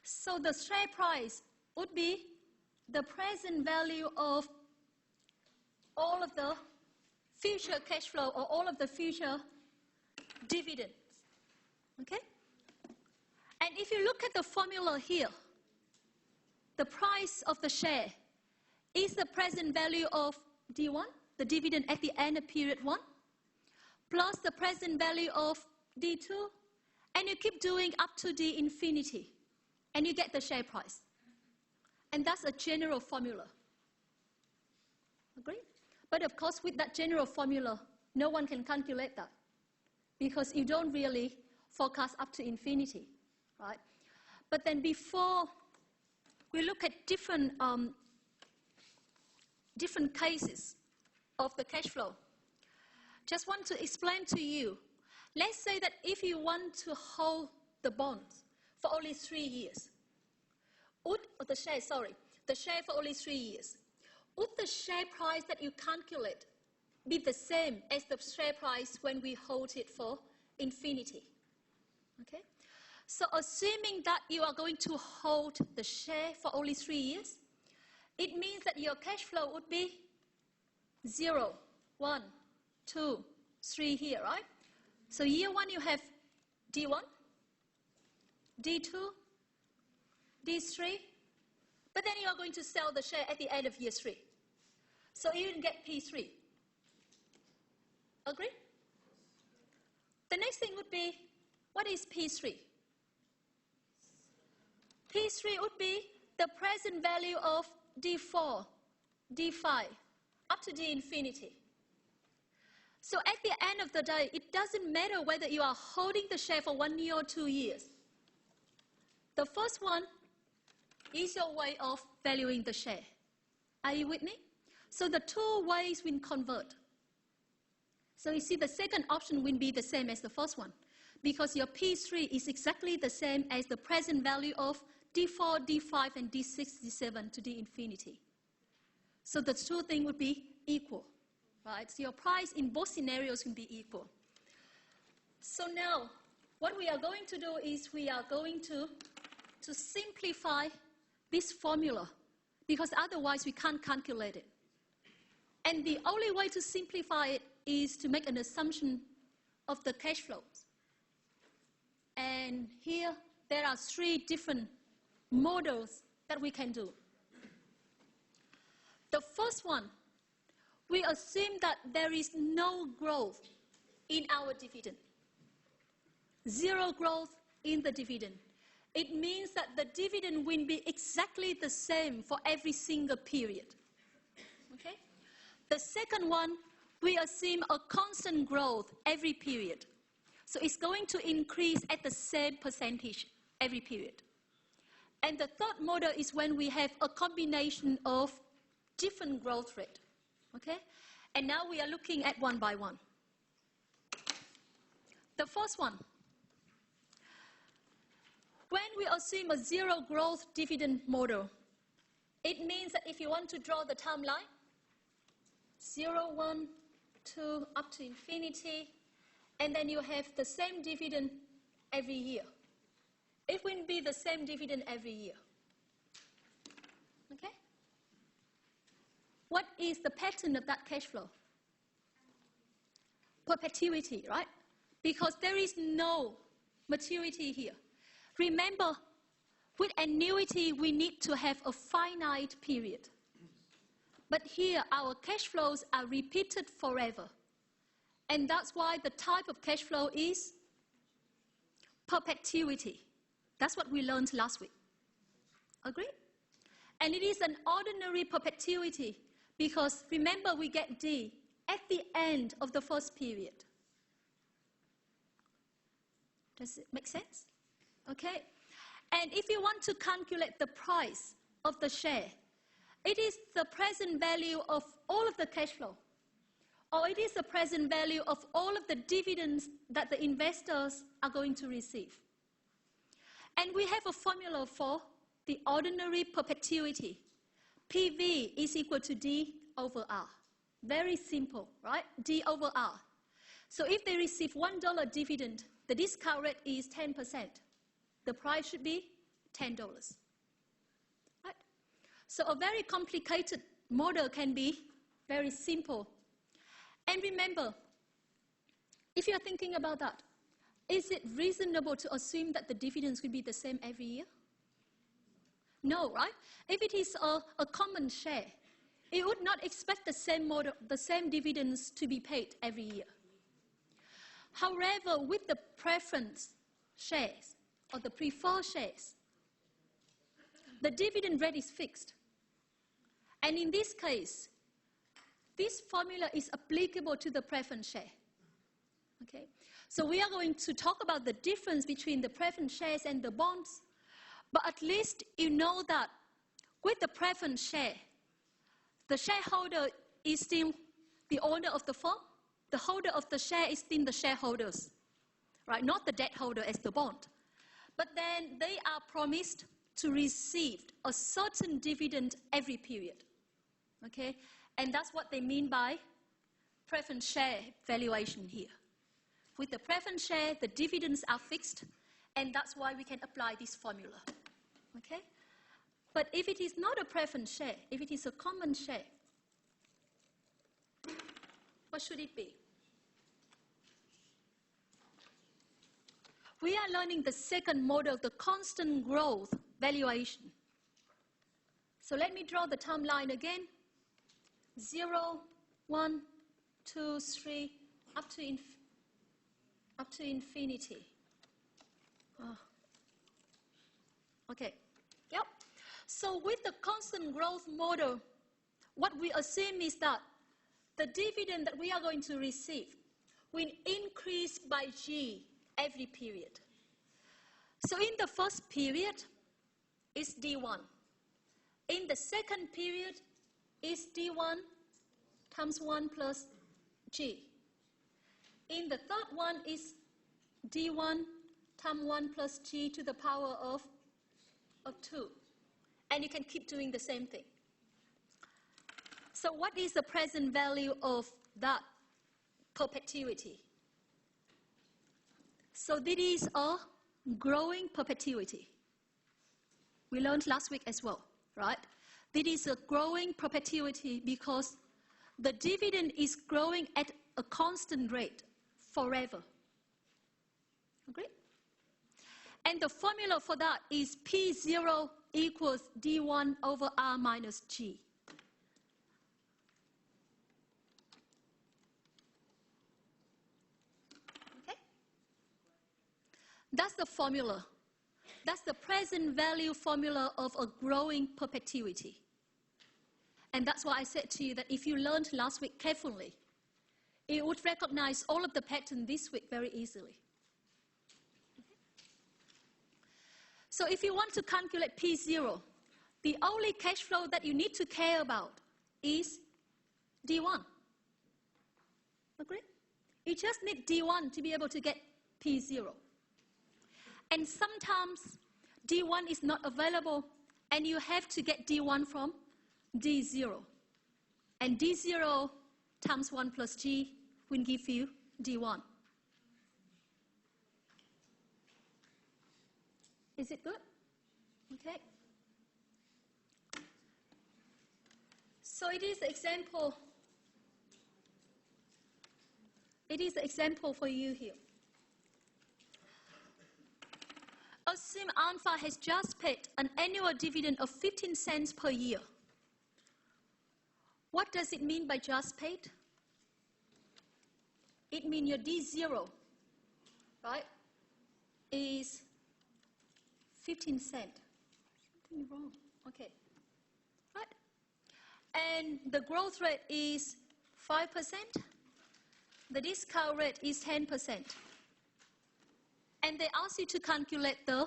So the share price would be the present value of all of the future cash flow or all of the future dividends. Okay? And if you look at the formula here, the price of the share is the present value of D1, the dividend at the end of period 1, plus the present value of D2, and you keep doing up to D infinity, and you get the share price. And that's a general formula. Agree? But of course, with that general formula, no one can calculate that because you don't really forecast up to infinity, right? But then before we look at different cases of the cash flow, just want to explain to you, let's say that if you want to hold the bonds for only 3 years, the share for only 3 years, would the share price that you calculate be the same as the share price when we hold it for infinity? Okay? So assuming that you are going to hold the share for only 3 years, it means that your cash flow would be 0, 1, 2, 3 here, right? So year 1 you have D1, D2, D3, but then you are going to sell the share at the end of year 3. So you will get P3. Agree? The next thing would be, what is P3? P3 would be the present value of D4, D5, up to D infinity. So at the end of the day, it doesn't matter whether you are holding the share for 1 year or 2 years. The first one is your way of valuing the share. Are you with me? So the two ways will convert. So you see the second option will be the same as the first one, because your P3 is exactly the same as the present value of D4, D5, and D6, D7 to D infinity. So the two things would be equal, right? So your price in both scenarios will be equal. So now, what we are going to do is we are going to simplify this formula, because otherwise we can't calculate it. And the only way to simplify it is to make an assumption of the cash flows. And here, there are 3 different models that we can do. The first one, we assume that there is no growth in our dividend. 0 growth in the dividend. It means that the dividend will be exactly the same for every single period. Okay? The second one, we assume a constant growth every period. So it's going to increase at the same percentage every period. And the third model is when we have a combination of different growth rate. Okay? And now we are looking at one by one. The first one, when we assume a 0 growth dividend model, it means that if you want to draw the timeline, 0, 1, 2, up to infinity, and then you have the same dividend every year. It will be the same dividend every year. Okay? What is the pattern of that cash flow? Perpetuity, right? Because there is no maturity here. Remember, with annuity, we need to have a finite period. But here, our cash flows are repeated forever. And that's why the type of cash flow is perpetuity. That's what we learned last week. Agree? And it is an ordinary perpetuity because, remember, we get D at the end of the first period. Does it make sense? Okay. And if you want to calculate the price of the share, it is the present value of all of the cash flow, or it is the present value of all of the dividends that the investors are going to receive. And we have a formula for the ordinary perpetuity. PV is equal to D over R. Very simple, right? D over R. So if they receive $1 dividend, the discount rate is 10%. The price should be $10. Right? So a very complicated model can be very simple. And remember, if you're thinking about that, is it reasonable to assume that the dividends will be the same every year? No, right? If it is a common share, it would not expect the same dividends to be paid every year. However, with the preference shares or the preferred shares, the dividend rate is fixed. And in this case, this formula is applicable to the preference share. Okay? So we are going to talk about the difference between the preference shares and the bonds, but at least you know that with the preference share, the shareholder is still the owner of the firm. The holder of the share is still the shareholders, right? Not the debt holder as the bond. But then they are promised to receive a certain dividend every period, okay? And that's what they mean by preference share valuation here. With the preference share, the dividends are fixed, and that's why we can apply this formula, okay? But if it is not a preference share, if it is a common share, what should it be? We are learning the second model, the constant growth valuation. So let me draw the timeline again. 0, 1, 2, 3, up to infinity. Okay, yep. So with the constant growth model, what we assume is that the dividend that we are going to receive will increase by G every period. So in the first period, it's D1. In the second period, it's D1 times 1 plus G. In the third one, is D1 times 1 plus G to the power of 2. And you can keep doing the same thing. So what is the present value of that perpetuity? So this is a growing perpetuity. We learned last week as well, right? This is a growing perpetuity because the dividend is growing at a constant rate forever. Agree? And the formula for that is P0 equals D1 over R minus G. Okay? That's the formula. That's the present value formula of a growing perpetuity. And that's why I said to you that if you learned last week carefully, you would recognize all of the patterns this week very easily. So if you want to calculate P0, the only cash flow that you need to care about is D1. Agree? You just need D1 to be able to get P0. And sometimes D1 is not available, and you have to get D1 from D0. And D0 times 1 plus G will give you D1. Is it good? Okay. So it is an example. It is an example for you here. Assume Alpha has just paid an annual dividend of 15 cents per year. What does it mean by just paid? It means your D0, right, is 15 cents. Something wrong. Okay. Right. And the growth rate is 5%. The discount rate is 10%. And they ask you to calculate the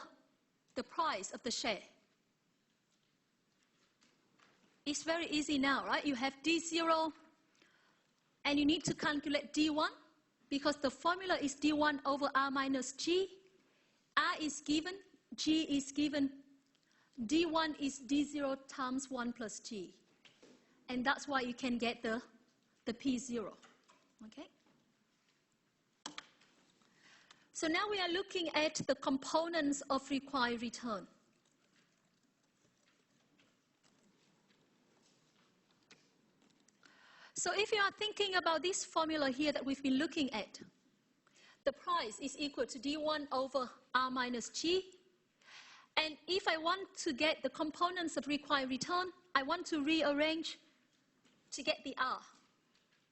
price of the share. It's very easy now, right? You have D0, and you need to calculate D1, because the formula is D1 over R minus G. R is given, G is given. D1 is D0 times 1 plus G. And that's why you can get the P0. Okay? So now we are looking at the components of required return. So if you are thinking about this formula here that we've been looking at, the price is equal to D1 over R minus G. And if I want to get the components of required return, I want to rearrange to get the R.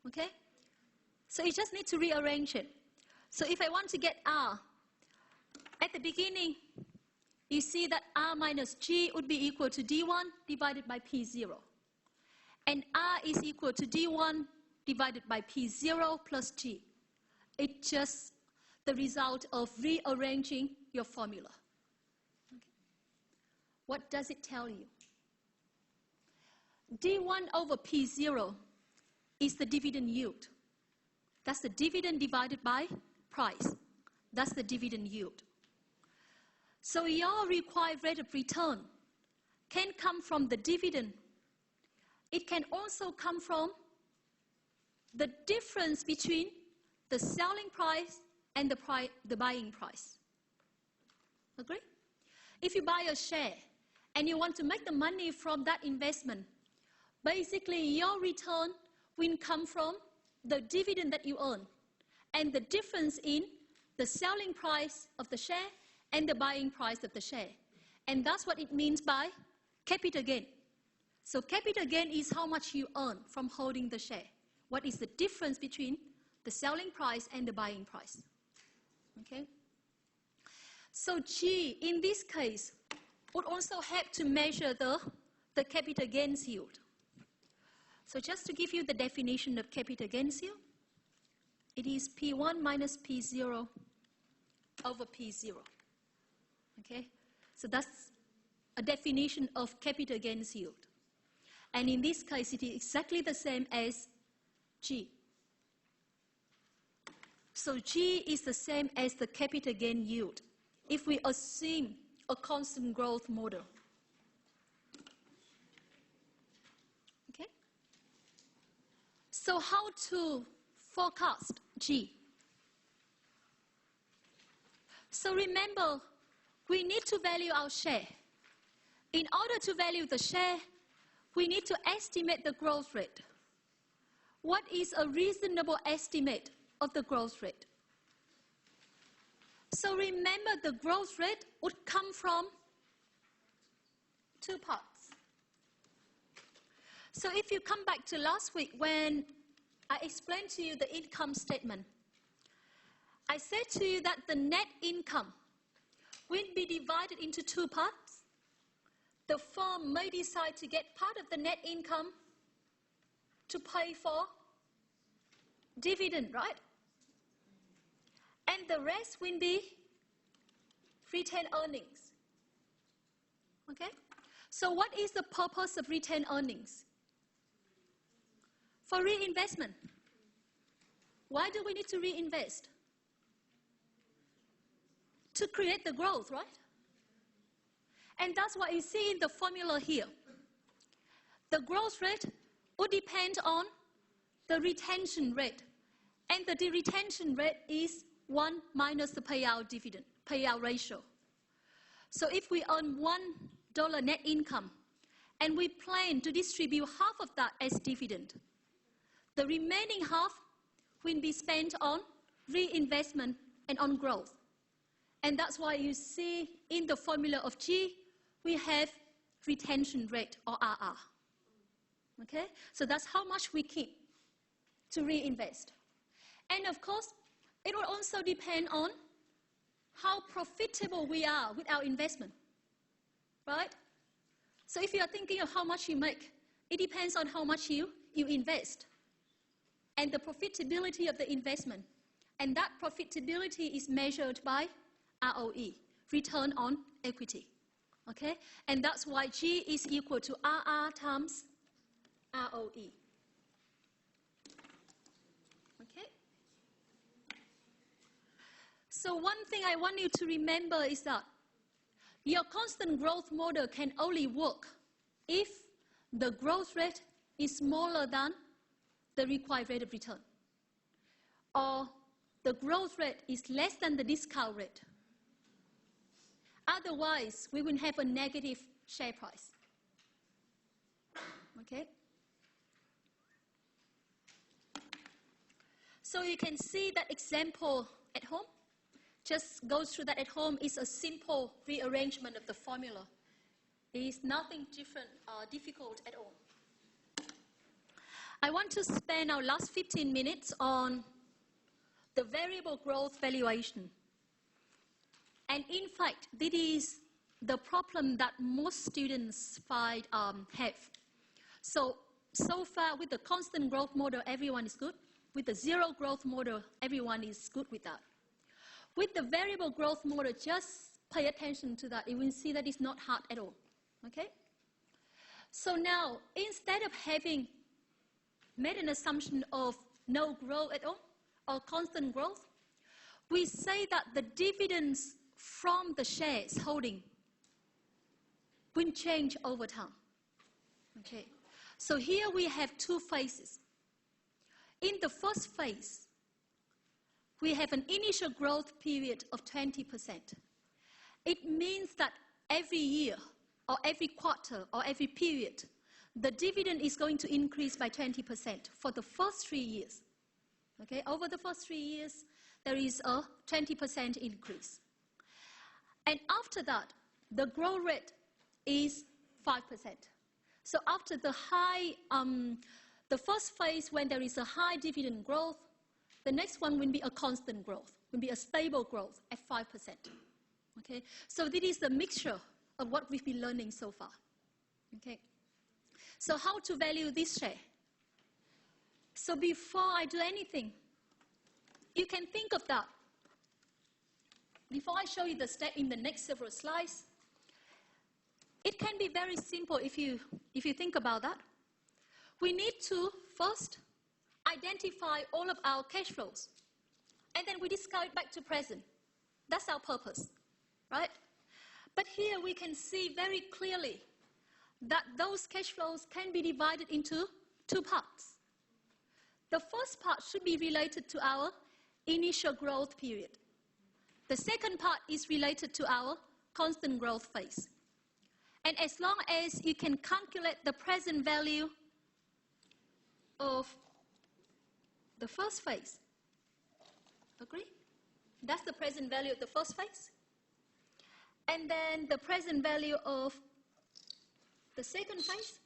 Okay? So you just need to rearrange it. So if I want to get R, at the beginning, you see that R minus G would be equal to D1 divided by P0. And R is equal to D1 divided by P0 plus G. It's just the result of rearranging your formula. Okay. What does it tell you? D1 over P0 is the dividend yield. That's the dividend divided by price. That's the dividend yield. So your required rate of return can come from the dividend. It can also come from the difference between the selling price and the buying price. Agree? If you buy a share and you want to make the money from that investment, basically your return will come from the dividend that you earn and the difference in the selling price of the share and the buying price of the share. And that's what it means by capital gain. So capital gain is how much you earn from holding the share. What is the difference between the selling price and the buying price. Okay? So G, in this case, would also help to measure the capital gains yield. So just to give you the definition of capital gains yield, it is P1 minus P0 over P0. Okay? So that's a definition of capital gains yield. And in this case, it is exactly the same as G. So G is the same as the capital gain yield if we assume a constant growth model. Okay? So how to forecast G? So remember, we need to value our share. In order to value the share, we need to estimate the growth rate. What is a reasonable estimate of the growth rate? So remember, the growth rate would come from two parts. So if you come back to last week when I explained to you the income statement, I said to you that the net income will be divided into two parts. The firm may decide to get part of the net income to pay for dividend, right? And the rest will be retained earnings. Okay? So what is the purpose of retained earnings? For reinvestment. Why do we need to reinvest? To create the growth, right? And that's what you see in the formula here. The growth rate would depend on the retention rate. And the retention rate is 1 minus the payout ratio. So if we earn $1 net income, and we plan to distribute half of that as dividend, the remaining half will be spent on reinvestment and on growth. And that's why you see in the formula of G, we have retention rate, or RR. Okay? So that's how much we keep to reinvest. And of course, it will also depend on how profitable we are with our investment, right? So if you are thinking of how much you make, it depends on how much you invest and the profitability of the investment. And that profitability is measured by ROE, return on equity, okay? And that's why G is equal to RR times ROE. Okay? So one thing I want you to remember is that your constant growth model can only work if the growth rate is smaller than the required rate of return, or the growth rate is less than the discount rate. Otherwise, we will have a negative share price. Okay? So you can see that example at home. Just go through that at home. It's a simple rearrangement of the formula. It is nothing difficult at all. I want to spend our last 15 minutes on the variable growth valuation. And in fact, this is the problem that most students have. So far, with the constant growth model, everyone is good. With the zero growth model, everyone is good with that. With the variable growth model, just pay attention to that. You will see that it's not hard at all. Okay? So now, instead of having made an assumption of no growth at all, or constant growth, we say that the dividends from the shares holding will change over time. Okay? So here we have two phases. In the first phase, we have an initial growth period of 20%. It means that every year, or every quarter, or every period, the dividend is going to increase by 20% for the first 3 years. Okay? Over the first 3 years, there is a 20% increase. And after that, the growth rate is 5%. So after the first phase, when there is a high dividend growth, The next one will be a constant growth, will be a stable growth at 5%. Okay? So this is the mixture of what we've been learning so far. Okay? So how to value this share? So before I do anything, you can think of that. Before I show you the step in the next several slides, it can be very simple if you think about that. We need to first identify all of our cash flows, and then we discount it back to present. That's our purpose, right? But here we can see very clearly that those cash flows can be divided into two parts. The first part should be related to our initial growth period. The second part is related to our constant growth phase. And as long as you can calculate the present value of the first phase, agree? That's the present value of the first phase. And then the present value of the second phase,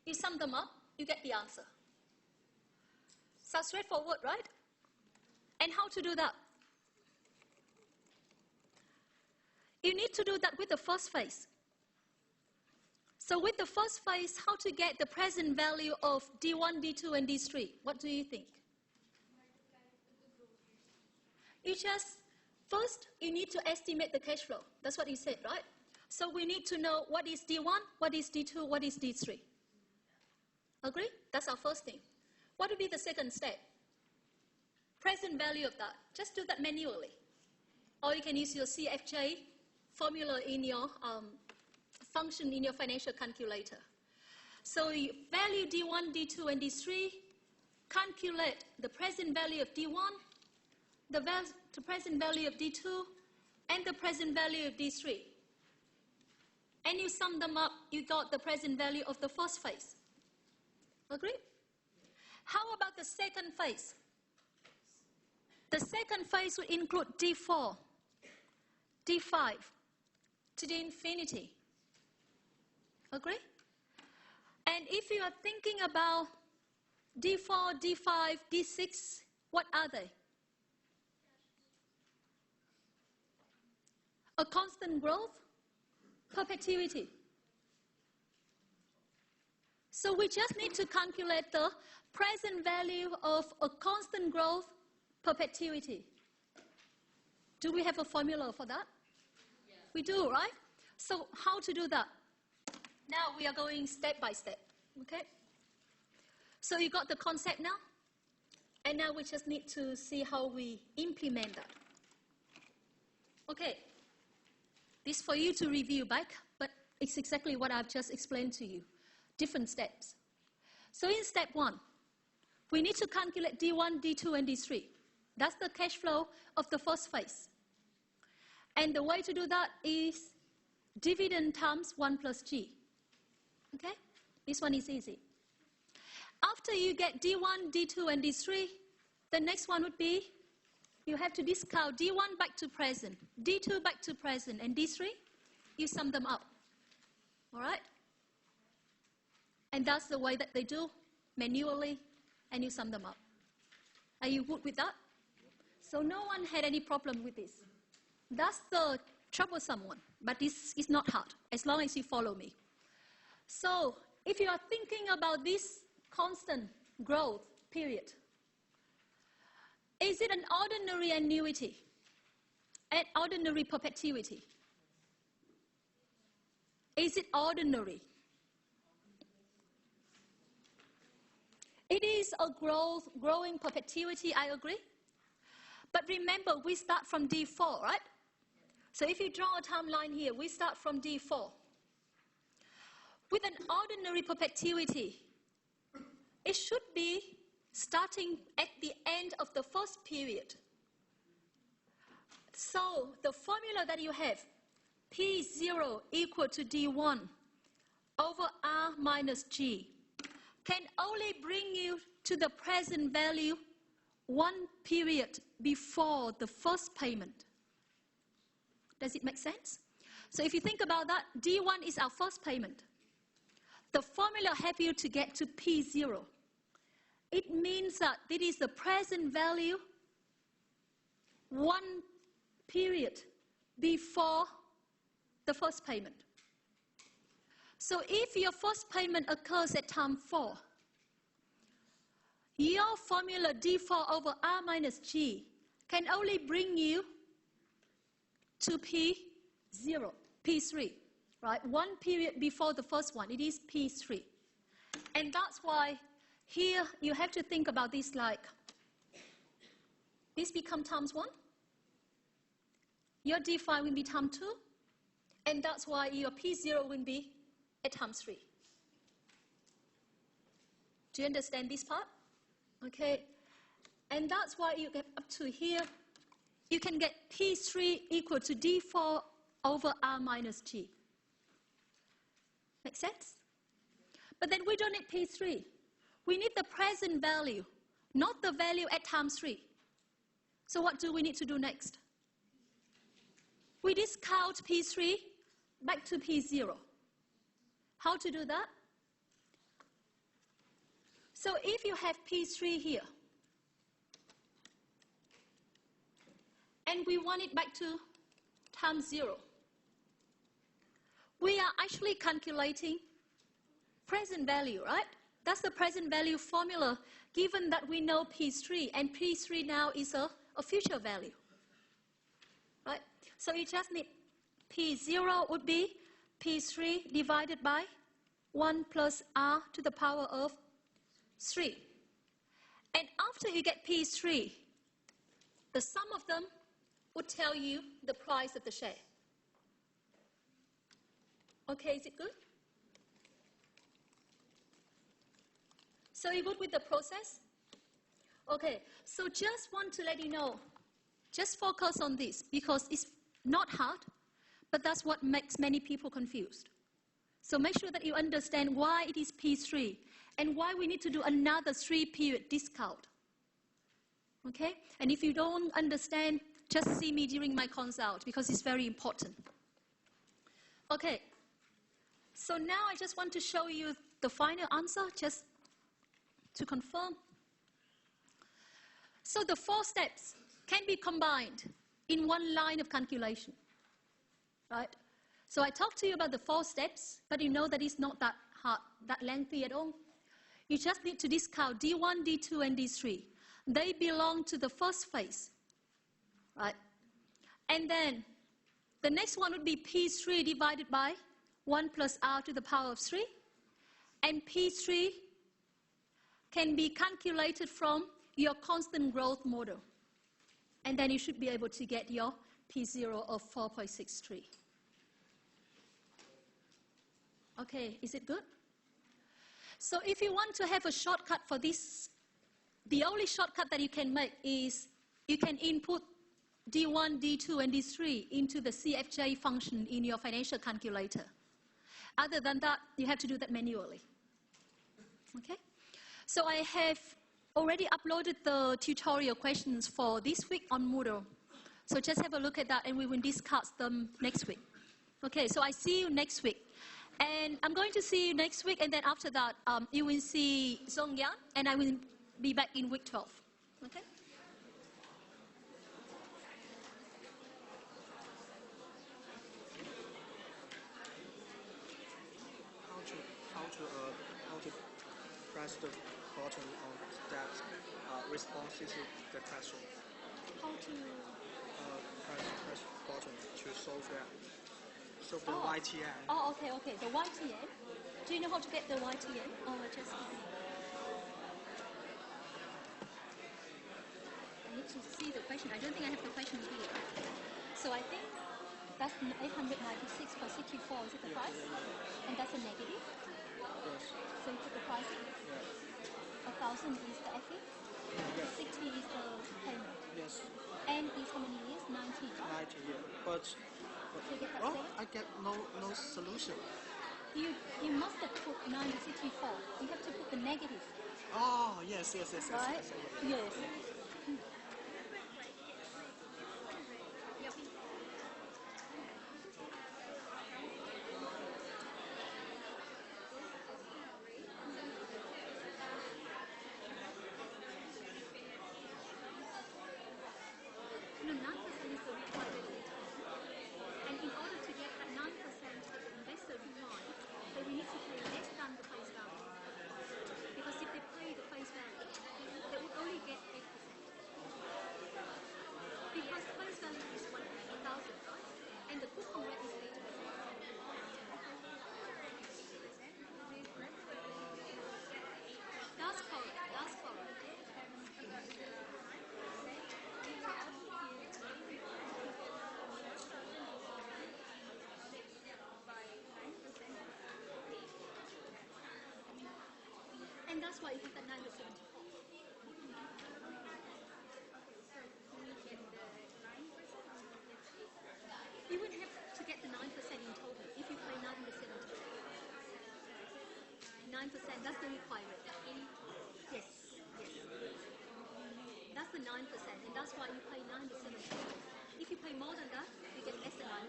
you sum them up, you get the answer. Sounds straightforward, right? And how to do that? You need to do that with the first phase. So with the first phase, how to get the present value of D1, D2, and D3? What do you think? You just, first, you need to estimate the cash flow. That's what you said, right? So we need to know what is D1, what is D2, what is D3. Agree? That's our first thing. What would be the second step? Present value of that. Just do that manually. Or you can use your CFJ formula in your function in your financial calculator. So you value D1, D2, and D3, calculate the present value of D1, the present value of D2, and the present value of D3. And you sum them up, you got the present value of the first phase. Agree? How about the second phase? The second phase would include D4, D5, to the infinity. Agree? And if you are thinking about D4, D5, D6, what are they? A constant growth, perpetuity. So we just need to calculate the present value of a constant growth, perpetuity. Do we have a formula for that? Yeah. We do, right? So how to do that? Now we are going step by step, okay? So you got the concept now? And now we just need to see how we implement that. Okay. This is for you to review back, but it's exactly what I've just explained to you. Different steps. So in step 1, we need to calculate D1, D2, and D3. That's the cash flow of the first phase. And the way to do that is dividend times 1 plus G. Okay? This one is easy. After you get D1, D2, and D3, the next one would be you have to discount D1 back to present, D2 back to present, and D3, you sum them up. All right? And that's the way that they do, manually, and you sum them up. Are you good with that? So no one had any problem with this. That's the troublesome one, but this is not hard, as long as you follow me. So if you are thinking about this constant growth period, is it an ordinary annuity, an ordinary perpetuity? Is it ordinary? It is a growing perpetuity, I agree. But remember, we start from D4, right? So if you draw a timeline here, we start from D4. With an ordinary perpetuity, it should be starting at the end of the first period. So the formula that you have, P0 equal to D1 over R minus G, can only bring you to the present value one period before the first payment. Does it make sense? So if you think about that, D1 is our first payment. The formula helps you to get to P0. it means that it is the present value one period before the first payment. So if your first payment occurs at time 4, your formula d4 over r minus g can only bring you to P0, P3, right? One period before the first one, it is P3. And that's why here you have to think about this like, this become times 1, your d5 will be times 2, and that's why your P0 will be at times 3. Do you understand this part? Okay, and that's why you get up to here, you can get P3 equal to D4 over R minus G. Make sense? But then we don't need P3. We need the present value, not the value at time 3. So what do we need to do next? We discount P3 back to P0. How to do that? So if you have P3 here, and we want it back to time 0, we are actually calculating present value, right? That's the present value formula, given that we know P3, and P3 now is a future value, right? So you just need P0 would be P3 divided by 1 plus R to the power of 3. And after you get P3, the sum of them would tell you the price of the share. Okay, is it good? So you good with the process? Okay, so just want to let you know, just focus on this because it's not hard, but that's what makes many people confused. So make sure that you understand why it is P3 and why we need to do another 3-period discount. Okay? And if you don't understand, just see me during my consult because it's very important. Okay. So now I just want to show you the final answer, just to confirm. So the 4 steps can be combined in one line of calculation, right? So I talked to you about the 4 steps, but you know that it's not that hard, that lengthy at all. You just need to discount D1, D2, and D3. They belong to the first phase, right? And then the next one would be P3 divided by 1 plus R to the power of 3. And P3 can be calculated from your constant growth model. And then you should be able to get your P0 of 4.63. Okay, is it good? So if you want to have a shortcut for this, the only shortcut that you can make is you can input D1, D2, and D3 into the CFJ function in your financial calculator. Other than that, you have to do that manually. Okay? So I have already uploaded the tutorial questions for this week on Moodle. So just have a look at that and we will discuss them next week. Okay, so I see you next week. And I'm going to see you next week, and then after that, you will see Zong Yan, and I will be back in week 12. Okay? How to press the button on that responses to the question. How to... Press button to solve that. So the YTN. Oh, okay. The YTN. Do you know how to get the YTN? Oh, just... I need to see the question. I don't think I have the question here. So I think that's 896 for 64. Is it the price? And that's a negative? Yes. So you put the price in? Yeah. 1,000 is the FE? Yes. 60 is the payment. Yes. And is how many years? 90. 90, yeah. But So you get that well, same? I get no solution. You must have put 964. You have to put the negative. Oh, yes. Right? Yes. that's why you have that 9 to 74. You would have to get the 9% in total if you pay 9 to 70. 9%, that's the requirement. Yes, yes. That's the 9%, and that's why you pay 9 to 70. If you pay more than that, you get less than 9%.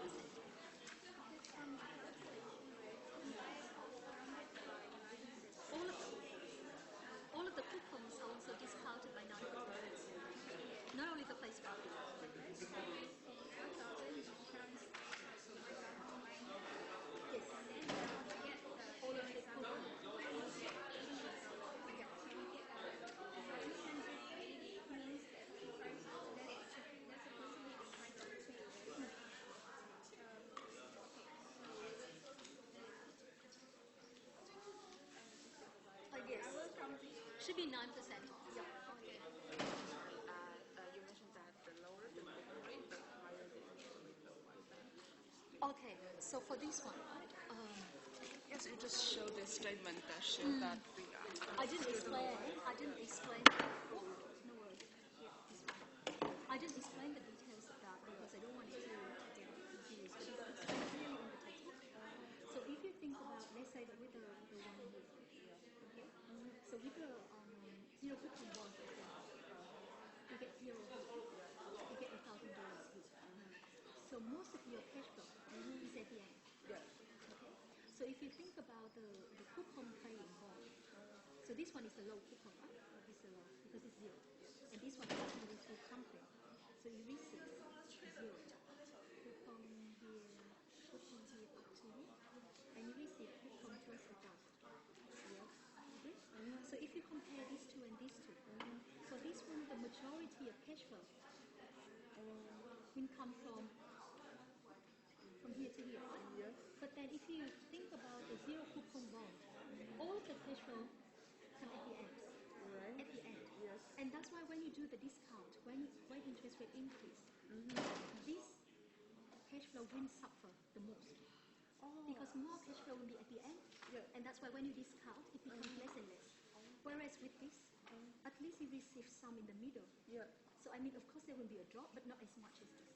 All of the coupons are also discounted by 9%. Not only the face value. Yes. All of the coupons. Yes. Should be 9%. Yeah. You mentioned that the lower the coupon rate, the higher the interest rate. Okay, so for this one, Yes, you just showed this statement that showed that the I didn't explain. Oh, no worries. Yeah, this one. I didn't explain the details of that because I don't want it to get confused. But it's clearly in the textbook. So if you think about, let's say that with the one here, okay? So with the zero coupon bond, for example, you get zero here, you get $1,000 here. So most of your cash flow is at the end. Okay? So if you think about the coupon paying bond, so this one is a low coupon, right? It's a low because it's zero. And this one doesn't receive something. So you receive zero. Coupon here up to here. And you receive coupon plus $1,000. Okay? So if you compare these two and these two, so this one, the majority of cash flow will come from here to here, right? But then if you think about the zero coupon bond, all of the cash flow come at the end. right. At the end. Yes. And that's why when you do the discount, when interest rate increase, this cash flow will suffer the most. Because more cash flow will be at the end, and that's why when you discount, it becomes less and less. Whereas with this, at least you receive some in the middle. Yeah. So I mean, of course there will be a drop, but not as much as this.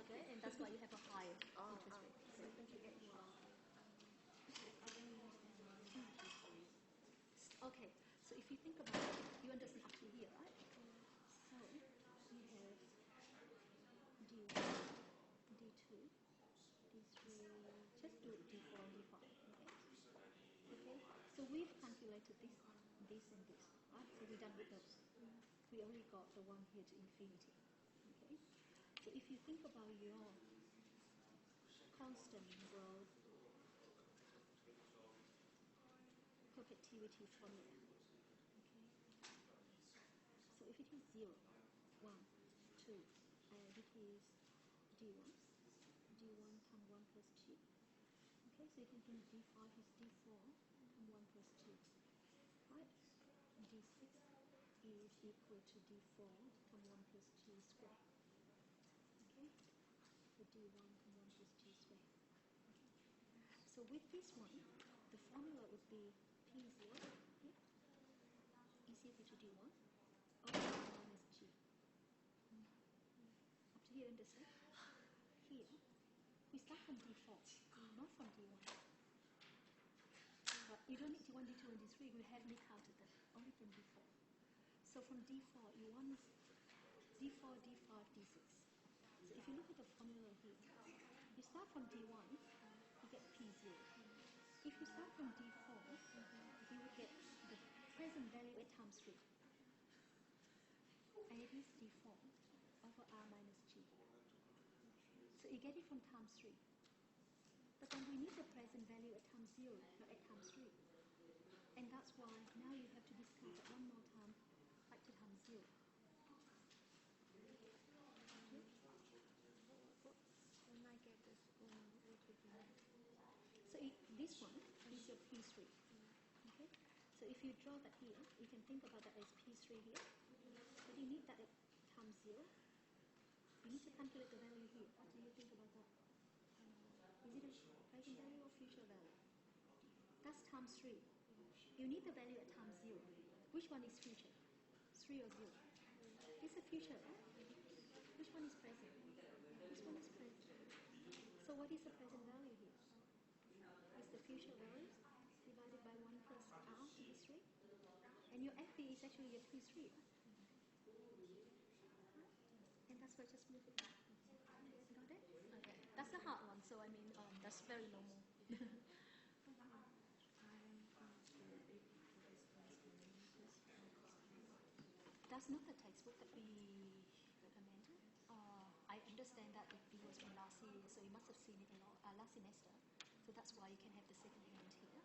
Okay, and that's why you have a higher interest rate. Okay, so if you think about it, you understand up to here, right? So we have D1, D2, D3, just do D4 and D5, okay? Okay, so we've calculated this, and this, right? So we're done with those. We only got the one here to infinity, okay? So if you think about your constant growth perpetuity formula, okay? So if it is 0, 1, 2, and it is D1 times 1 plus 2. Okay, so you can think D5 is D4 times 1 plus 2. Right? D6 is equal to D4 times 1 plus 2 squared. Okay? So D1 times 1 plus 2 squared. Okay? So with this one, the formula would be P0 is equal to D1 over minus G. Up to here, understand? Here, we start from D4, not from D1. But you don't need D1, D2, and D3. We haven't counted them, only from D4. So from D4, you want D4, D5, D6. So if you look at the formula here, you start from D1, you get P0. If you start from D4, you will get the present value at times 3. And it is D4 over R minus G. So you get it from times 3. But then we need the present value at times 0, not at times 3. And that's why now you have to discount it one more time back to times 0. When I get this, what would be So this one is your P3. Okay? So if you draw that here, you can think about that as P3 here. But you need that at times 0. You need to calculate the value here. What do you think about that? Is it a present value or future value? That's times 3. You need the value at time 0. Which one is future? 3 or 0? It's the future. Which one is present? This one is present. So what is the present value here? It's the future value divided by 1 plus r to the 3. And your FP is actually your P3. And that's why just move it. Got it? Okay. That's a hard one, so I mean, that's very normal. That's not the textbook that we recommended. I understand that it was from last year, so you must have seen it in last semester. So that's why you can have the second hand here.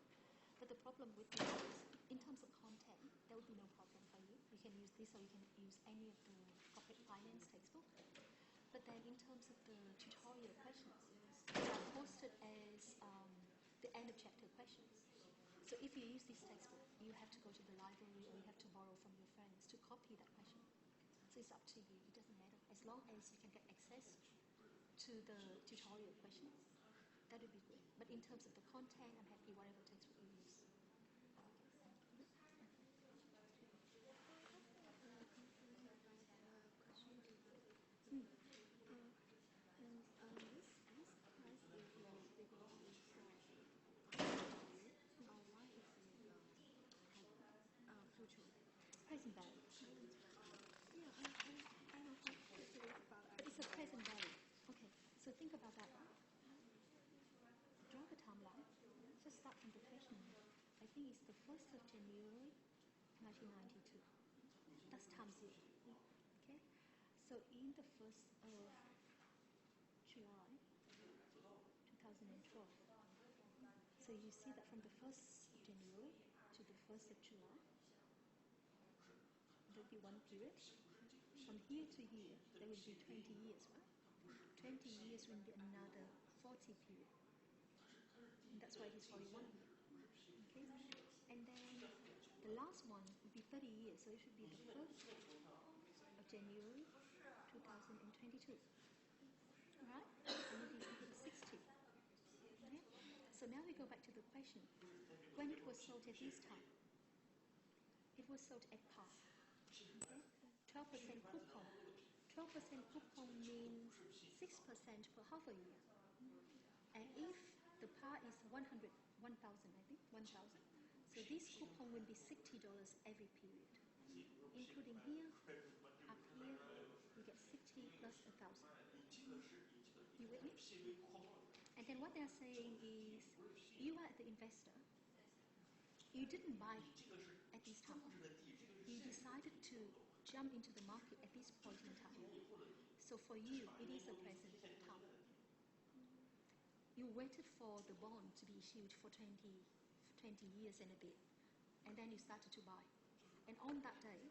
But the problem with this is, in terms of content, there will be no problem for you. You can use this or you can use any of the corporate finance textbook. But then in terms of the tutorial questions, they are posted as the end of chapter questions. So if you use this textbook, you have to go to the library or you have to borrow from your friends to copy that question. So it's up to you. It doesn't matter. As long as you can get access to the tutorial questions, that would be good. But in terms of the content, I'm happy whatever textbook you use. Present value. But it's a present value. Okay, so think about that. Draw the timeline. Just start from the question. I think it's the 1st of January, 1992. That's time 0. Okay? So in the 1st of July, 2012. So you see that from the 1st of January to the 1st of July, there will be one period. From here to here, there will be 20 years, right? 20 years will be another 40 period. And that's why it is 41 here. Okay? And then the last one will be 30 years, so it should be the 1st of January 2022. Right? And it is equal to 60. Okay? So now we go back to the question. When it was sold at this time, it was sold at par. Okay? 12% coupon. 12% coupon means 6% per half a year. And if the par is 1,000, I think, 1,000. So this coupon will be $60 every period. Including here, up here, you get 60 plus 1,000. You with me? And then what they're saying is, you are the investor. You didn't buy at this time. You decided to jump into the market at this point in time. So for you, it is a present time. You waited for the bond to be issued for 20 years and a bit, and then you started to buy. And on that day,